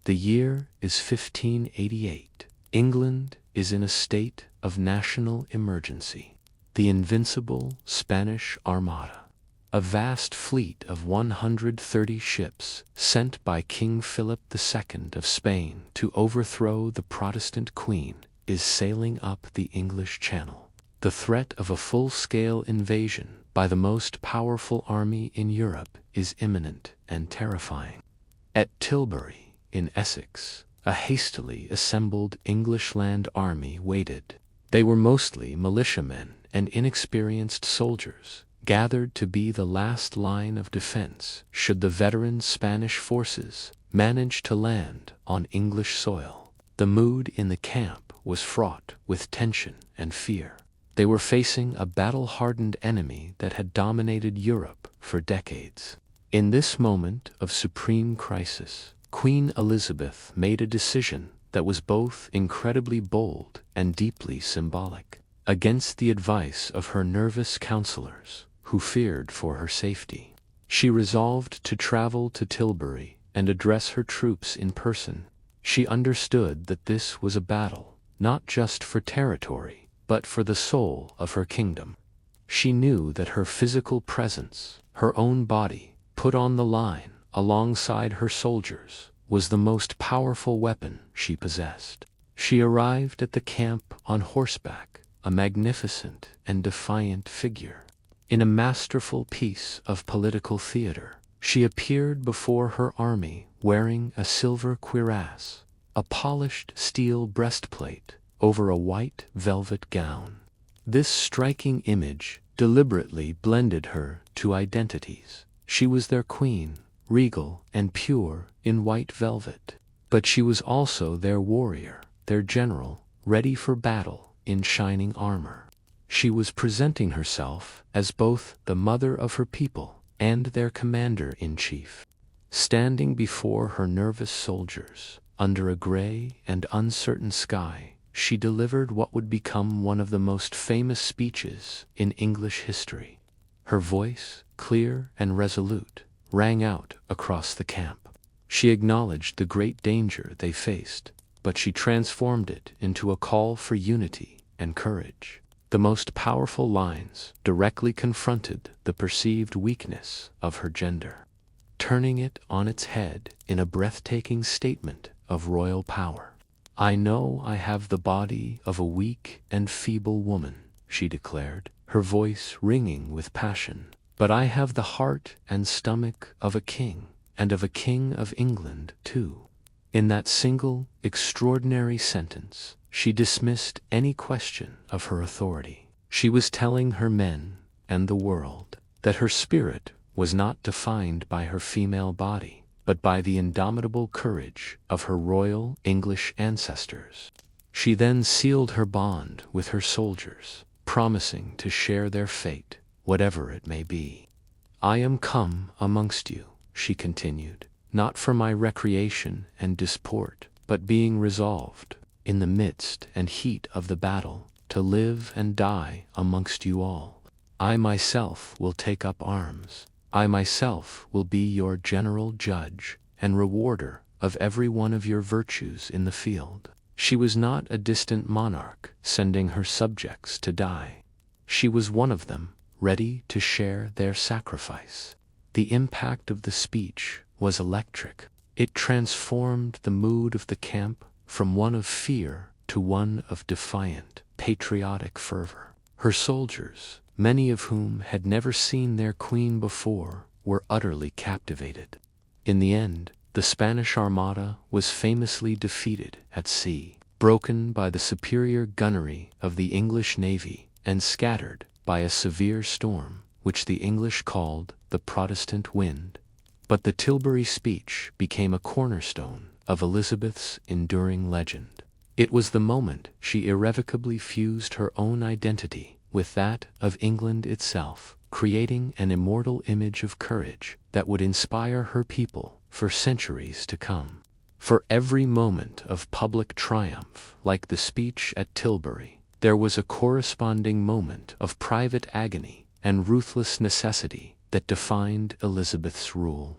The year is 1588. England is in a state of national emergency. The invincible Spanish Armada, a vast fleet of 130 ships sent by King Philip II of Spain to overthrow the Protestant Queen, is sailing up the English Channel. The threat of a full-scale invasion by the most powerful army in Europe is imminent and terrifying. At Tilbury, in Essex, a hastily assembled English land army waited. They were mostly militiamen and inexperienced soldiers, gathered to be the last line of defense should the veteran Spanish forces manage to land on English soil. The mood in the camp was fraught with tension and fear. They were facing a battle-hardened enemy that had dominated Europe for decades. In this moment of supreme crisis, Queen Elizabeth made a decision that was both incredibly bold and deeply symbolic. Against the advice of her nervous counselors, who feared for her safety, she resolved to travel to Tilbury and address her troops in person. She understood that this was a battle, not just for territory, but for the soul of her kingdom. She knew that her physical presence, her own body, put on the line alongside her soldiers, was the most powerful weapon she possessed. She arrived at the camp on horseback, a magnificent and defiant figure. In a masterful piece of political theater, she appeared before her army wearing a silver cuirass, a polished steel breastplate over a white velvet gown. This striking image deliberately blended her two identities. She was their queen, regal and pure in white velvet, but she was also their warrior, their general, ready for battle in shining armor. She was presenting herself as both the mother of her people and their commander-in-chief. Standing before her nervous soldiers, under a gray and uncertain sky, she delivered what would become one of the most famous speeches in English history. Her voice, clear and resolute, rang out across the camp. She acknowledged the great danger they faced, but she transformed it into a call for unity and courage. The most powerful lines directly confronted the perceived weakness of her gender, turning it on its head in a breathtaking statement of royal power. "I know I have the body of a weak and feeble woman," she declared, her voice ringing with passion, "but I have the heart and stomach of a king, and of a king of England, too." In that single, extraordinary sentence, she dismissed any question of her authority. She was telling her men and the world that her spirit was not defined by her female body, but by the indomitable courage of her royal English ancestors. She then sealed her bond with her soldiers, promising to share their fate, whatever it may be. "I am come amongst you," she continued, "not for my recreation and disport, but being resolved, in the midst and heat of the battle, to live and die amongst you all. I myself will take up arms. I myself will be your general judge and rewarder of every one of your virtues in the field." She was not a distant monarch sending her subjects to die. She was one of them, ready to share their sacrifice. The impact of the speech was electric. It transformed the mood of the camp from one of fear to one of defiant, patriotic fervor. Her soldiers, many of whom had never seen their queen before, were utterly captivated. In the end, the Spanish Armada was famously defeated at sea, broken by the superior gunnery of the English navy, and scattered by a severe storm, which the English called the Protestant wind. But the Tilbury speech became a cornerstone of Elizabeth's enduring legend. It was the moment she irrevocably fused her own identity with that of England itself, creating an immortal image of courage that would inspire her people for centuries to come. For every moment of public triumph, like the speech at Tilbury, there was a corresponding moment of private agony and ruthless necessity that defined Elizabeth's rule.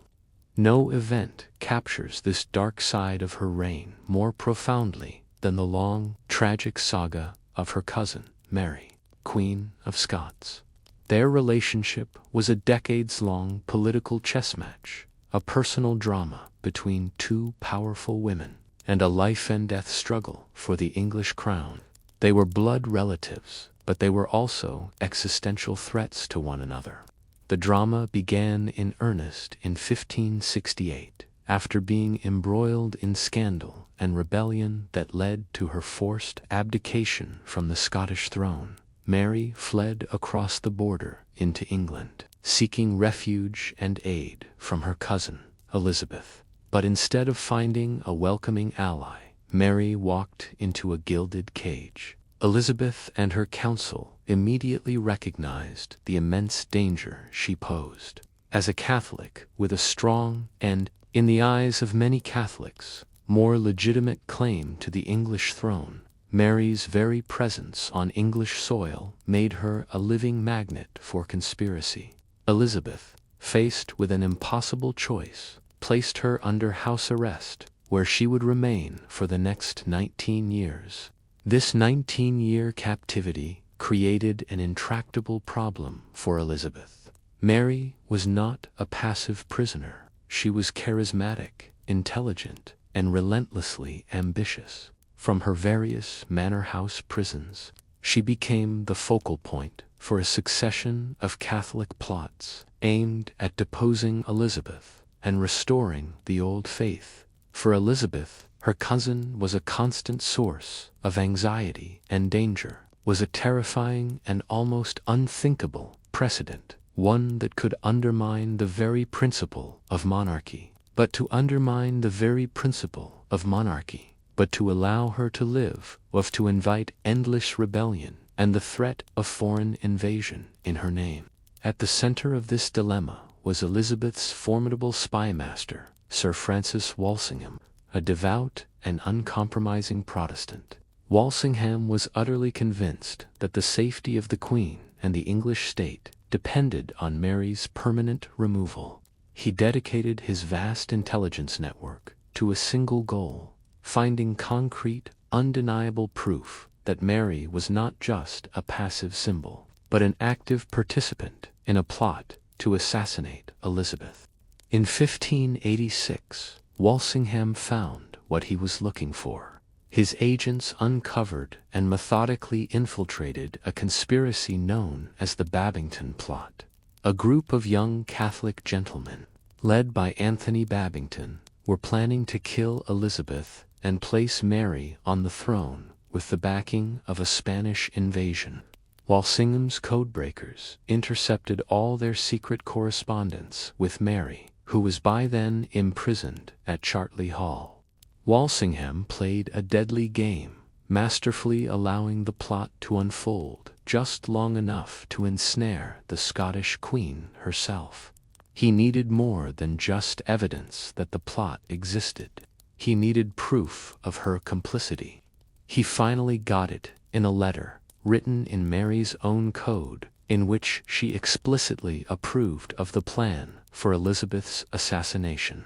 No event captures this dark side of her reign more profoundly than the long, tragic saga of her cousin, Mary, Queen of Scots. Their relationship was a decades-long political chess match, a personal drama between two powerful women, and a life-and-death struggle for the English crown. They were blood relatives, but they were also existential threats to one another. The drama began in earnest in 1568, after being embroiled in scandal and rebellion that led to her forced abdication from the Scottish throne. Mary fled across the border into England, seeking refuge and aid from her cousin, Elizabeth. But instead of finding a welcoming ally, Mary walked into a gilded cage. Elizabeth and her council immediately recognized the immense danger she posed. As a Catholic with a strong and, in the eyes of many Catholics, more legitimate claim to the English throne, Mary's very presence on English soil made her a living magnet for conspiracy. Elizabeth, faced with an impossible choice, placed her under house arrest, where she would remain for the next 19 years. This 19-year captivity created an intractable problem for Elizabeth. Mary was not a passive prisoner. She was charismatic, intelligent, and relentlessly ambitious. From her various manor house prisons, she became the focal point for a succession of Catholic plots aimed at deposing Elizabeth and restoring the old faith. For Elizabeth, her cousin was a constant source of anxiety and danger, was a terrifying and almost unthinkable precedent, one that could undermine the very principle of monarchy. But to undermine the very principle of monarchy, but to allow her to live, was to invite endless rebellion and the threat of foreign invasion in her name. At the center of this dilemma was Elizabeth's formidable spymaster, Sir Francis Walsingham, a devout and uncompromising Protestant. Walsingham was utterly convinced that the safety of the Queen and the English state depended on Mary's permanent removal. He dedicated his vast intelligence network to a single goal: finding concrete, undeniable proof that Mary was not just a passive symbol, but an active participant in a plot to assassinate Elizabeth. In 1586, Walsingham found what he was looking for. His agents uncovered and methodically infiltrated a conspiracy known as the Babington Plot. A group of young Catholic gentlemen, led by Anthony Babington, were planning to kill Elizabeth and place Mary on the throne with the backing of a Spanish invasion. Walsingham's codebreakers intercepted all their secret correspondence with Mary, who was by then imprisoned at Chartley Hall. Walsingham played a deadly game, masterfully allowing the plot to unfold just long enough to ensnare the Scottish queen herself. He needed more than just evidence that the plot existed. He needed proof of her complicity. He finally got it in a letter written in Mary's own code, in which she explicitly approved of the plan for Elizabeth's assassination.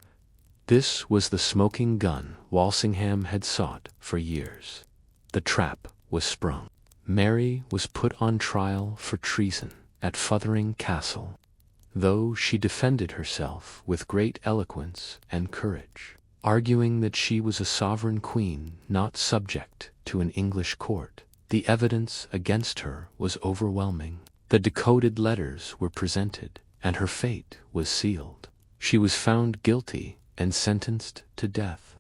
This was the smoking gun Walsingham had sought for years. The trap was sprung. Mary was put on trial for treason at Flickering Castle, though she defended herself with great eloquence and courage, arguing that she was a sovereign queen not subject to an English court. The evidence against her was overwhelming. The decoded letters were presented, and her fate was sealed. She was found guilty and sentenced to death.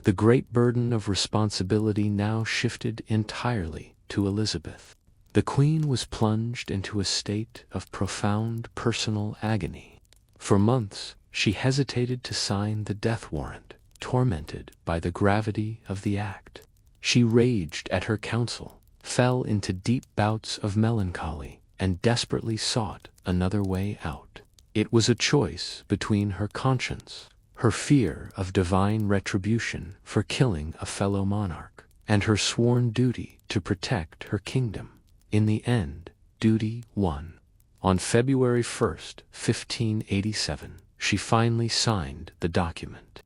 The great burden of responsibility now shifted entirely to Elizabeth. The Queen was plunged into a state of profound personal agony. For months, she hesitated to sign the death warrant, tormented by the gravity of the act. She raged at her council, fell into deep bouts of melancholy, and desperately sought another way out. It was a choice between her conscience, her fear of divine retribution for killing a fellow monarch, and her sworn duty to protect her kingdom. In the end, duty won. On February 1st, 1587, she finally signed the document.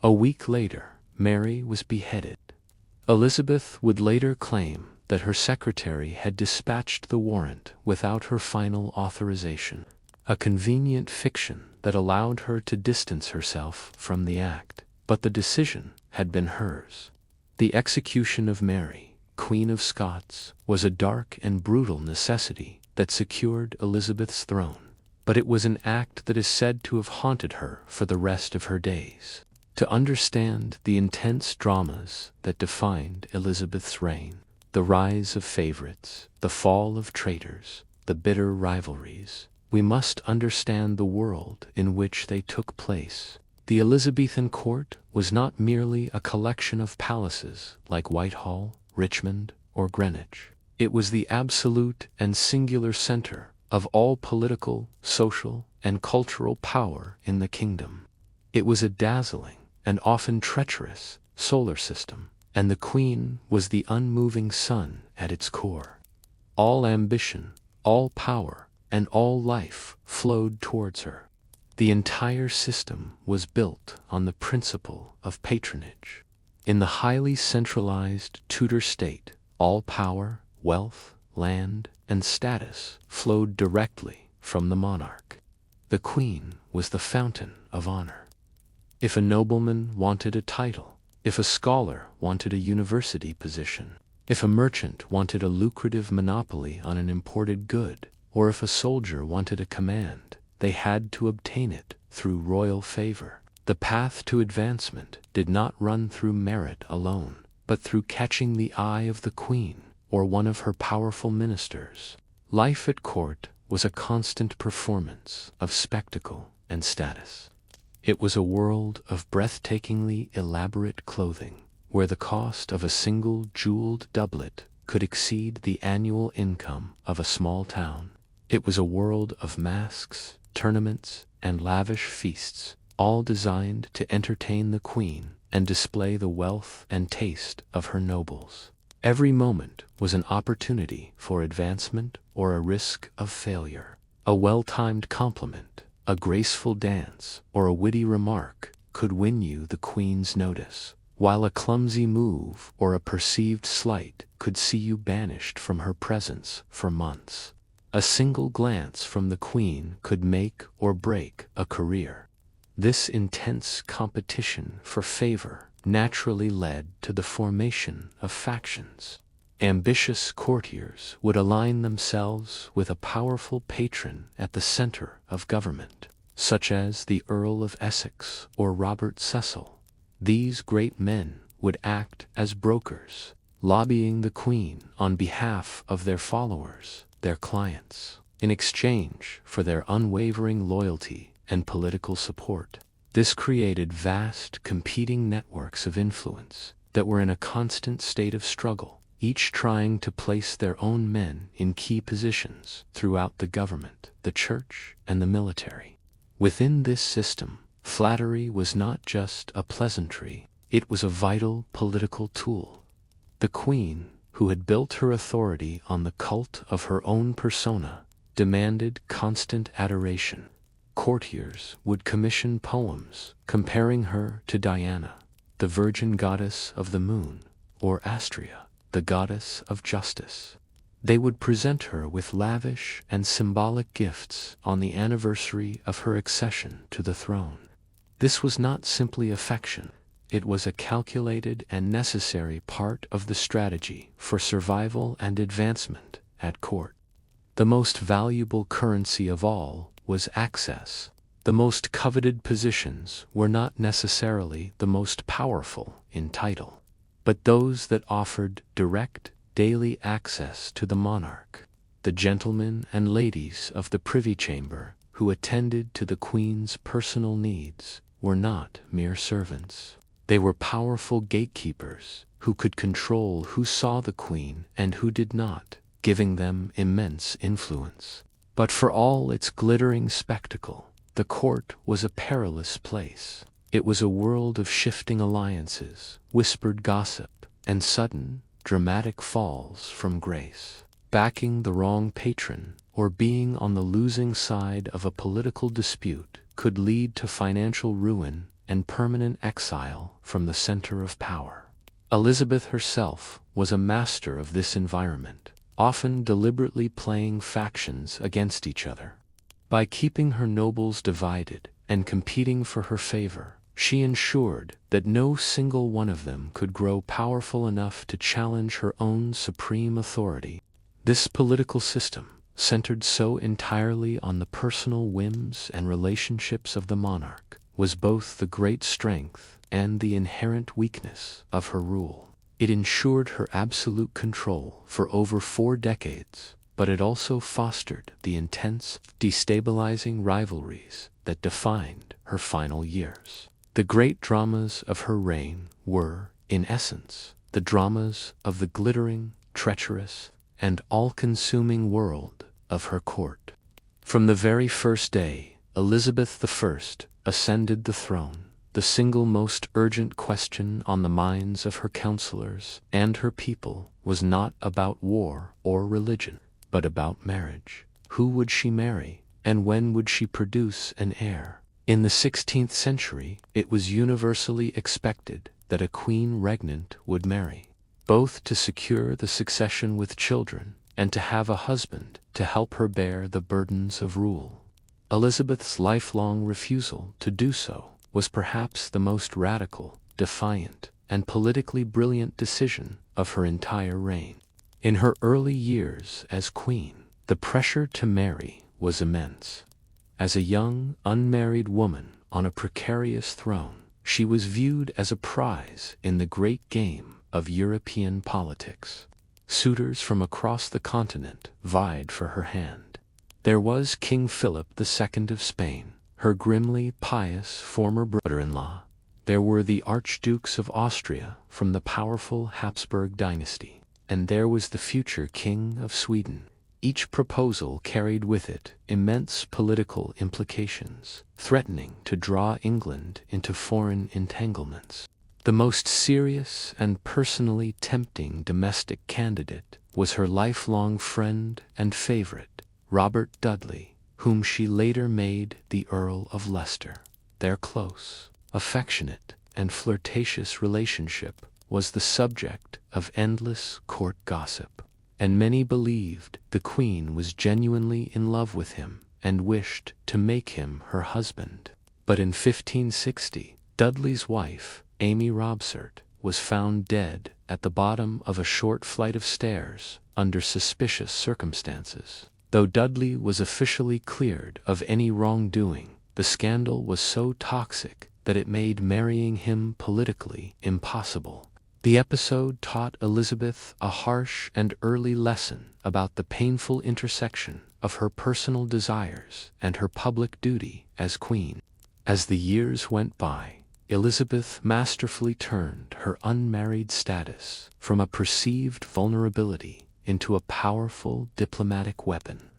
A week later, Mary was beheaded. Elizabeth would later claim that her secretary had dispatched the warrant without her final authorization, a convenient fiction that allowed her to distance herself from the act. But the decision had been hers. The execution of Mary, Queen of Scots, was a dark and brutal necessity that secured Elizabeth's throne, but it was an act that is said to have haunted her for the rest of her days. To understand the intense dramas that defined Elizabeth's reign, the rise of favorites, the fall of traitors, the bitter rivalries, we must understand the world in which they took place. The Elizabethan court was not merely a collection of palaces like Whitehall, Richmond, or Greenwich. It was the absolute and singular center of all political, social, and cultural power in the kingdom. It was a dazzling and often treacherous solar system, and the Queen was the unmoving sun at its core. All ambition, all power, and all life flowed towards her. The entire system was built on the principle of patronage. In the highly centralized Tudor state, all power, wealth, land, and status flowed directly from the monarch. The Queen was the fountain of honor. If a nobleman wanted a title, if a scholar wanted a university position, if a merchant wanted a lucrative monopoly on an imported good, or if a soldier wanted a command, they had to obtain it through royal favor. The path to advancement did not run through merit alone, but through catching the eye of the Queen or one of her powerful ministers. Life at court was a constant performance of spectacle and status. It was a world of breathtakingly elaborate clothing, where the cost of a single jeweled doublet could exceed the annual income of a small town. It was a world of masks, tournaments, and lavish feasts, all designed to entertain the Queen and display the wealth and taste of her nobles. Every moment was an opportunity for advancement or a risk of failure. A well-timed compliment, a graceful dance, or a witty remark could win you the Queen's notice, while a clumsy move or a perceived slight could see you banished from her presence for months. A single glance from the Queen could make or break a career. This intense competition for favor naturally led to the formation of factions. Ambitious courtiers would align themselves with a powerful patron at the center of government, such as the Earl of Essex or Robert Cecil. These great men would act as brokers, lobbying the Queen on behalf of their followers, their clients, in exchange for their unwavering loyalty and political support. This created vast competing networks of influence, that were in a constant state of struggle, each trying to place their own men in key positions throughout the government, the church, and the military. Within this system, flattery was not just a pleasantry, it was a vital political tool. The queen, who had built her authority on the cult of her own persona, demanded constant adoration. Courtiers would commission poems comparing her to Diana, the virgin goddess of the moon, or Astrea, the goddess of justice. They would present her with lavish and symbolic gifts on the anniversary of her accession to the throne. This was not simply affection, it was a calculated and necessary part of the strategy for survival and advancement at court. The most valuable currency of all was access. The most coveted positions were not necessarily the most powerful in title, but those that offered direct, daily access to the monarch. The gentlemen and ladies of the privy chamber, who attended to the queen's personal needs, were not mere servants. They were powerful gatekeepers who could control who saw the queen and who did not, giving them immense influence. But for all its glittering spectacle, the court was a perilous place. It was a world of shifting alliances, whispered gossip, and sudden, dramatic falls from grace. Backing the wrong patron or being on the losing side of a political dispute could lead to financial ruin and permanent exile from the center of power. Elizabeth herself was a master of this environment, often deliberately playing factions against each other. By keeping her nobles divided and competing for her favor, she ensured that no single one of them could grow powerful enough to challenge her own supreme authority. This political system, centered so entirely on the personal whims and relationships of the monarch, was both the great strength and the inherent weakness of her rule. It ensured her absolute control for over 4 decades, but it also fostered the intense, destabilizing rivalries that defined her final years. The great dramas of her reign were, in essence, the dramas of the glittering, treacherous, and all-consuming world of her court. From the very first day Elizabeth I ascended the throne, the single most urgent question on the minds of her counselors and her people was not about war or religion, but about marriage. Who would she marry, and when would she produce an heir? In the 16th century, it was universally expected that a queen regnant would marry, both to secure the succession with children and to have a husband to help her bear the burdens of rule. Elizabeth's lifelong refusal to do so was perhaps the most radical, defiant, and politically brilliant decision of her entire reign. In her early years as queen, the pressure to marry was immense. As a young, unmarried woman on a precarious throne, she was viewed as a prize in the great game of European politics. Suitors from across the continent vied for her hand. There was King Philip II of Spain, her grimly pious former brother-in-law. There were the Archdukes of Austria from the powerful Habsburg dynasty, and there was the future King of Sweden. Each proposal carried with it immense political implications, threatening to draw England into foreign entanglements. The most serious and personally tempting domestic candidate was her lifelong friend and favorite, Robert Dudley, whom she later made the Earl of Leicester. Their close, affectionate, and flirtatious relationship was the subject of endless court gossip, and many believed the Queen was genuinely in love with him and wished to make him her husband. But in 1560, Dudley's wife, Amy Robsart, was found dead at the bottom of a short flight of stairs under suspicious circumstances. Though Dudley was officially cleared of any wrongdoing, the scandal was so toxic that it made marrying him politically impossible. The episode taught Elizabeth a harsh and early lesson about the painful intersection of her personal desires and her public duty as queen. As the years went by, Elizabeth masterfully turned her unmarried status from a perceived vulnerability into a powerful diplomatic weapon.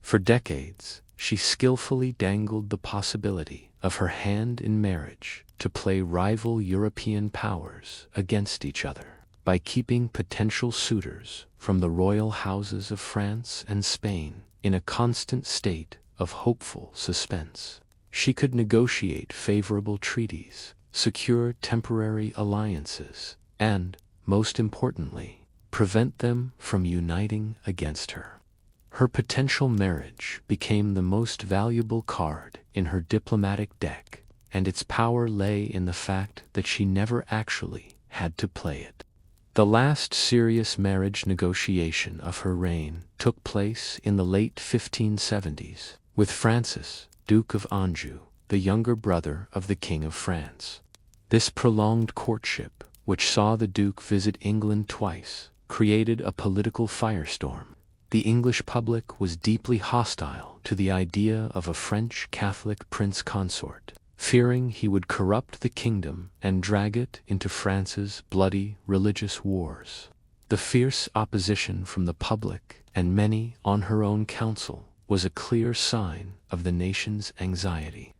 For decades, she skillfully dangled the possibility of her hand in marriage to play rival European powers against each other by keeping potential suitors from the royal houses of France and Spain in a constant state of hopeful suspense. She could negotiate favorable treaties, secure temporary alliances, and, most importantly, prevent them from uniting against her. Her potential marriage became the most valuable card in her diplomatic deck, and its power lay in the fact that she never actually had to play it. The last serious marriage negotiation of her reign took place in the late 1570s, with Francis, Duke of Anjou, the younger brother of the King of France. This prolonged courtship, which saw the Duke visit England twice, created a political firestorm. The English public was deeply hostile to the idea of a French Catholic prince consort, fearing he would corrupt the kingdom and drag it into France's bloody religious wars. The fierce opposition from the public and many on her own council was a clear sign of the nation's anxiety.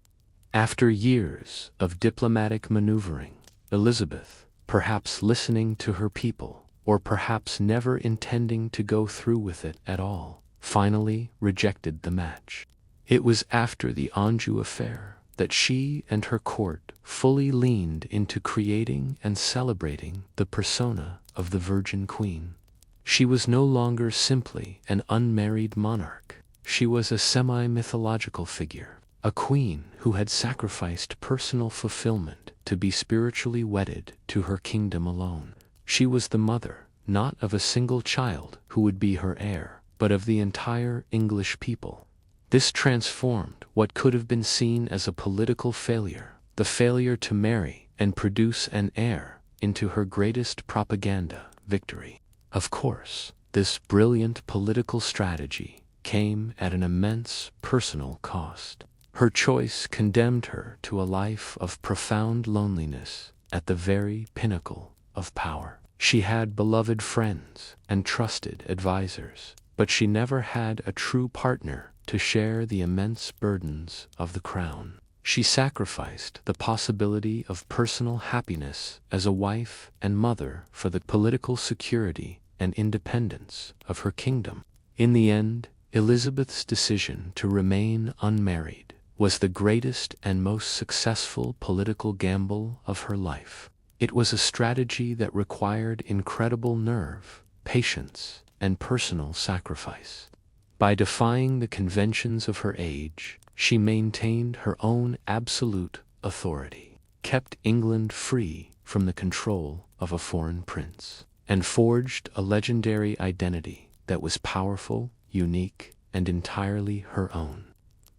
After years of diplomatic maneuvering, Elizabeth, perhaps listening to her people, or perhaps never intending to go through with it at all, finally rejected the match. It was after the Anjou affair that she and her court fully leaned into creating and celebrating the persona of the Virgin Queen. She was no longer simply an unmarried monarch. She was a semi-mythological figure, a queen who had sacrificed personal fulfillment to be spiritually wedded to her kingdom alone. She was the mother, not of a single child who would be her heir, but of the entire English people. This transformed what could have been seen as a political failure, the failure to marry and produce an heir, into her greatest propaganda victory. Of course, this brilliant political strategy came at an immense personal cost. Her choice condemned her to a life of profound loneliness at the very pinnacle of power. She had beloved friends and trusted advisors, but she never had a true partner to share the immense burdens of the crown. She sacrificed the possibility of personal happiness as a wife and mother for the political security and independence of her kingdom. In the end, Elizabeth's decision to remain unmarried was the greatest and most successful political gamble of her life. It was a strategy that required incredible nerve, patience, and personal sacrifice. By defying the conventions of her age, she maintained her own absolute authority, kept England free from the control of a foreign prince, and forged a legendary identity that was powerful, unique, and entirely her own.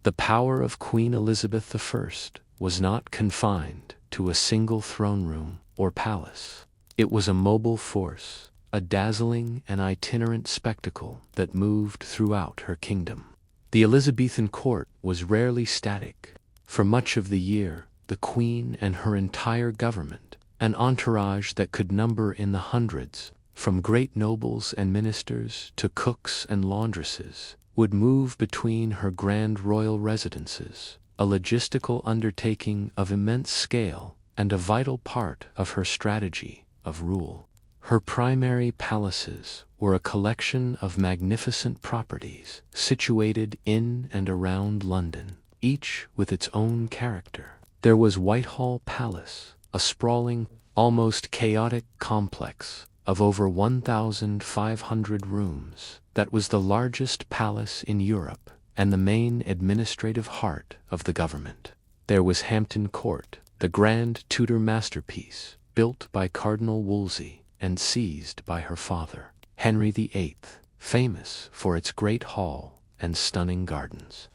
The power of Queen Elizabeth I was not confined to a single throne room or palace. It was a mobile force, a dazzling and itinerant spectacle that moved throughout her kingdom. The Elizabethan court was rarely static. For much of the year, the Queen and her entire government, an entourage that could number in the hundreds, from great nobles and ministers to cooks and laundresses, would move between her grand royal residences, a logistical undertaking of immense scale and a vital part of her strategy of rule. Her primary palaces were a collection of magnificent properties situated in and around London, each with its own character. There was Whitehall Palace, a sprawling, almost chaotic complex of over 1,500 rooms that was the largest palace in Europe and the main administrative heart of the government. There was Hampton Court, the grand Tudor masterpiece, built by Cardinal Wolsey and seized by her father, Henry VIII, famous for its great hall and stunning gardens.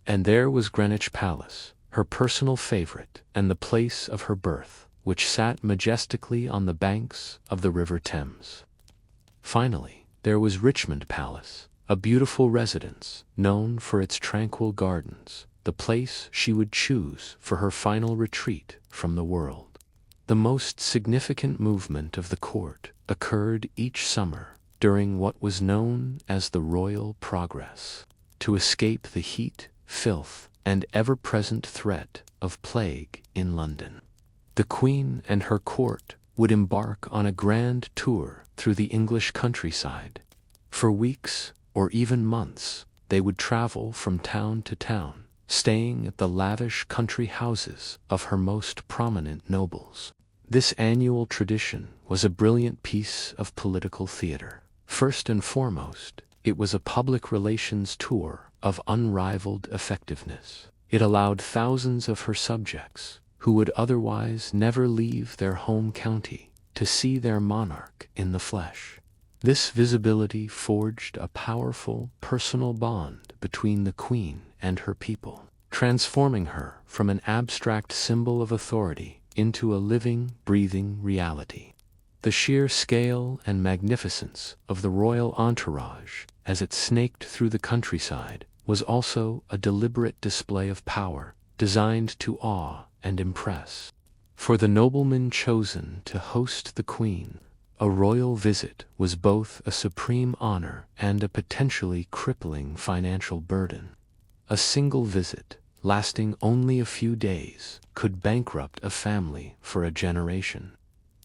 And there was Greenwich Palace, her personal favorite and the place of her birth, which sat majestically on the banks of the River Thames. Finally, there was Richmond Palace, a beautiful residence known for its tranquil gardens, the place she would choose for her final retreat from the world. The most significant movement of the court occurred each summer during what was known as the Royal Progress, to escape the heat, filth, and ever-present threat of plague in London. The Queen and her court would embark on a grand tour through the English countryside. For weeks, or even months, they would travel from town to town, staying at the lavish country houses of her most prominent nobles. This annual tradition was a brilliant piece of political theater. First and foremost, it was a public relations tour of unrivaled effectiveness. It allowed thousands of her subjects, who would otherwise never leave their home county, to see their monarch in the flesh. This visibility forged a powerful personal bond between the Queen and her people, transforming her from an abstract symbol of authority into a living, breathing reality. The sheer scale and magnificence of the royal entourage as it snaked through the countryside was also a deliberate display of power designed to awe and impress. For the noblemen chosen to host the Queen, a royal visit was both a supreme honor and a potentially crippling financial burden. A single visit, lasting only a few days, could bankrupt a family for a generation.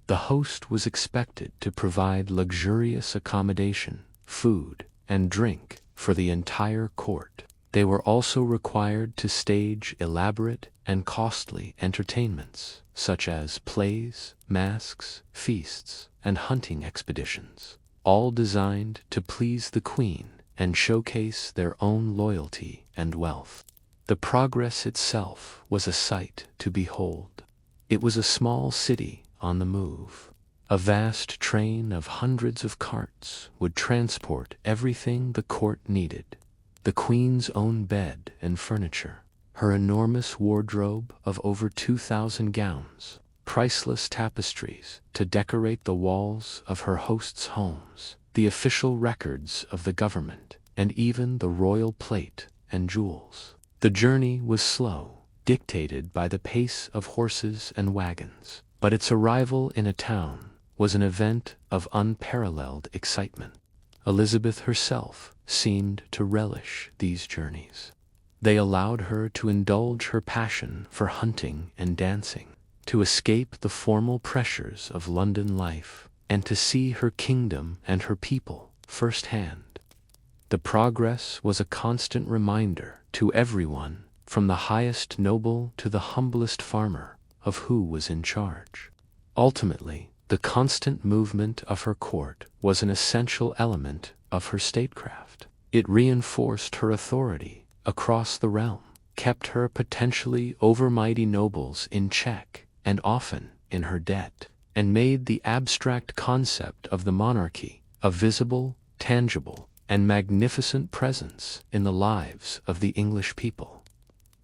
The host was expected to provide luxurious accommodation, food, and drink for the entire court. They were also required to stage elaborate and costly entertainments, such as plays, masques, feasts, and hunting expeditions, all designed to please the Queen and showcase their own loyalty and wealth. The progress itself was a sight to behold. It was a small city on the move. A vast train of hundreds of carts would transport everything the court needed: the Queen's own bed and furniture, her enormous wardrobe of over 2,000 gowns, priceless tapestries to decorate the walls of her hosts' homes, the official records of the government, and even the royal plate and jewels. The journey was slow, dictated by the pace of horses and wagons, but its arrival in a town was an event of unparalleled excitement. Elizabeth herself seemed to relish these journeys. They allowed her to indulge her passion for hunting and dancing, to escape the formal pressures of London life, and to see her kingdom and her people firsthand. The progress was a constant reminder to everyone, from the highest noble to the humblest farmer, of who was in charge. Ultimately, the constant movement of her court was an essential element of her statecraft. It reinforced her authority across the realm, kept her potentially overmighty nobles in check and often in her debt, and made the abstract concept of the monarchy a visible, tangible, and magnificent presence in the lives of the English people.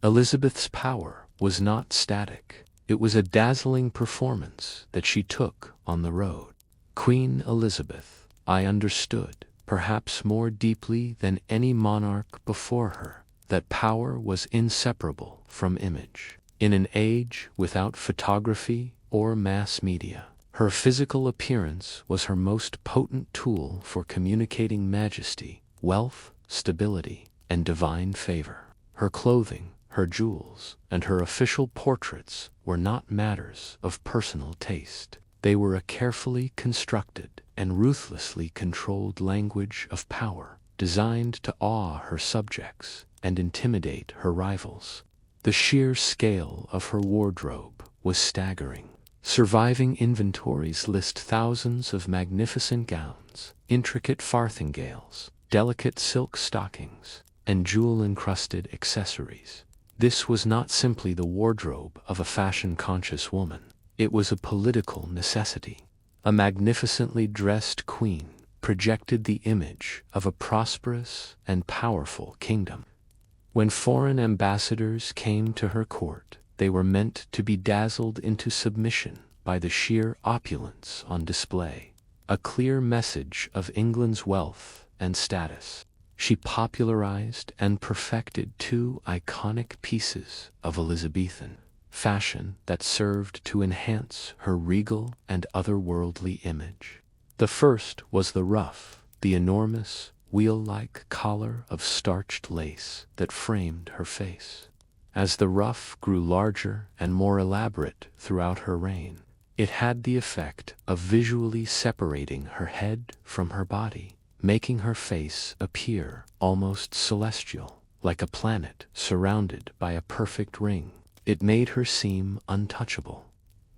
Elizabeth's power was not static. It was a dazzling performance that she took on the road. Queen Elizabeth, I understood, perhaps more deeply than any monarch before her, that power was inseparable from image. In an age without photography or mass media, her physical appearance was her most potent tool for communicating majesty, wealth, stability, and divine favor. Her clothing, her jewels, and her official portraits were not matters of personal taste. They were a carefully constructed and ruthlessly controlled language of power, designed to awe her subjects and intimidate her rivals. The sheer scale of her wardrobe was staggering. Surviving inventories list thousands of magnificent gowns, intricate farthingales, delicate silk stockings, and jewel-encrusted accessories. This was not simply the wardrobe of a fashion-conscious woman. It was a political necessity. A magnificently dressed queen projected the image of a prosperous and powerful kingdom. When foreign ambassadors came to her court, they were meant to be dazzled into submission by the sheer opulence on display, a clear message of England's wealth and status. She popularized and perfected two iconic pieces of Elizabethan fashion that served to enhance her regal and otherworldly image. The first was the ruff, the enormous, wheel-like collar of starched lace that framed her face. As the ruff grew larger and more elaborate throughout her reign, it had the effect of visually separating her head from her body, making her face appear almost celestial, like a planet surrounded by a perfect ring. It made her seem untouchable.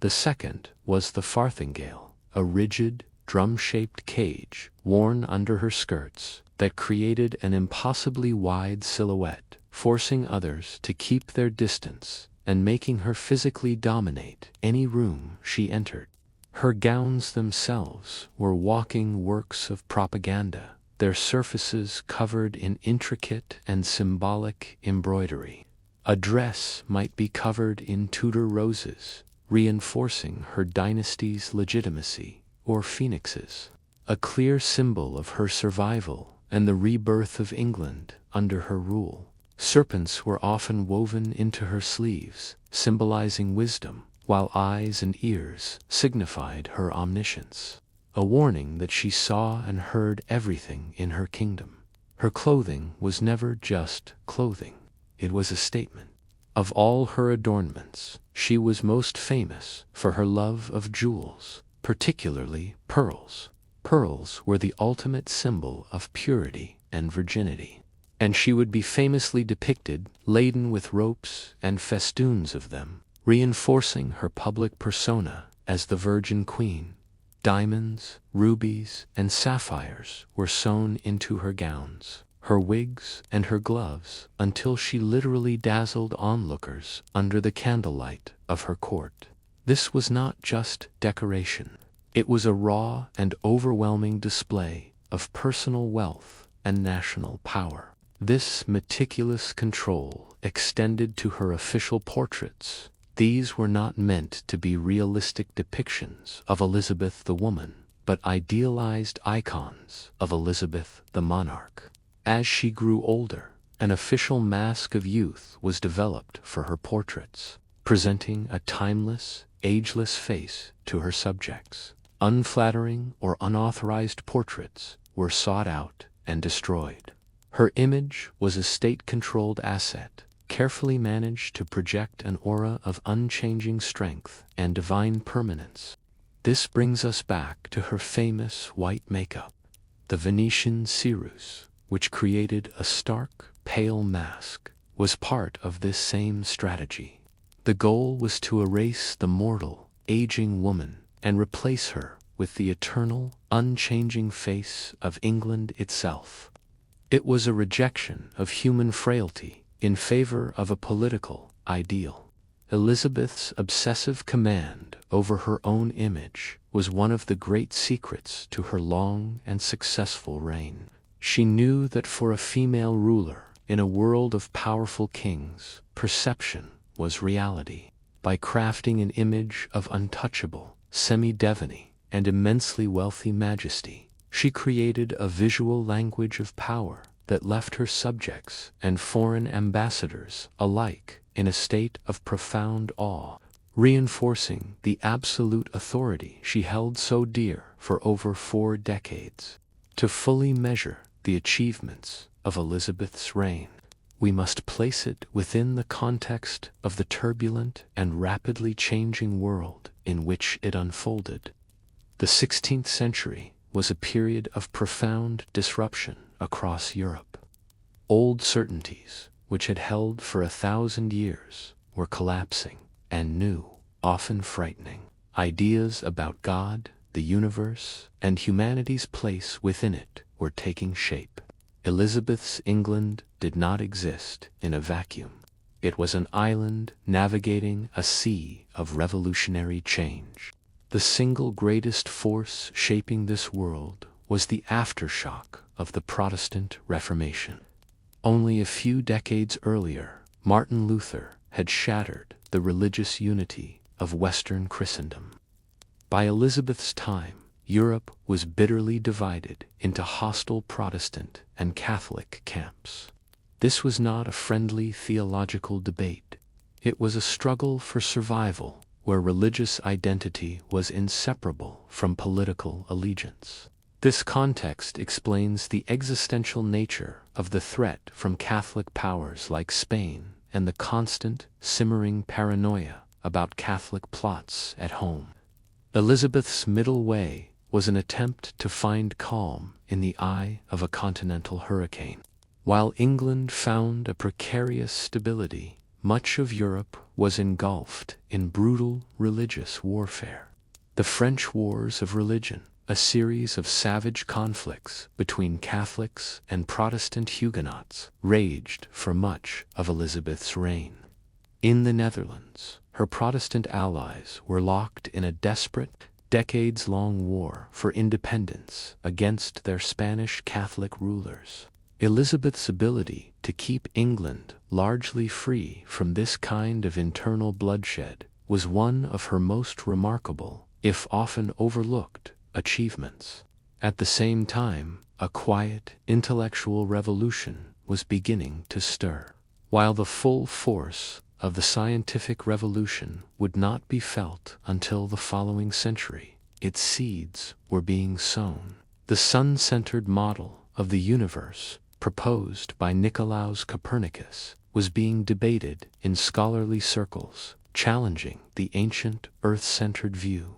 The second was the farthingale, a rigid, drum-shaped cage worn under her skirts that created an impossibly wide silhouette, forcing others to keep their distance and making her physically dominate any room she entered. Her gowns themselves were walking works of propaganda, their surfaces covered in intricate and symbolic embroidery. A dress might be covered in Tudor roses, reinforcing her dynasty's legitimacy, or phoenixes, a clear symbol of her survival and the rebirth of England under her rule. Serpents were often woven into her sleeves, symbolizing wisdom, while eyes and ears signified her omniscience, a warning that she saw and heard everything in her kingdom. Her clothing was never just clothing, it was a statement. Of all her adornments, she was most famous for her love of jewels, particularly pearls. Pearls were the ultimate symbol of purity and virginity, and she would be famously depicted laden with ropes and festoons of them, reinforcing her public persona as the Virgin Queen. Diamonds, rubies, and sapphires were sewn into her gowns, her wigs, and her gloves, until she literally dazzled onlookers under the candlelight of her court. This was not just decoration. It was a raw and overwhelming display of personal wealth and national power. This meticulous control extended to her official portraits. These were not meant to be realistic depictions of Elizabeth the woman, but idealized icons of Elizabeth the monarch. As she grew older, an official mask of youth was developed for her portraits, presenting a timeless, ageless face to her subjects. Unflattering or unauthorized portraits were sought out and destroyed. Her image was a state-controlled asset, carefully managed to project an aura of unchanging strength and divine permanence. This brings us back to her famous white makeup, the Venetian ceruse, which created a stark, pale mask, was part of this same strategy. The goal was to erase the mortal, aging woman and replace her with the eternal, unchanging face of England itself. It was a rejection of human frailty in favor of a political ideal. Elizabeth's obsessive command over her own image was one of the great secrets to her long and successful reign. She knew that for a female ruler in a world of powerful kings, perception was reality. By crafting an image of untouchable, semi-divinity, and immensely wealthy majesty, she created a visual language of power that left her subjects and foreign ambassadors alike in a state of profound awe, reinforcing the absolute authority she held so dear for over 4 decades. To fully measure the achievements of Elizabeth's reign, we must place it within the context of the turbulent and rapidly changing world in which it unfolded. The 16th century was a period of profound disruption across Europe. Old certainties, which had held for 1,000 years, were collapsing, and new, often frightening, ideas about God, the universe, and humanity's place within it were taking shape. Elizabeth's England did not exist in a vacuum. It was an island navigating a sea of revolutionary change. The single greatest force shaping this world was the aftershock of the Protestant Reformation. Only a few decades earlier, Martin Luther had shattered the religious unity of Western Christendom. By Elizabeth's time, Europe was bitterly divided into hostile Protestant and Catholic camps. This was not a friendly theological debate. It was a struggle for survival, where religious identity was inseparable from political allegiance. This context explains the existential nature of the threat from Catholic powers like Spain and the constant, simmering paranoia about Catholic plots at home. Elizabeth's middle way was an attempt to find calm in the eye of a continental hurricane. While England found a precarious stability, much of Europe was engulfed in brutal religious warfare. The French Wars of Religion, a series of savage conflicts between Catholics and Protestant Huguenots, raged for much of Elizabeth's reign. In the Netherlands, her Protestant allies were locked in a desperate, decades-long war for independence against their Spanish Catholic rulers. Elizabeth's ability to keep England largely free from this kind of internal bloodshed was one of her most remarkable, if often overlooked, achievements. At the same time, a quiet, intellectual revolution was beginning to stir. While the full force of the scientific revolution would not be felt until the following century, its seeds were being sown. The sun-centered model of the universe, proposed by Nicolaus Copernicus, was being debated in scholarly circles, challenging the ancient Earth-centered view.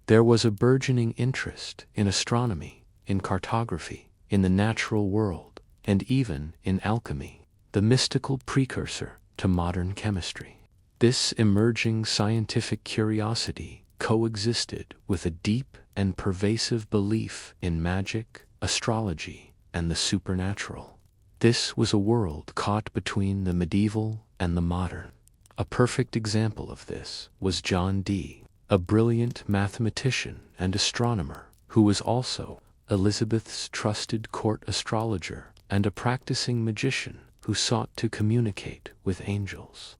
There was a burgeoning interest in astronomy, in cartography, in the natural world, and even in alchemy, the mystical precursor to modern chemistry. This emerging scientific curiosity coexisted with a deep and pervasive belief in magic, astrology, and the supernatural. This was a world caught between the medieval and the modern. A perfect example of this was John Dee, a brilliant mathematician and astronomer who was also Elizabeth's trusted court astrologer and a practicing magician who sought to communicate with angels.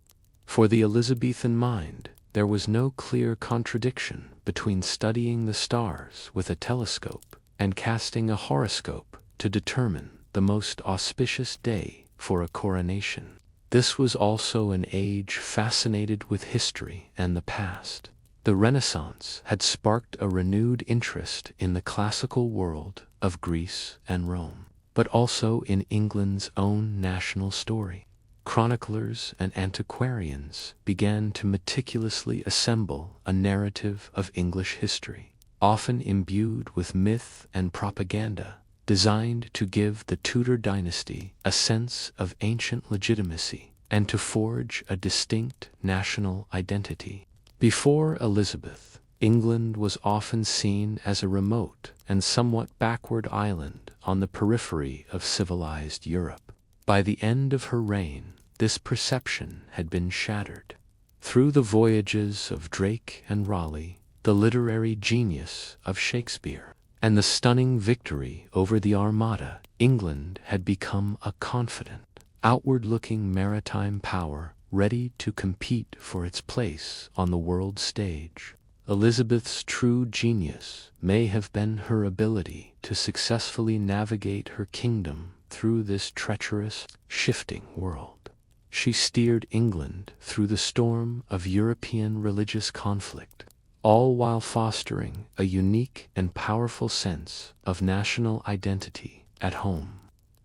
For the Elizabethan mind, there was no clear contradiction between studying the stars with a telescope and casting a horoscope to determine the most auspicious day for a coronation. This was also an age fascinated with history and the past. The Renaissance had sparked a renewed interest in the classical world of Greece and Rome, but also in England's own national story. Chroniclers and antiquarians began to meticulously assemble a narrative of English history, often imbued with myth and propaganda, designed to give the Tudor dynasty a sense of ancient legitimacy and to forge a distinct national identity. Before Elizabeth, England was often seen as a remote and somewhat backward island on the periphery of civilized Europe. By the end of her reign, this perception had been shattered. Through the voyages of Drake and Raleigh, the literary genius of Shakespeare, and the stunning victory over the Armada, England had become a confident, outward-looking maritime power ready to compete for its place on the world stage. Elizabeth's true genius may have been her ability to successfully navigate her kingdom through this treacherous, shifting world. She steered England through the storm of European religious conflict, all while fostering a unique and powerful sense of national identity at home.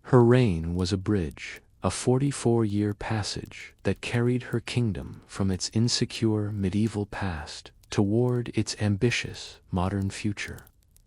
Her reign was a bridge, a 44-year passage that carried her kingdom from its insecure medieval past toward its ambitious modern future.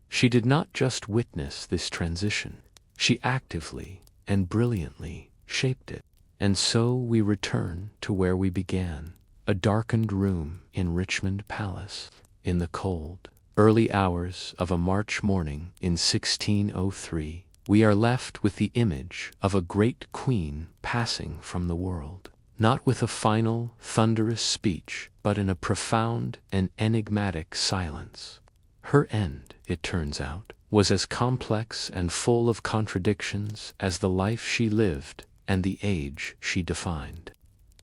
She did not just witness this transition, she actively and brilliantly shaped it. And so we return to where we began, a darkened room in Richmond Palace, in the cold, early hours of a March morning in 1603. We are left with the image of a great queen passing from the world, not with a final, thunderous speech, but in a profound and enigmatic silence. Her end, it turns out, was as complex and full of contradictions as the life she lived and the age she defined.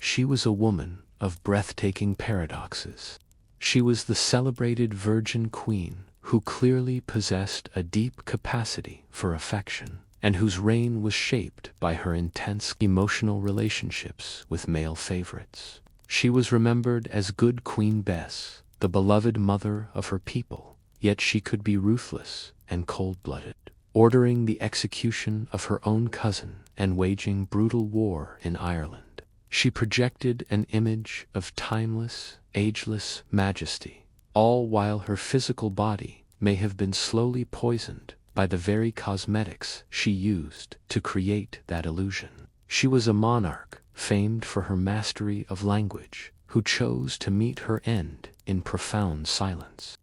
She was a woman of breathtaking paradoxes. She was the celebrated Virgin Queen who clearly possessed a deep capacity for affection, and whose reign was shaped by her intense emotional relationships with male favorites. She was remembered as good Queen Bess, the beloved mother of her people, yet she could be ruthless and cold-blooded, ordering the execution of her own cousin and waging brutal war in Ireland. She projected an image of timeless, ageless majesty, all while her physical body may have been slowly poisoned by the very cosmetics she used to create that illusion. She was a monarch famed for her mastery of language, who chose to meet her end in profound silence.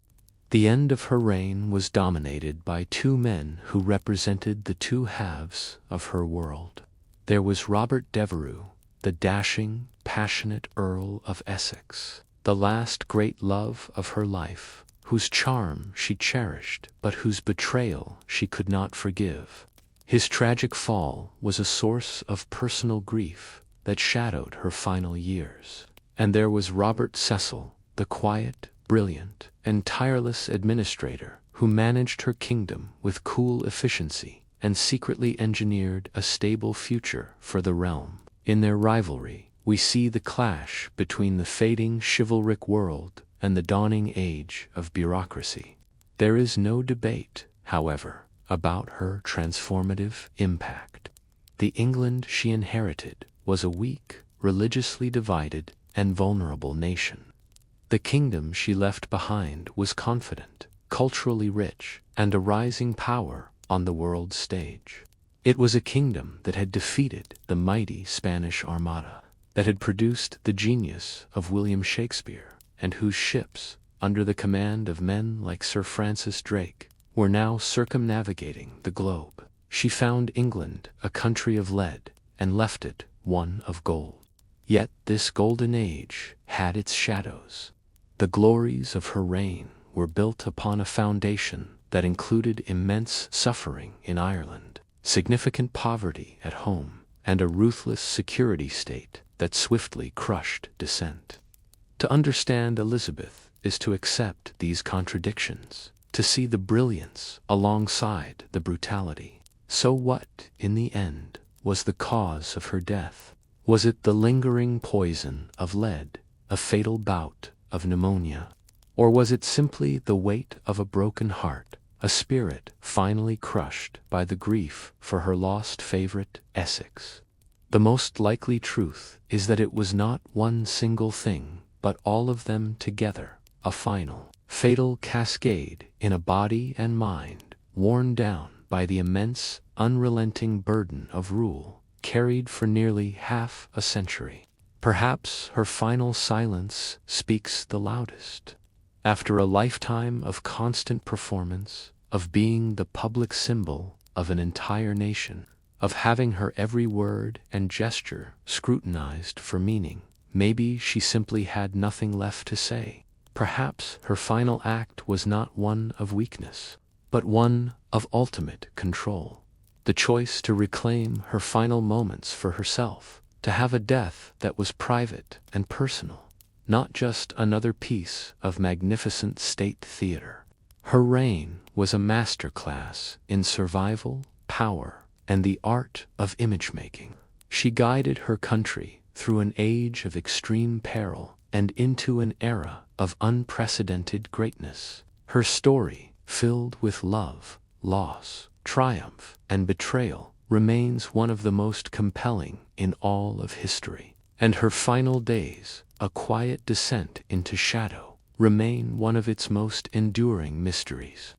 The end of her reign was dominated by two men who represented the two halves of her world. There was Robert Devereux, the dashing, passionate Earl of Essex, the last great love of her life, whose charm she cherished but whose betrayal she could not forgive. His tragic fall was a source of personal grief that shadowed her final years. And there was Robert Cecil, the quiet, brilliant, and tireless administrator who managed her kingdom with cool efficiency and secretly engineered a stable future for the realm. In their rivalry, we see the clash between the fading chivalric world and the dawning age of bureaucracy. There is no debate, however, about her transformative impact. The England she inherited was a weak, religiously divided, and vulnerable nation. The kingdom she left behind was confident, culturally rich, and a rising power on the world stage. It was a kingdom that had defeated the mighty Spanish Armada, that had produced the genius of William Shakespeare, and whose ships, under the command of men like Sir Francis Drake, were now circumnavigating the globe. She found England a country of lead, and left it one of gold. Yet this golden age had its shadows. The glories of her reign were built upon a foundation that included immense suffering in Ireland, significant poverty at home, and a ruthless security state that swiftly crushed dissent. To understand Elizabeth is to accept these contradictions, to see the brilliance alongside the brutality. So what, in the end, was the cause of her death? Was it the lingering poison of lead, a fatal bout of pneumonia? Or was it simply the weight of a broken heart, a spirit finally crushed by the grief for her lost favorite, Essex? The most likely truth is that it was not one single thing, but all of them together, a final, fatal cascade in a body and mind worn down by the immense, unrelenting burden of rule carried for nearly half a century. Perhaps her final silence speaks the loudest. After a lifetime of constant performance, of being the public symbol of an entire nation, of having her every word and gesture scrutinized for meaning, maybe she simply had nothing left to say. Perhaps her final act was not one of weakness, but one of ultimate control. The choice to reclaim her final moments for herself, to have a death that was private and personal, not just another piece of magnificent state theater. Her reign was a masterclass in survival, power, and the art of image-making. She guided her country through an age of extreme peril and into an era of unprecedented greatness. Her story, filled with love, loss, triumph, and betrayal, remains one of the most compelling in all of history. And her final days, a quiet descent into shadow, remain one of its most enduring mysteries.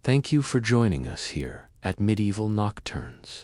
Thank you for joining us here at Medieval Nocturnes.